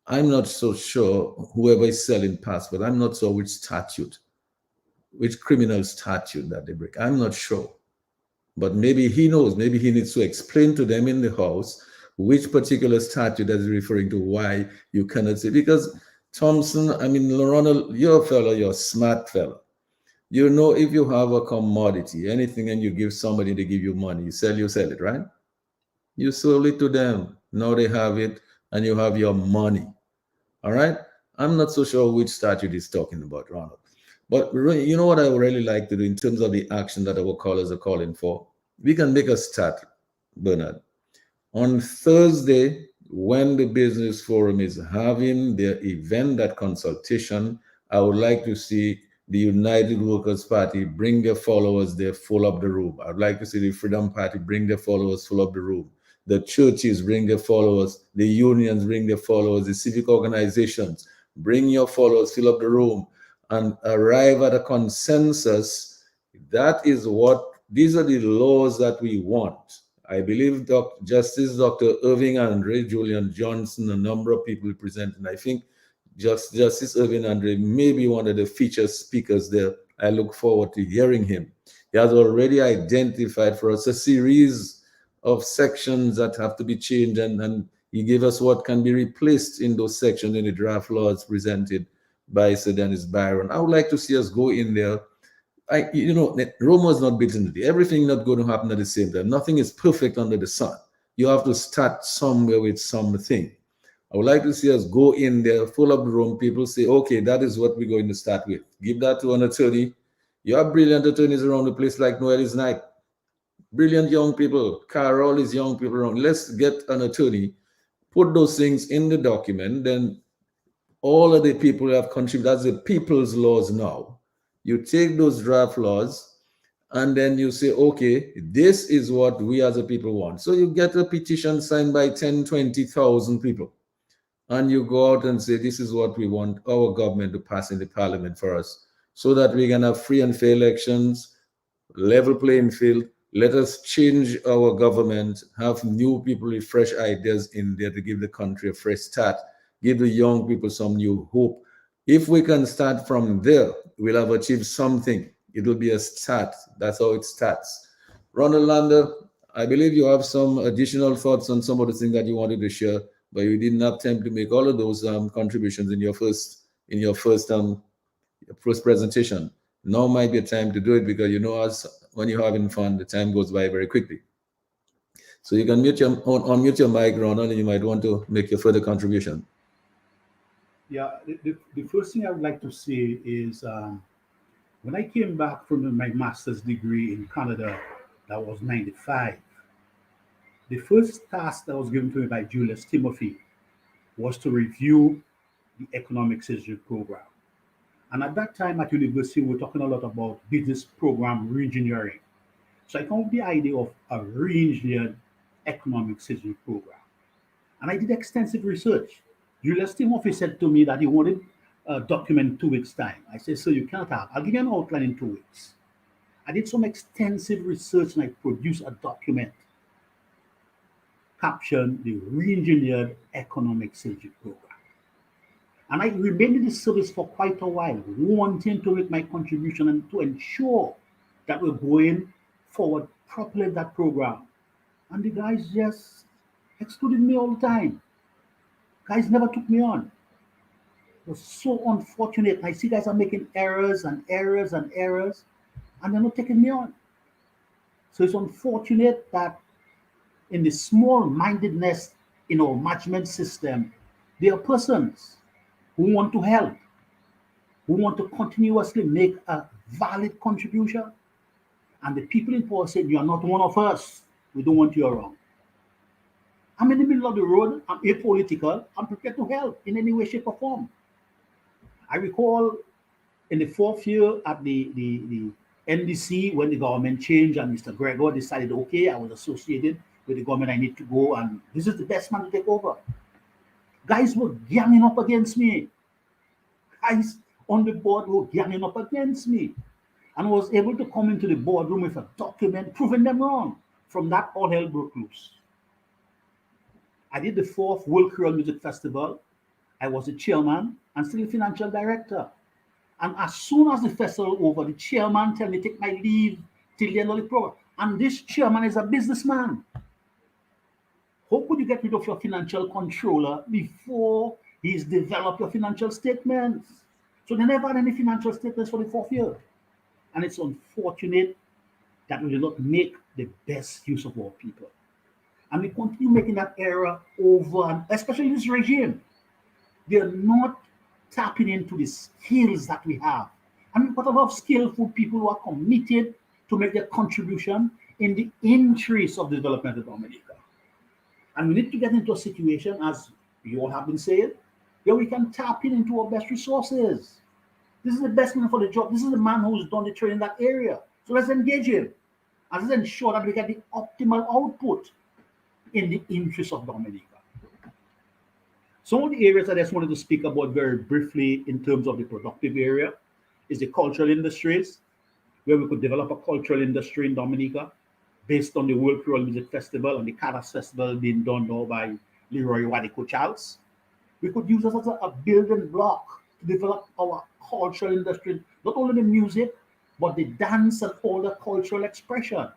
I'm not so sure whoever is selling passport. I'm not sure which statute, which criminal statute that they break. I'm not sure. But maybe he knows. Maybe he needs to explain to them in the House which particular statute that is referring to why you cannot say. Because Thomson, Ronald, you're a fellow, you're a smart fellow. You know, if you have a commodity, anything, and you give somebody to give you money, you sell it, right? You sold it to them. Now they have it, and you have your money. All right? I'm not so sure which statute he's talking about, Ronald. But you know what I would really like to do in terms of the action that our callers are calling for? We can make a start, Bernard. On Thursday, when the Business Forum is having their event, that consultation, I would like to see the United Workers' Party bring their followers there, full up the room. I'd like to see the Freedom Party bring their followers, full up the room. The churches bring their followers, the unions bring their followers, the civic organizations, bring your followers, fill up the room, and arrive at a consensus. These are the laws that we want. I believe Justice Dr. Irving Andre, Julian Johnson, a number of people presenting. I think Justice Irving Andre may be one of the featured speakers there. I look forward to hearing him. He has already identified for us a series of sections that have to be changed, and he gave us what can be replaced in those sections in the draft laws presented by Sir Dennis Byron. I would like to see us go in there. Rome was not built in a day. Everything not going to happen at the same time. Nothing is perfect under the sun. You have to start somewhere with something. I would like to see us go in there, full of the room. People say, okay, that is what we're going to start with. Give that to an attorney. You have brilliant attorneys around the place like Noel's Night. Brilliant young people. Carol is young people around. Let's get an attorney. Put those things in the document. Then all of the people have contributed. That's the people's laws now. You take those draft laws and then you say, okay, this is what we as a people want. So you get a petition signed by 10, 20,000 people. And you go out and say, this is what we want our government to pass in the parliament for us so that we can have free and fair elections, level playing field. Let us change our government, have new people with fresh ideas in there to give the country a fresh start, give the young people some new hope. If we can start from there, we'll have achieved something. It will be a start. That's how it starts. Ronald Lander, I believe you have some additional thoughts on some of the things that you wanted to share, but you didn't have time to make all of those contributions in your first presentation. Now might be a time to do it because when you're having fun, the time goes by very quickly. So you can unmute your mic, Ronald, and you might want to make your further contribution. Yeah, the first thing I would like to say is when I came back from my master's degree in Canada, that was 95. The first task that was given to me by Julius Timothy was to review the economic citizenship program. And at that time at university, we were talking a lot about business program reengineering. So I come up with the idea of a re-engineered economic surgery program. And I did extensive research. Julius Timothy said to me that he wanted a document in 2 weeks' time. I said, "So you can't have. I'll give you an outline in 2 weeks." I did some extensive research and I produced a document captioned the re-engineered economic surgery program. And I remained in the service for quite a while, wanting to make my contribution and to ensure that we're going forward properly in that program. And the guys just excluded me all the time. Guys never took me on. It was so unfortunate. I see guys are making errors and errors and errors, and they're not taking me on. So it's unfortunate that in the small-mindedness in our management system, there are persons who want to help, who want to continuously make a valid contribution. And the people in power said, "You are not one of us. We don't want you around." I'm in the middle of the road. I'm apolitical. I'm prepared to help in any way, shape, or form. I recall in the 4th year at the NDC when the government changed and Mr. Gregoire decided, okay, I was associated with the government, I need to go, and this is the best man to take over. Guys were ganging up against me. Guys on the board were ganging up against me. And I was able to come into the boardroom with a document proving them wrong. From that, all hell broke loose. I did the 4th World Creole Music Festival. I was the chairman and still the financial director. And as soon as the festival over, the chairman tell me take my leave till the end of the program. And this chairman is a businessman. How could you get rid of your financial controller before he's developed your financial statements? So they never had any financial statements for the 4th year. And it's unfortunate that we did not make the best use of our people. And we continue making that error over, and especially this regime. They're not tapping into the skills that we have. And we've got a lot of skillful people who are committed to make their contribution in the interest of the development of Dominica. And we need to get into a situation, as you all have been saying, where we can tap into our best resources. This is the best man for the job. This is the man who's done the training in that area. So let's engage him. And let's ensure that we get the optimal output in the interest of Dominica. Some of the areas I just wanted to speak about very briefly in terms of the productive area is the cultural industries, where we could develop a cultural industry in Dominica based on the World Creole Music Festival and the Cadas Festival being done now by Leroy Wadiko Charles. We could use this as a building block to develop our cultural industry, not only the music, but the dance and all the cultural expression.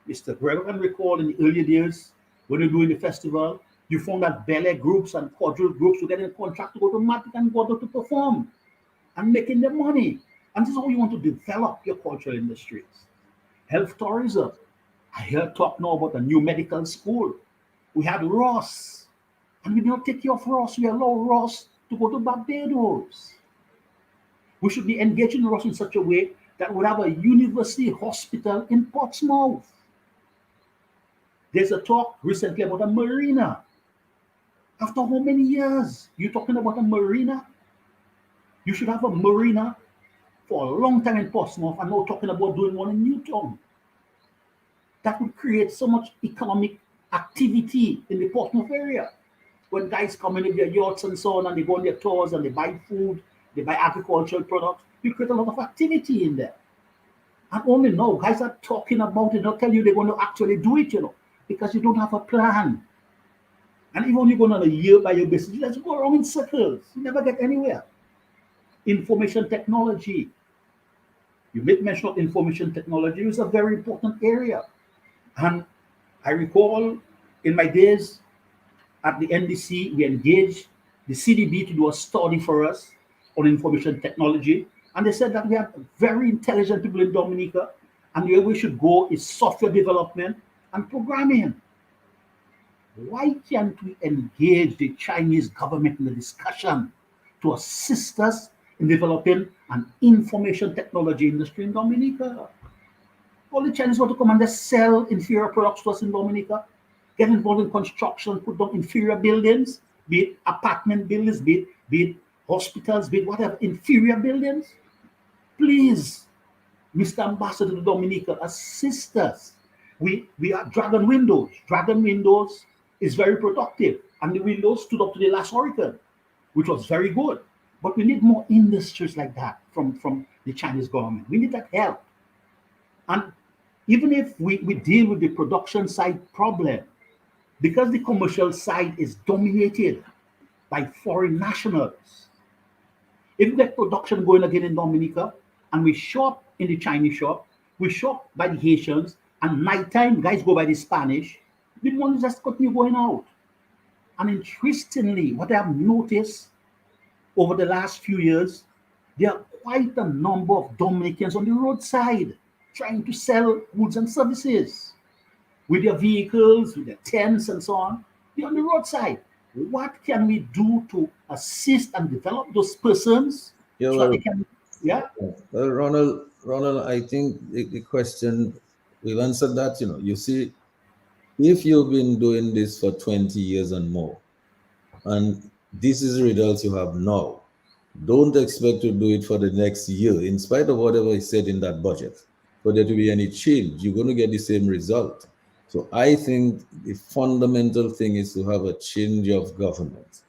Mr. Gregoire can recall in the earlier days, when we were doing the festival, you found that ballet groups and quadrille groups were getting a contract to go to Matic and Bordeaux to perform and making their money. And this is how you want to develop your cultural industries. Health tourism. I hear talk now about a new medical school. We had Ross, and we did not take care of Ross. We allow Ross to go to Barbados. We should be engaging Ross in such a way that we have a university hospital in Portsmouth. There's a talk recently about a marina. After how many years? You're talking about a marina? You should have a marina for a long time in Portsmouth, and now talking about doing one in Newtown. That would create so much economic activity in the Portsmouth area. When guys come in with their yachts and so on, and they go on their tours and they buy food, they buy agricultural products, you create a lot of activity in there. And only now, guys are talking about it, not tell you they're going to actually do it, because you don't have a plan. And even when you're going on a year-by-year basis, you just go around in circles. You never get anywhere. Information technology. You make mention of information technology. It's a very important area. And I recall in my days at the NDC, we engaged the CDB to do a study for us on information technology. And they said that we have very intelligent people in Dominica, and where we should go is software development and programming. Why can't we engage the Chinese government in the discussion to assist us in developing an information technology industry in Dominica? All the Chinese want to come and just sell inferior products to us in Dominica, get involved in construction, put down inferior buildings, be it apartment buildings, be it hospitals, be it whatever, inferior buildings. Please, Mr. Ambassador to Dominica, assist us. We are Dragon Windows. Dragon Windows is very productive, and the windows stood up to the last hurricane, which was very good. But we need more industries like that from the Chinese government. We need that help. And even if we deal with the production side problem, because the commercial side is dominated by foreign nationals, if we get production going again in Dominica and we shop in the Chinese shop, we shop by the Haitians, and nighttime guys go by the Spanish, the money just continue going out. And interestingly, what I have noticed over the last few years, there are quite a number of Dominicans on the roadside trying to sell goods and services with their vehicles, with their tents and so on. They're on the roadside. What can we do to assist and develop those persons Yeah, so that well, they can, yeah? well, Ronald, I think the question, we've answered that. You see, if you've been doing this for 20 years and more, and this is the results you have now, don't expect to do it for the next year, in spite of whatever is said in that budget. For there to be any change, you're going to get the same result. So I think the fundamental thing is to have a change of government.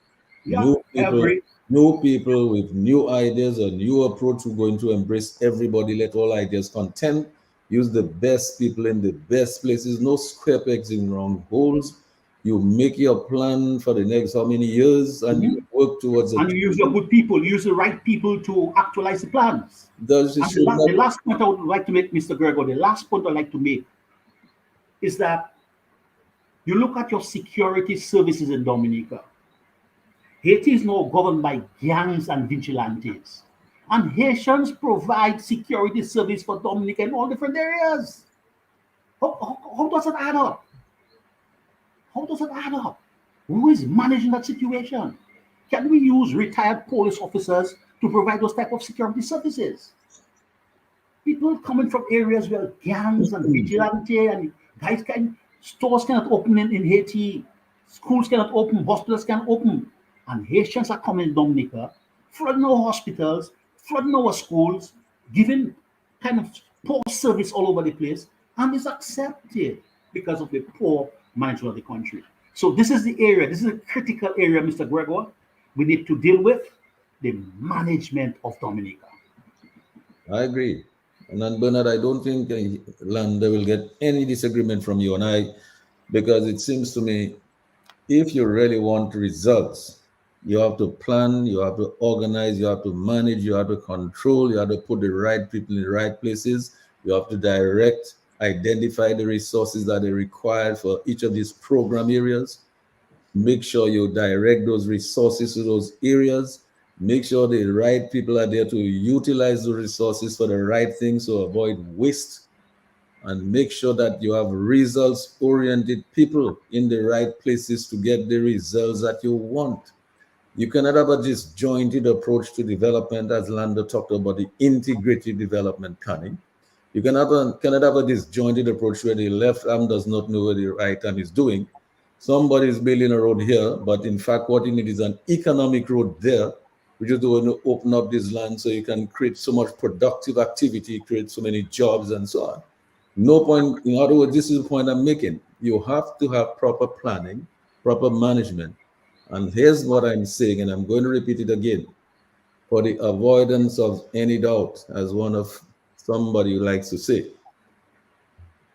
Yeah, New I people, agree. new people with new ideas, a new approach who are going to embrace everybody, let all ideas contend, use the best people in the best places, no square pegs in wrong holes. You make your plan for the next how many years, and you work towards it. And you use your good people, use the right people to actualize the plans. Does it And should the not, last point I would like to make, Mr. Gregoire, the last point I'd like to make is that you look at your security services in Dominica. Haiti is now governed by gangs and vigilantes. And Haitians provide security service for Dominica in all different areas. How does it add up? How does it add up? Who is managing that situation? Can we use retired police officers to provide those type of security services? People coming from areas where gangs and vigilante and guys stores cannot open in Haiti, schools cannot open, hospitals can't open, and Haitians are coming in Dominica, flooding our hospitals, flooding our schools, giving kind of poor service all over the place, and it's accepted because of the poor management of the country. So this is the area, this is a critical area, Mr. Gregoire, we need to deal with the management of Dominica. I agree. And then Bernard, I don't think Landa will get any disagreement from you and I, because it seems to me, if you really want results, you have to plan, you have to organize, you have to manage, you have to control, you have to put the right people in the right places, you have to direct, identify the resources that are required for each of these program areas, make sure you direct those resources to those areas, make sure the right people are there to utilize the resources for the right things to avoid waste, and make sure that you have results-oriented people in the right places to get the results that you want. You cannot have a disjointed approach to development, as Lando talked about, the integrated development planning. You cannot have a disjointed approach where the left arm does not know what the right arm is doing. Somebody is building a road here, but in fact, what you need is an economic road there. We just want to open up this land so you can create so much productive activity, create so many jobs and so on. No point, in other words, this is the point I'm making. You have to have proper planning, proper management. And here's what I'm saying, and I'm going to repeat it again. For the avoidance of any doubt, as one of somebody likes to say,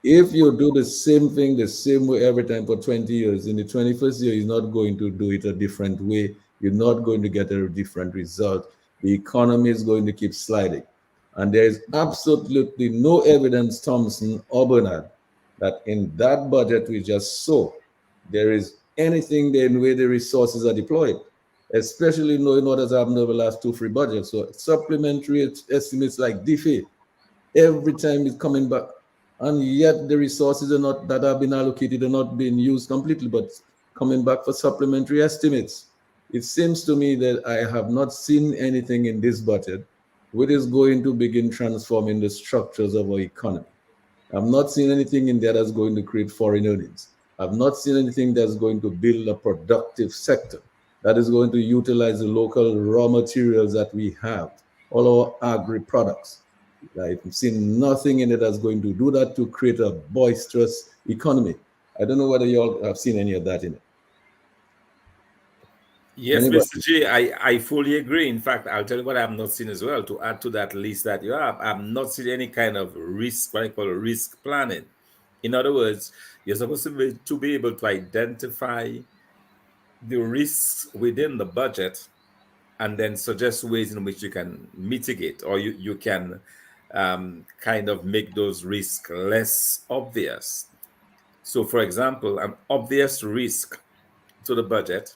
if you do the same thing the same way every time for 20 years, in the 21st year, you're not going to do it a different way. You're not going to get a different result. The economy is going to keep sliding. And there is absolutely no evidence, Thomson or Bernard, that in that budget we just saw, there is anything there in the way the resources are deployed, especially knowing what has happened over the last 2-3 budgets. So supplementary estimates like DFA, every time it's coming back, and yet the resources are not that have been allocated are not being used completely, but coming back for supplementary estimates. It seems to me that I have not seen anything in this budget which is going to begin transforming the structures of our economy. I've not seen anything in there that's going to create foreign earnings. I've not seen anything that's going to build a productive sector that is going to utilize the local raw materials that we have, all our agri products. I've seen nothing in it that's going to do that to create a boisterous economy. I don't know whether you all have seen any of that in it. Yes, Anybody? Mr. J, I fully agree. In fact, I'll tell you what I've not seen as well. To add to that list that you have, I've not seen any kind of risk, what I call risk planning. In other words, you're supposed to be able to identify the risks within the budget and then suggest ways in which you can mitigate, or you can kind of make those risks less obvious. So, for example, an obvious risk to the budget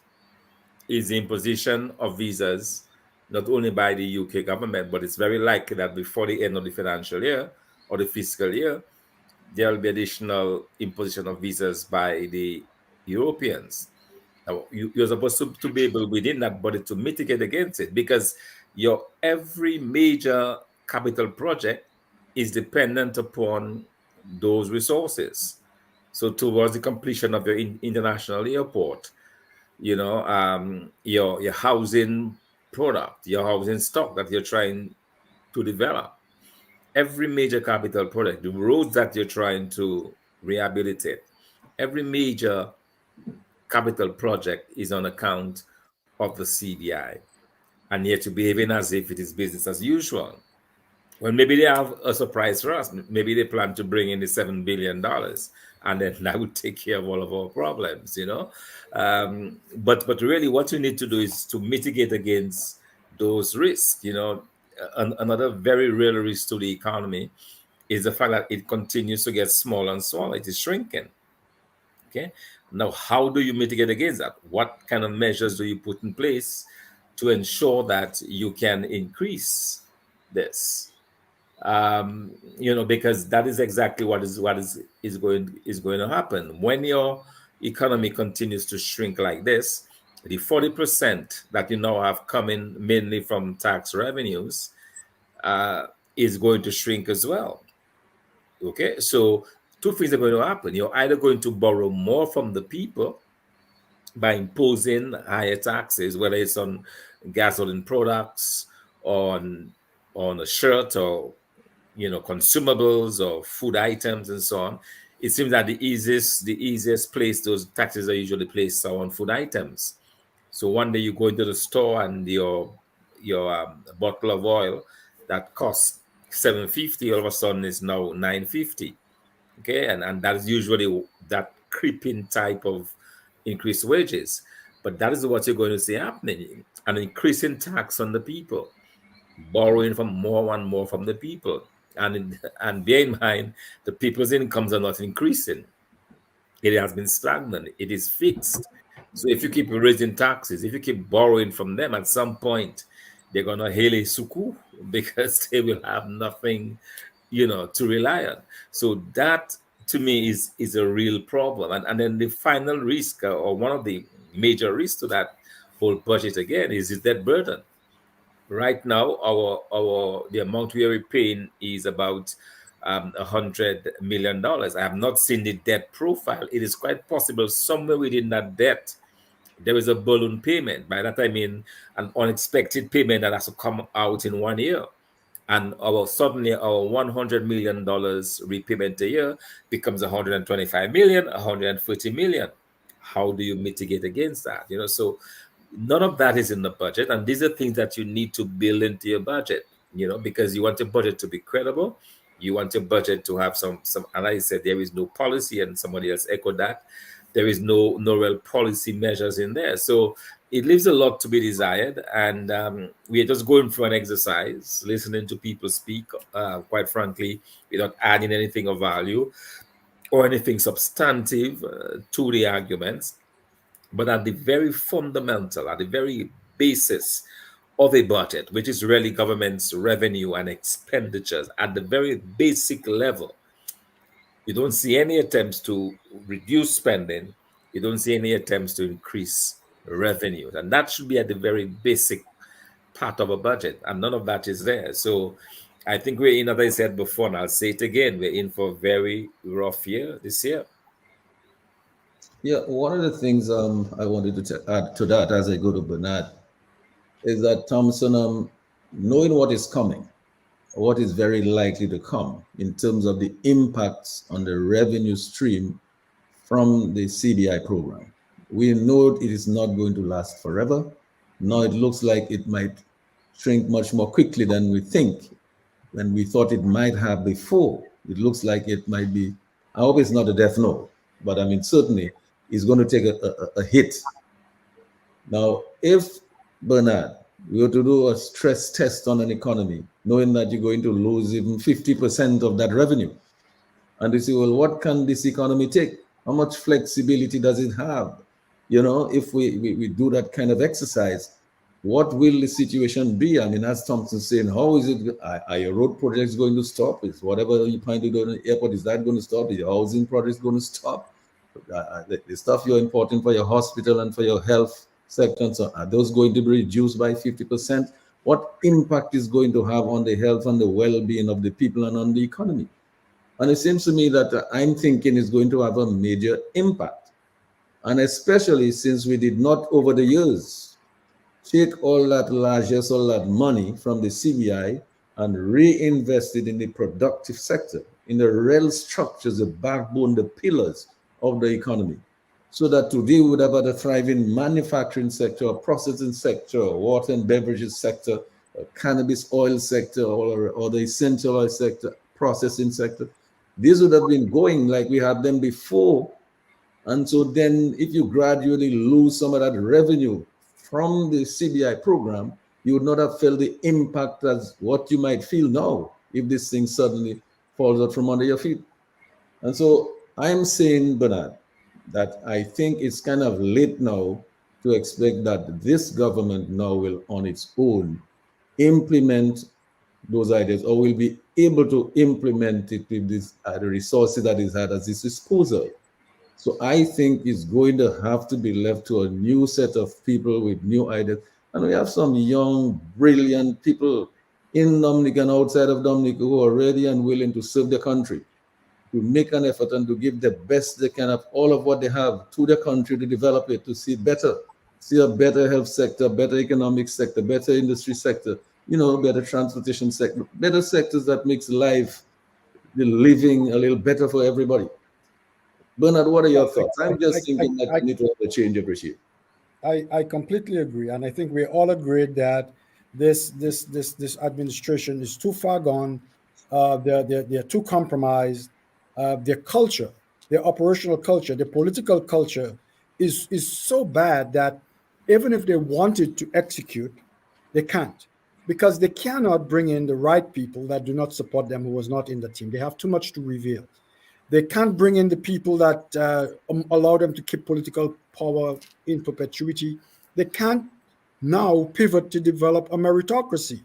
is the imposition of visas, not only by the UK government, but it's very likely that before the end of the financial year or the fiscal year, there will be additional imposition of visas by the Europeans. Now, you're supposed to be able within that budget to mitigate against it, because your every major capital project is dependent upon those resources. So towards the completion of your international airport, your housing product, your housing stock that you're trying to develop, every major capital project, the roads that you're trying to rehabilitate, every major capital project is on account of the CBI, and yet you're behaving as if it is business as usual. Well, maybe they have a surprise for us. Maybe they plan to bring in the $7 billion, and then that would take care of all of our problems, But really, what you need to do is to mitigate against those risks. Another very real risk to the economy is the fact that it continues to get smaller and smaller. It is shrinking. Okay. Now, how do you mitigate against that? What kind of measures do you put in place to ensure that you can increase this? Because that is exactly what is going to happen when your economy continues to shrink like this. The 40% that you now have coming mainly from tax revenues is going to shrink as well. Okay, so two things are going to happen. You're either going to borrow more from the people by imposing higher taxes, whether it's on gasoline products, on a shirt, or consumables or food items and so on. It seems that the easiest place those taxes are usually placed are on food items. So one day you go into the store and your bottle of oil that costs $7.50 all of a sudden is now $9.50. Okay, and that is usually that creeping type of increased wages. But that is what you're going to see happening: an increasing tax on the people, borrowing from more and more from the people. And bear in mind, the people's incomes are not increasing. It has been stagnant. It is fixed. So if you keep raising taxes, if you keep borrowing from them, at some point, they're going to hele suku, because they will have nothing, to rely on. So that, to me, is a real problem. And then the final risk, or one of the major risks to that whole budget again, is the debt burden. Right now, the amount we are repaying is about $100 million. I have not seen the debt profile. It is quite possible somewhere within that debt there is a balloon payment. By that I mean an unexpected payment that has to come out in 1 year, and suddenly our $100 million repayment a year becomes 125 million, 130 million. How do you mitigate against that? So none of that is in the budget, and these are things that you need to build into your budget, because you want your budget to be credible. You want your budget to have some, and I said there is no policy, and somebody else echoed that. There is no real policy measures in there. So it leaves a lot to be desired, and we're just going through an exercise, listening to people speak, quite frankly, without adding anything of value or anything substantive to the arguments. But at the very fundamental, at the very basis of a budget, which is really government's revenue and expenditures, at the very basic level, you don't see any attempts to reduce spending. You don't see any attempts to increase revenue. And that should be at the very basic part of a budget. And none of that is there. So I think we're in, as I said before, and I'll say it again, we're in for a very rough year this year. Yeah, one of the things I wanted to add to that as I go to Bernard is that Thomson, knowing what is coming, what is very likely to come in terms of the impacts on the revenue stream from the CBI program. We know it is not going to last forever. Now it looks like it might shrink much more quickly than we think, when we thought it might have before. It looks like it might be, I hope it's not a death knell, but I mean, certainly it's going to take a hit. Now, if, Bernard, we were to do a stress test on an economy, knowing that you're going to lose even 50% of that revenue, and they say, well, what can this economy take? How much flexibility does it have? If we do that kind of exercise, what will the situation be? I mean, as Thomson saying, how is it? Are your road projects going to stop? Is whatever you plan to do in the airport, is that going to stop? Is your housing projects going to stop? The stuff you're importing for your hospital and for your health sector, and so are those going to be reduced by 50%? What impact is going to have on the health and the well-being of the people and on the economy? And it seems to me that I'm thinking it's going to have a major impact. And especially since we did not, over the years, take all that largesse, all that money from the CBI and reinvest it in the productive sector, in the real structures, the backbone, the pillars of the economy. So that today we would have had a thriving manufacturing sector, a processing sector, a water and beverages sector, a cannabis oil sector, or the essential oil sector, processing sector. These would have been going like we had them before. And so then if you gradually lose some of that revenue from the CBI program, you would not have felt the impact as what you might feel now if this thing suddenly falls out from under your feet. And so I'm saying, Bernard, that I think it's kind of late now to expect that this government now will on its own implement those ideas, or will be able to implement it with this, the resources that is at its disposal. So I think it's going to have to be left to a new set of people with new ideas. And we have some young, brilliant people in Dominica and outside of Dominica who are ready and willing to serve the country, to make an effort and to give the best they can of all of what they have to the country to develop it, to see better, see a better health sector, better economic sector, better industry sector, better transportation sector, better sectors that makes life, the living a little better for everybody. Bernard, what are your thoughts? I'm just thinking that we need to have a change of regime. I completely agree, and I think we all agreed that this administration is too far gone. They're too compromised. Their culture, their operational culture, their political culture is so bad that even if they wanted to execute, they can't, because they cannot bring in the right people that do not support them, who was not in the team. They have too much to reveal. They can't bring in the people that allow them to keep political power in perpetuity. They can't now pivot to develop a meritocracy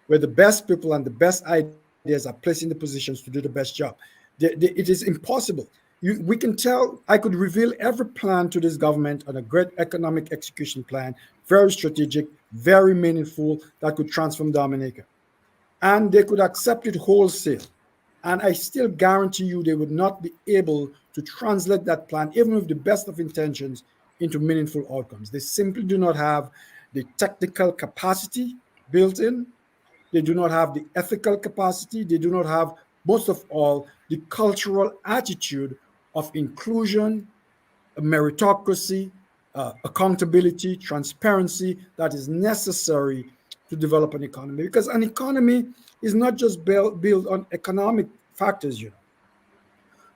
where the best people and the best ideas are placed in the positions to do the best job. It is impossible. We can tell, I could reveal every plan to this government on a great economic execution plan, very strategic, very meaningful, that could transform Dominica. And they could accept it wholesale. And I still guarantee you they would not be able to translate that plan, even with the best of intentions, into meaningful outcomes. They simply do not have the technical capacity built in. They do not have the ethical capacity. They do not have, most of all, the cultural attitude of inclusion, meritocracy, accountability, transparency that is necessary to develop an economy. Because an economy is not just built on economic factors,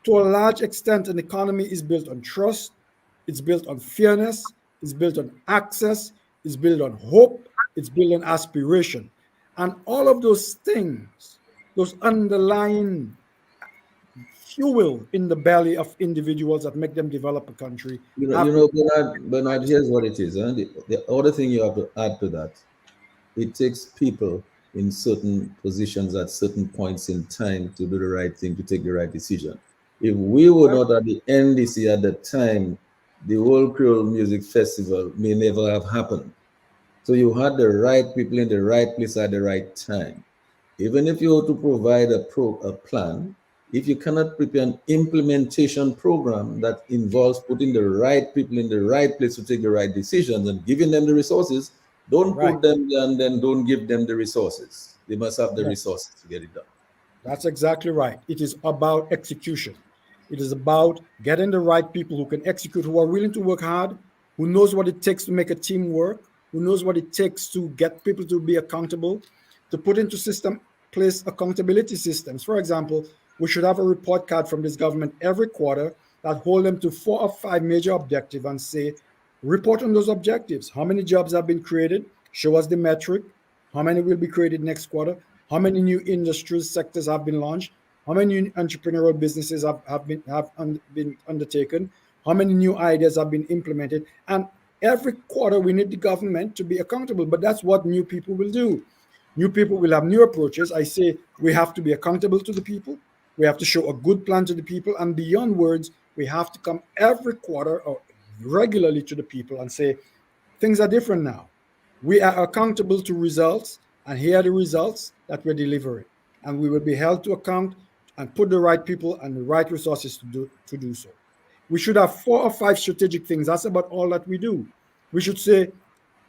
To a large extent, an economy is built on trust, it's built on fairness, it's built on access, it's built on hope, it's built on aspiration. And all of those things, those underlying fuel in the belly of individuals that make them develop a country. Bernard, here's what it is. The other thing you have to add to that, it takes people in certain positions at certain points in time to do the right thing, to take the right decision. If we were not at the NDC at the time, the World Creole Music Festival may never have happened. So you had the right people in the right place at the right time. Even if you were to provide a plan, if you cannot prepare an implementation program that involves putting the right people in the right place to take the right decisions and giving them the resources, don't put them there and then don't give them the resources. They must have the Yes. resources to get it done. That's exactly right. It is about execution. It is about getting the right people who can execute, who are willing to work hard, who knows what it takes to make a team work, who knows what it takes to get people to be accountable, to put into place accountability systems. For example, we should have a report card from this government every quarter that hold them to 4 or 5 major objectives and say, report on those objectives. How many jobs have been created? Show us the metric. How many will be created next quarter? How many new industries, sectors have been launched? How many new entrepreneurial businesses have been undertaken? How many new ideas have been implemented? And every quarter, we need the government to be accountable. But that's what new people will do. New people will have new approaches. I say we have to be accountable to the people. We have to show a good plan to the people. And beyond words, we have to come every quarter or regularly to the people and say, things are different now. We are accountable to results, and here are the results that we're delivering. And we will be held to account and put the right people and the right resources to do so. We should have 4 or 5 strategic things. That's about all that we do. We should say,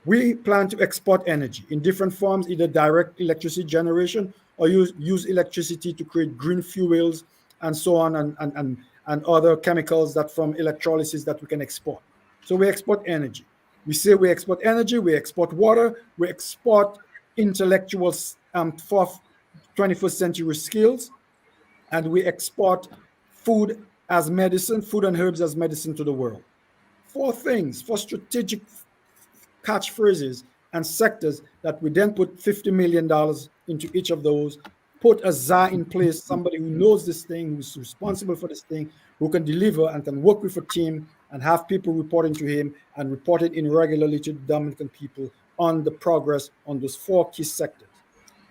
we plan to export energy in different forms, either direct electricity generation or use electricity to create green fuels and so on, and other chemicals that from electrolysis that we can export. So we export energy. We say we export energy, we export water, we export intellectual 21st century skills, and we export food as medicine, food and herbs as medicine to the world. 4 things, 4 strategic catchphrases and sectors that we then put $50 million into each of those, put a czar in place, somebody who knows this thing, who's responsible for this thing, who can deliver and can work with a team and have people reporting to him and reporting in regularly to the Dominican people on the progress on those 4 key sectors.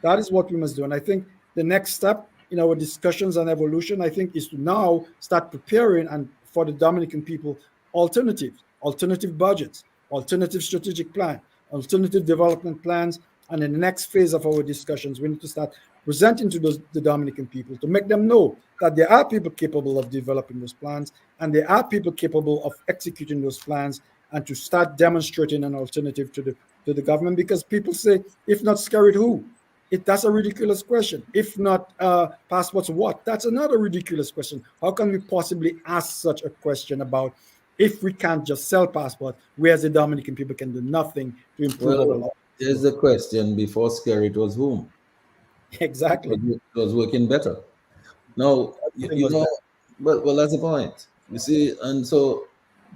That is what we must do. And I think the next step in our discussions on evolution, I think, is to now start preparing and for the Dominican people alternatives, alternative budgets, alternative strategic plan, alternative development plans. And in the next phase of our discussions, we need to start presenting to the Dominican people to make them know that there are people capable of developing those plans and there are people capable of executing those plans, and to start demonstrating an alternative to the government. Because people say, if not Skerrit, who? That's a ridiculous question. If not passports, what? That's another ridiculous question. How can we possibly ask such a question about if we can't just sell passports, whereas the Dominican people can do nothing to improve our life? There's the question, before Skerrit was whom? Exactly. It was working better. Now, you know, well, that's the point. You see, and so,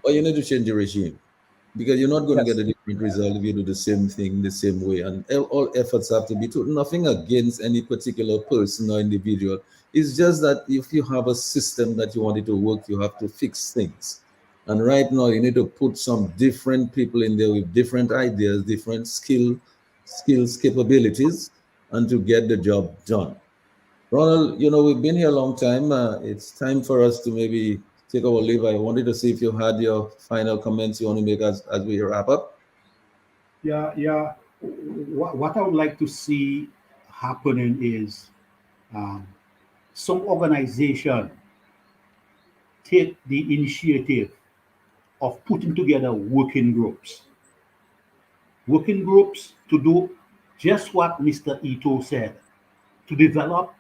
but you need to change the regime, because you're not going to get a different result if you do the same thing the same way. And all efforts have to be to nothing against any particular person or individual. It's just that if you have a system that you want it to work, you have to fix things. And right now, you need to put some different people in there with different ideas, different skills, capabilities, and to get the job done. Ronald, you know, we've been here a long time. It's time for us to maybe take our leave. I wanted to see if you had your final comments you want to make as we wrap up. Yeah. What I would like to see happening is some organization take the initiative of putting together working groups to do just what Mr. Ito said, to develop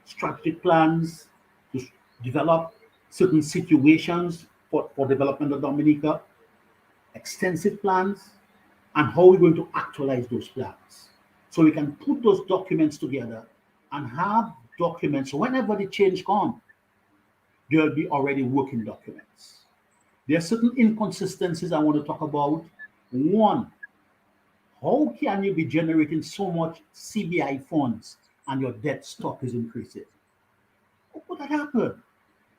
strategic plans, to develop certain situations for development of Dominica, extensive plans, and how we're going to actualize those plans. So we can put those documents together and have documents, so whenever the change comes, there'll be already working documents. There are certain inconsistencies I want to talk about. One, how can you be generating so much CBI funds and your debt stock is increasing? How could that happen?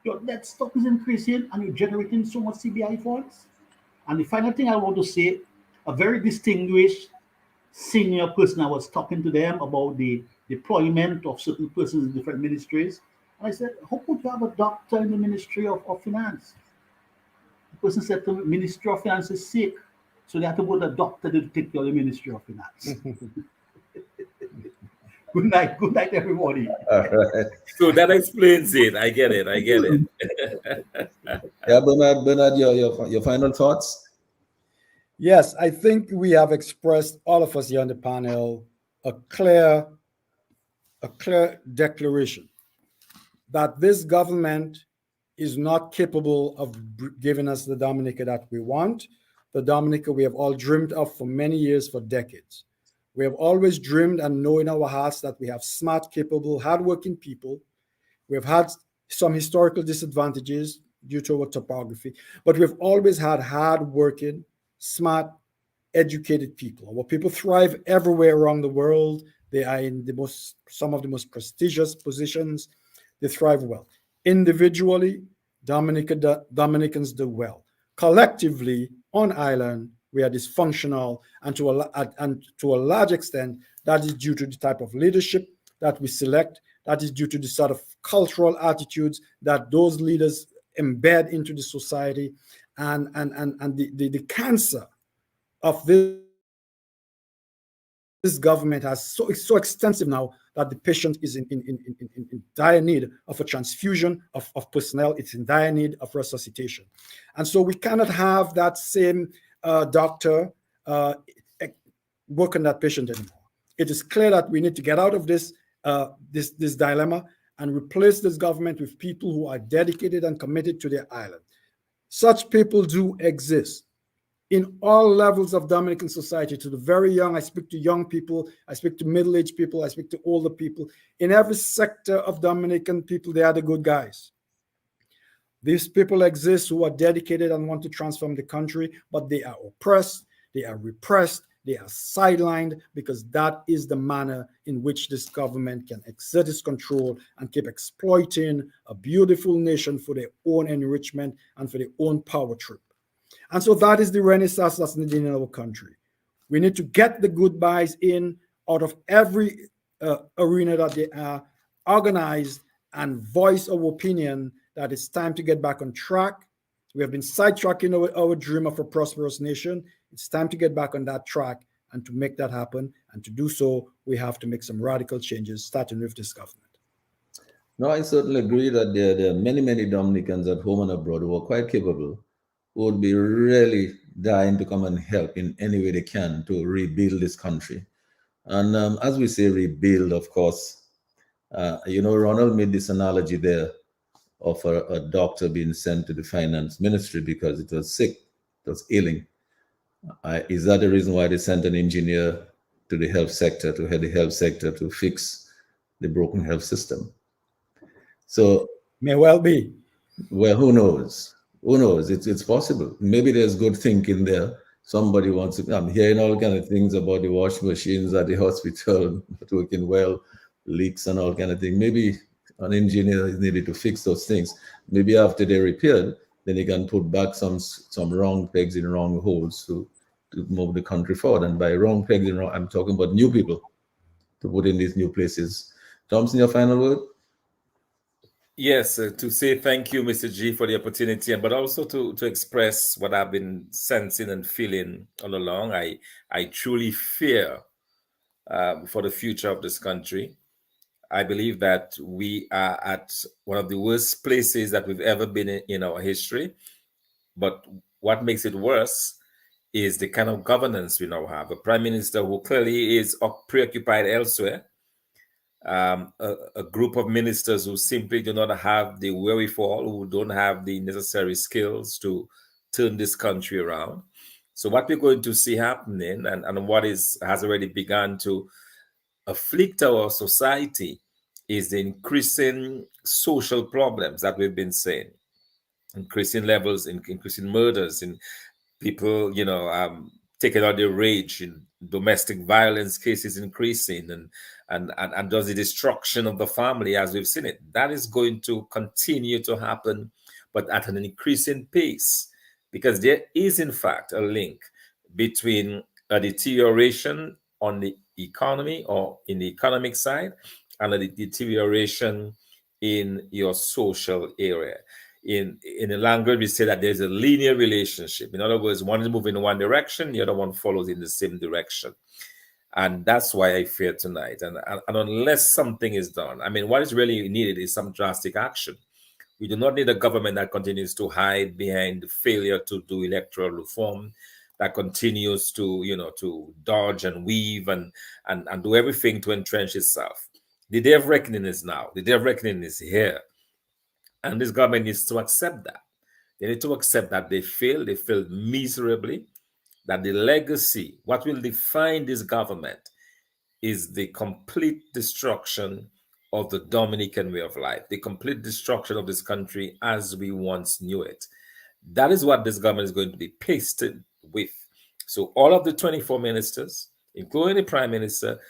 Your debt stock is increasing and you're generating so much CBI funds? And the final thing I want to say, a very distinguished senior person, I was talking to them about the deployment of certain persons in different ministries. And I said, how could you have a doctor in the Ministry of Finance? The person said to me, Ministry of Finance is sick, so they have to go to the doctor to take care of the Ministry of Finance. Good night, everybody. All right. So that explains it. I get it. Yeah, Bernard, your final thoughts? Yes, I think we have expressed, all of us here on the panel, a clear a clear declaration that this government is not capable of giving us the Dominica that we want, the Dominica we have all dreamed of for many years, for decades. We have always dreamed and know in our hearts that we have smart, capable, hardworking people. We have had some historical disadvantages due to our topography, but we've always had hardworking, smart, educated people. Our people thrive everywhere around the world. They are in some of the most prestigious positions. They thrive well. Individually, Dominicans do well. Collectively, on island, we are dysfunctional, and to a large extent, that is due to the type of leadership that we select. That is due to the sort of cultural attitudes that those leaders embed into the society, and the cancer of this government is so extensive now that the patient is in dire need of a transfusion of personnel. It's in dire need of resuscitation. And so we cannot have that same doctor work on that patient anymore. It is clear that we need to get out of this dilemma and replace this government with people who are dedicated and committed to their island. Such people do exist in all levels of Dominican society, to the very young. I speak to young people, I speak to middle-aged people, I speak to older people. In every sector of Dominican people, they are the good guys. These people exist who are dedicated and want to transform the country, but they are oppressed, they are repressed, they are sidelined, because that is the manner in which this government can exert its control and keep exploiting a beautiful nation for their own enrichment and for their own power trip. And so that is the renaissance that's needed in our country. We need to get the goodbyes in out of every arena that they are, organized and voice our opinion that it's time to get back on track. We have been sidetracking our dream of a prosperous nation. It's time to get back on that track, and to make that happen, and to do so, we have to make some radical changes, starting with this government. No, I certainly agree that there are many Dominicans at home and abroad who are quite capable, who would be really dying to come and help in any way they can to rebuild this country. And as we say rebuild, of course, Ronald made this analogy there of a doctor being sent to the finance ministry because it was sick, it was ailing. Is that the reason why they sent an engineer to the health sector, to head the health sector, to fix the broken health system? So, may well be. Well, who knows? Who knows? It's possible. Maybe there's good thinking there. Somebody wants to. I'm hearing all kind of things about the washing machines at the hospital not working well, leaks and all kind of things. Maybe an engineer is needed to fix those things. Maybe after they're repaired, then they can put back some wrong pegs in wrong holes to move the country forward. And by wrong pegs in wrong, I'm talking about new people to put in these new places. Thomson, your final word? Yes, to say thank you, Mr. G, for the opportunity, but also to express what I've been sensing and feeling all along. I truly fear for the future of this country. I believe that we are at one of the worst places that we've ever been in our history. But what makes it worse is the kind of governance we now have. A prime minister who clearly is preoccupied elsewhere. A group of ministers who simply do not have the wherewithal, who don't have the necessary skills to turn this country around. So what we're going to see happening, and what has already begun to afflict our society, is the increasing social problems that we've been seeing, increasing levels, increasing murders, in people, taking out their rage, in domestic violence cases increasing, and does the destruction of the family as we've seen it. That is going to continue to happen, but at an increasing pace, because there is in fact a link between a deterioration on the economy or in the economic side and a deterioration in your social area. In the language, we say that there's a linear relationship. In other words, one is moving in one direction, the other one follows in the same direction. And that's why I fear tonight. And unless something is done, what is really needed is some drastic action. We do not need a government that continues to hide behind the failure to do electoral reform, that continues to dodge and weave and do everything to entrench itself. The day of reckoning is now. The day of reckoning is here. And this government needs to accept that. They need to accept that they failed miserably, that the legacy, what will define this government, is the complete destruction of the Dominican way of life, the complete destruction of this country as we once knew it. That is what this government is going to be pasted with. So all of the 24 ministers, including the prime minister,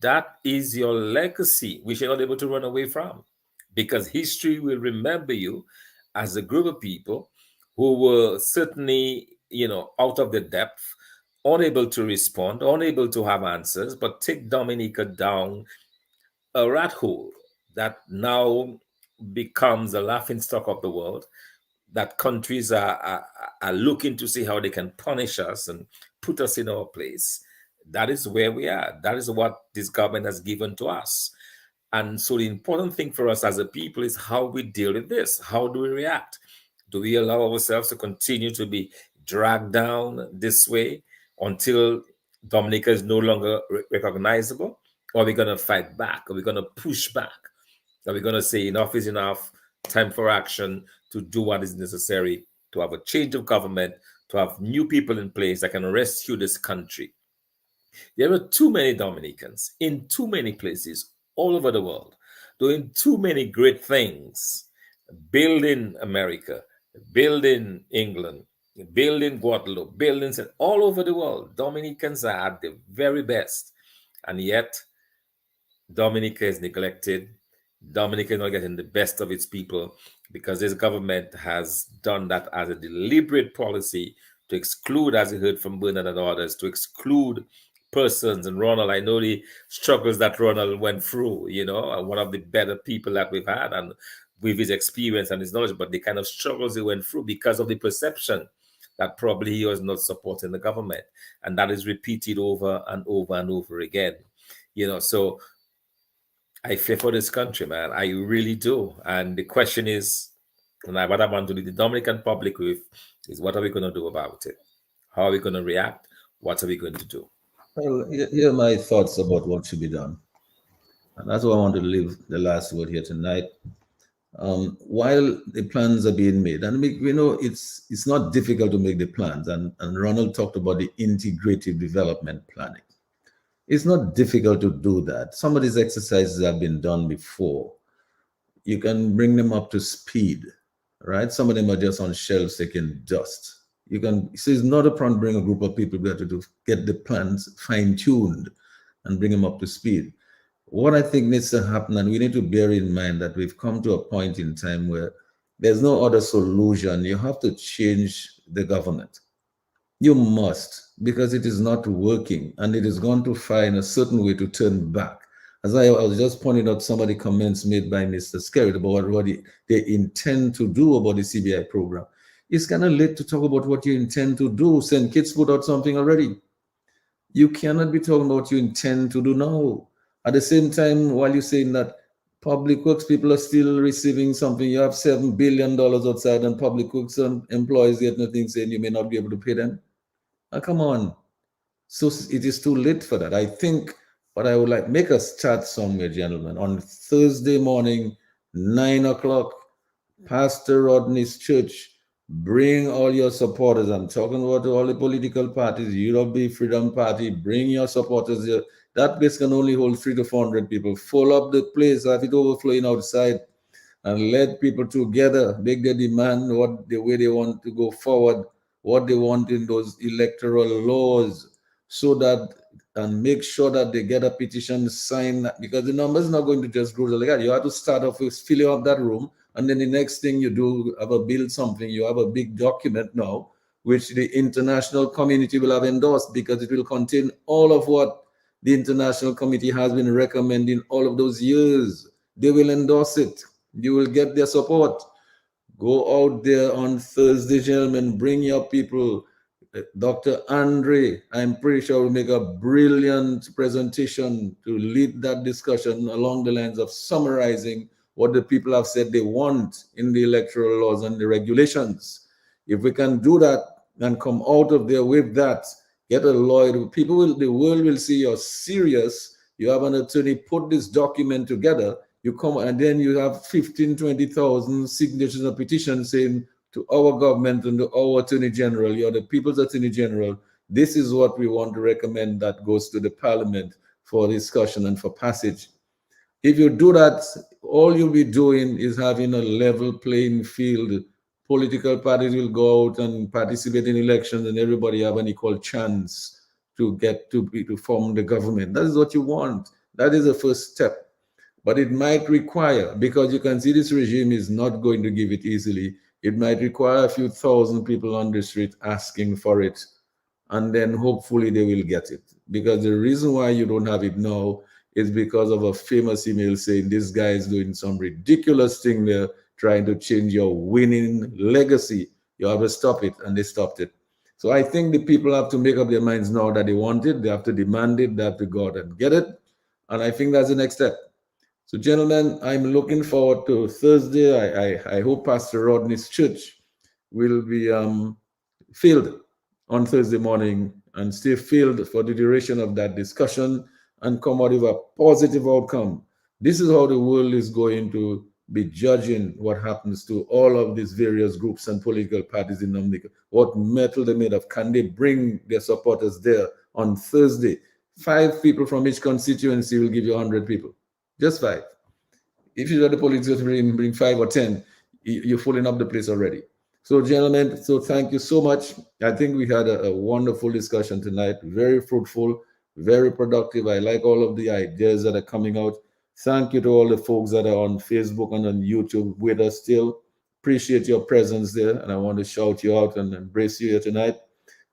that is your legacy, which you're not able to run away from, because history will remember you as a group of people who were certainly, out of the depth, unable to respond, unable to have answers, but take Dominica down a rat hole that now becomes a laughingstock of the world, that countries are looking to see how they can punish us and put us in our place. That is where we are. That is what this government has given to us. And so the important thing for us as a people is how we deal with this. How do we react? Do we allow ourselves to continue to be dragged down this way until Dominica is no longer recognizable? Or are we going to fight back? Are we going to push back? Are we going to say enough is enough, time for action, to do what is necessary, to have a change of government, to have new people in place that can rescue this country? There are too many Dominicans in too many places all over the world doing too many great things, building America, building England, building Guadeloupe, buildings all over the world. Dominicans are at the very best. And yet, Dominica is neglected. Dominica is not getting the best of its people because this government has done that as a deliberate policy to exclude, as you heard from Bernard and others, to exclude persons. And Ronald, I know the struggles that Ronald went through, one of the better people that we've had, and with his experience and his knowledge, but the kind of struggles he went through because of the perception that probably he was not supporting the government. And that is repeated over and over and over again. So I fear for this country, man. I really do. And the question is, and what I want to leave the Dominican public with is, what are we going to do about it? How are we going to react? What are we going to do? Well, here are my thoughts about what should be done. And that's why I want to leave the last word here tonight. While the plans are being made, and it's not difficult to make the plans, and Ronald talked about the integrative development planning. It's not difficult to do that. Some of these exercises have been done before. You can bring them up to speed, right? Some of them are just on shelves taking dust. So it's not a problem to bring a group of people together to get the plans fine-tuned and bring them up to speed. What I think needs to happen, and we need to bear in mind that we've come to a point in time where there's no other solution. You have to change the government. You must, because it is not working, and it is going to find a certain way to turn back. As I was just pointing out some of the comments made by Mr. Sheridan about what they intend to do about the CBI program. It's kind of late to talk about what you intend to do. St. Kitts put out something already. You cannot be talking about what you intend to do now. At the same time, while you're saying that public works people are still receiving something, you have $7 billion outside, and public works employees get nothing, saying you may not be able to pay them. Come on. So it is too late for that. I think what I would like, make a start somewhere, gentlemen. On Thursday morning, 9 o'clock, Pastor Rodney's church, bring all your supporters. I'm talking about all the political parties, Europe Freedom Party, bring your supporters here. That place can only hold 300 to 400 people. Fill up the place, have it overflowing outside, and let people together make their demand the way they want to go forward, what they want in those electoral laws, so that, and make sure that they get a petition signed, because the numbers are not going to just grow like that. You have to start off with filling up that room, and then the next thing you do, build something, you have a big document now, which the international community will have endorsed, because it will contain all of what the international committee has been recommending all of those years. They will endorse it. You will get their support. Go out there on Thursday, gentlemen. Bring your people. Dr. Andre, I'm pretty sure, will make a brilliant presentation to lead that discussion along the lines of summarizing what the people have said they want in the electoral laws and the regulations. If we can do that and come out of there with that, get a lawyer, the world will see you're serious You have an attorney put this document together. You come and then you have 15, 20,000 signatures of petition saying to our government and to our attorney general, you're the people's attorney general, this is what we want to recommend that goes to the parliament for discussion and for passage. If you do that, all you'll be doing is having a level playing field. Political parties will go out and participate in elections, and everybody have an equal chance to get to form the government. That is what you want. That is the first step. But it might require, because you can see this regime is not going to give it easily, it might require a few thousand people on the street asking for it, and then hopefully they will get it. Because the reason why you don't have it now is because of a famous email saying this guy is doing some ridiculous thing there, trying to change your winning legacy. You have to stop it, and they stopped it. So I think the people have to make up their minds now that they want it, they have to demand it, they have to go out and get it. And I think that's the next step. So gentlemen, I'm looking forward to Thursday. I hope Pastor Rodney's church will be filled on Thursday morning and stay filled for the duration of that discussion and come out with a positive outcome. This is how the world is going to be judging what happens to all of these various groups and political parties in Dominica. What metal they made of. Can they bring their supporters there on Thursday? 5 people from each constituency will give you 100 people. Just 5. If you are the politics bring 5 or 10, you're filling up the place already. So gentlemen, so thank you so much. I think we had a wonderful discussion tonight, very fruitful, very productive. I like all of the ideas that are coming out. Thank you to all the folks that are on Facebook and on YouTube with us still. Appreciate your presence there, and I want to shout you out and embrace you here tonight.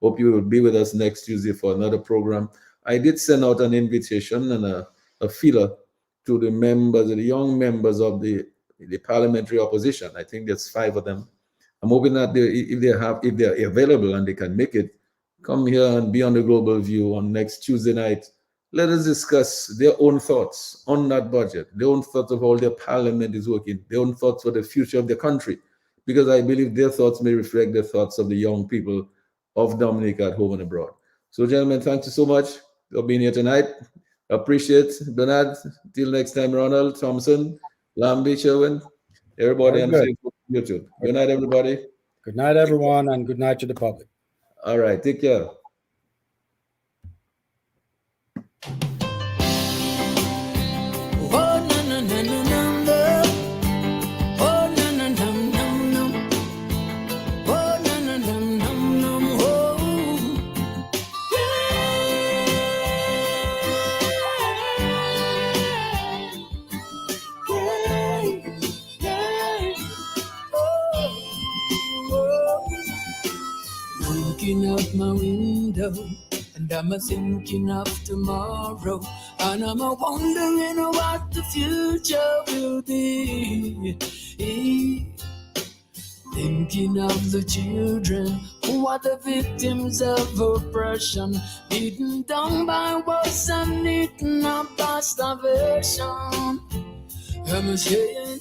Hope you will be with us next Tuesday for another program. I did send out an invitation and a feeler to the members, the young members of the parliamentary opposition. I think there's 5 of them. I'm hoping that if they're available and they can make it, come here and be on the Global View on next Tuesday night. Let us discuss their own thoughts on that budget, their own thoughts of how their parliament is working, their own thoughts for the future of the country, because I believe their thoughts may reflect the thoughts of the young people of Dominica at home and abroad. So, gentlemen, thank you so much for being here tonight. Appreciate Bernard. Till next time, Ronald, Thomson, Lambi, Sherwin, everybody, and YouTube. Good night, everybody. Good night, everyone, and good night to the public. All right, take care. Looking out my window, and I'm thinking of tomorrow, and I'm wondering what the future will be. Thinking of the children who are the victims of oppression, beaten down by wars and eaten up by starvation. I'm saying,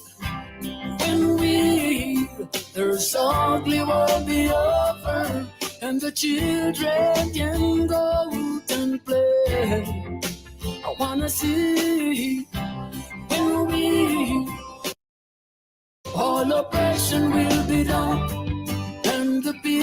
when there's ugly will be over, and the children can go out and play. I wanna see when all oppression will be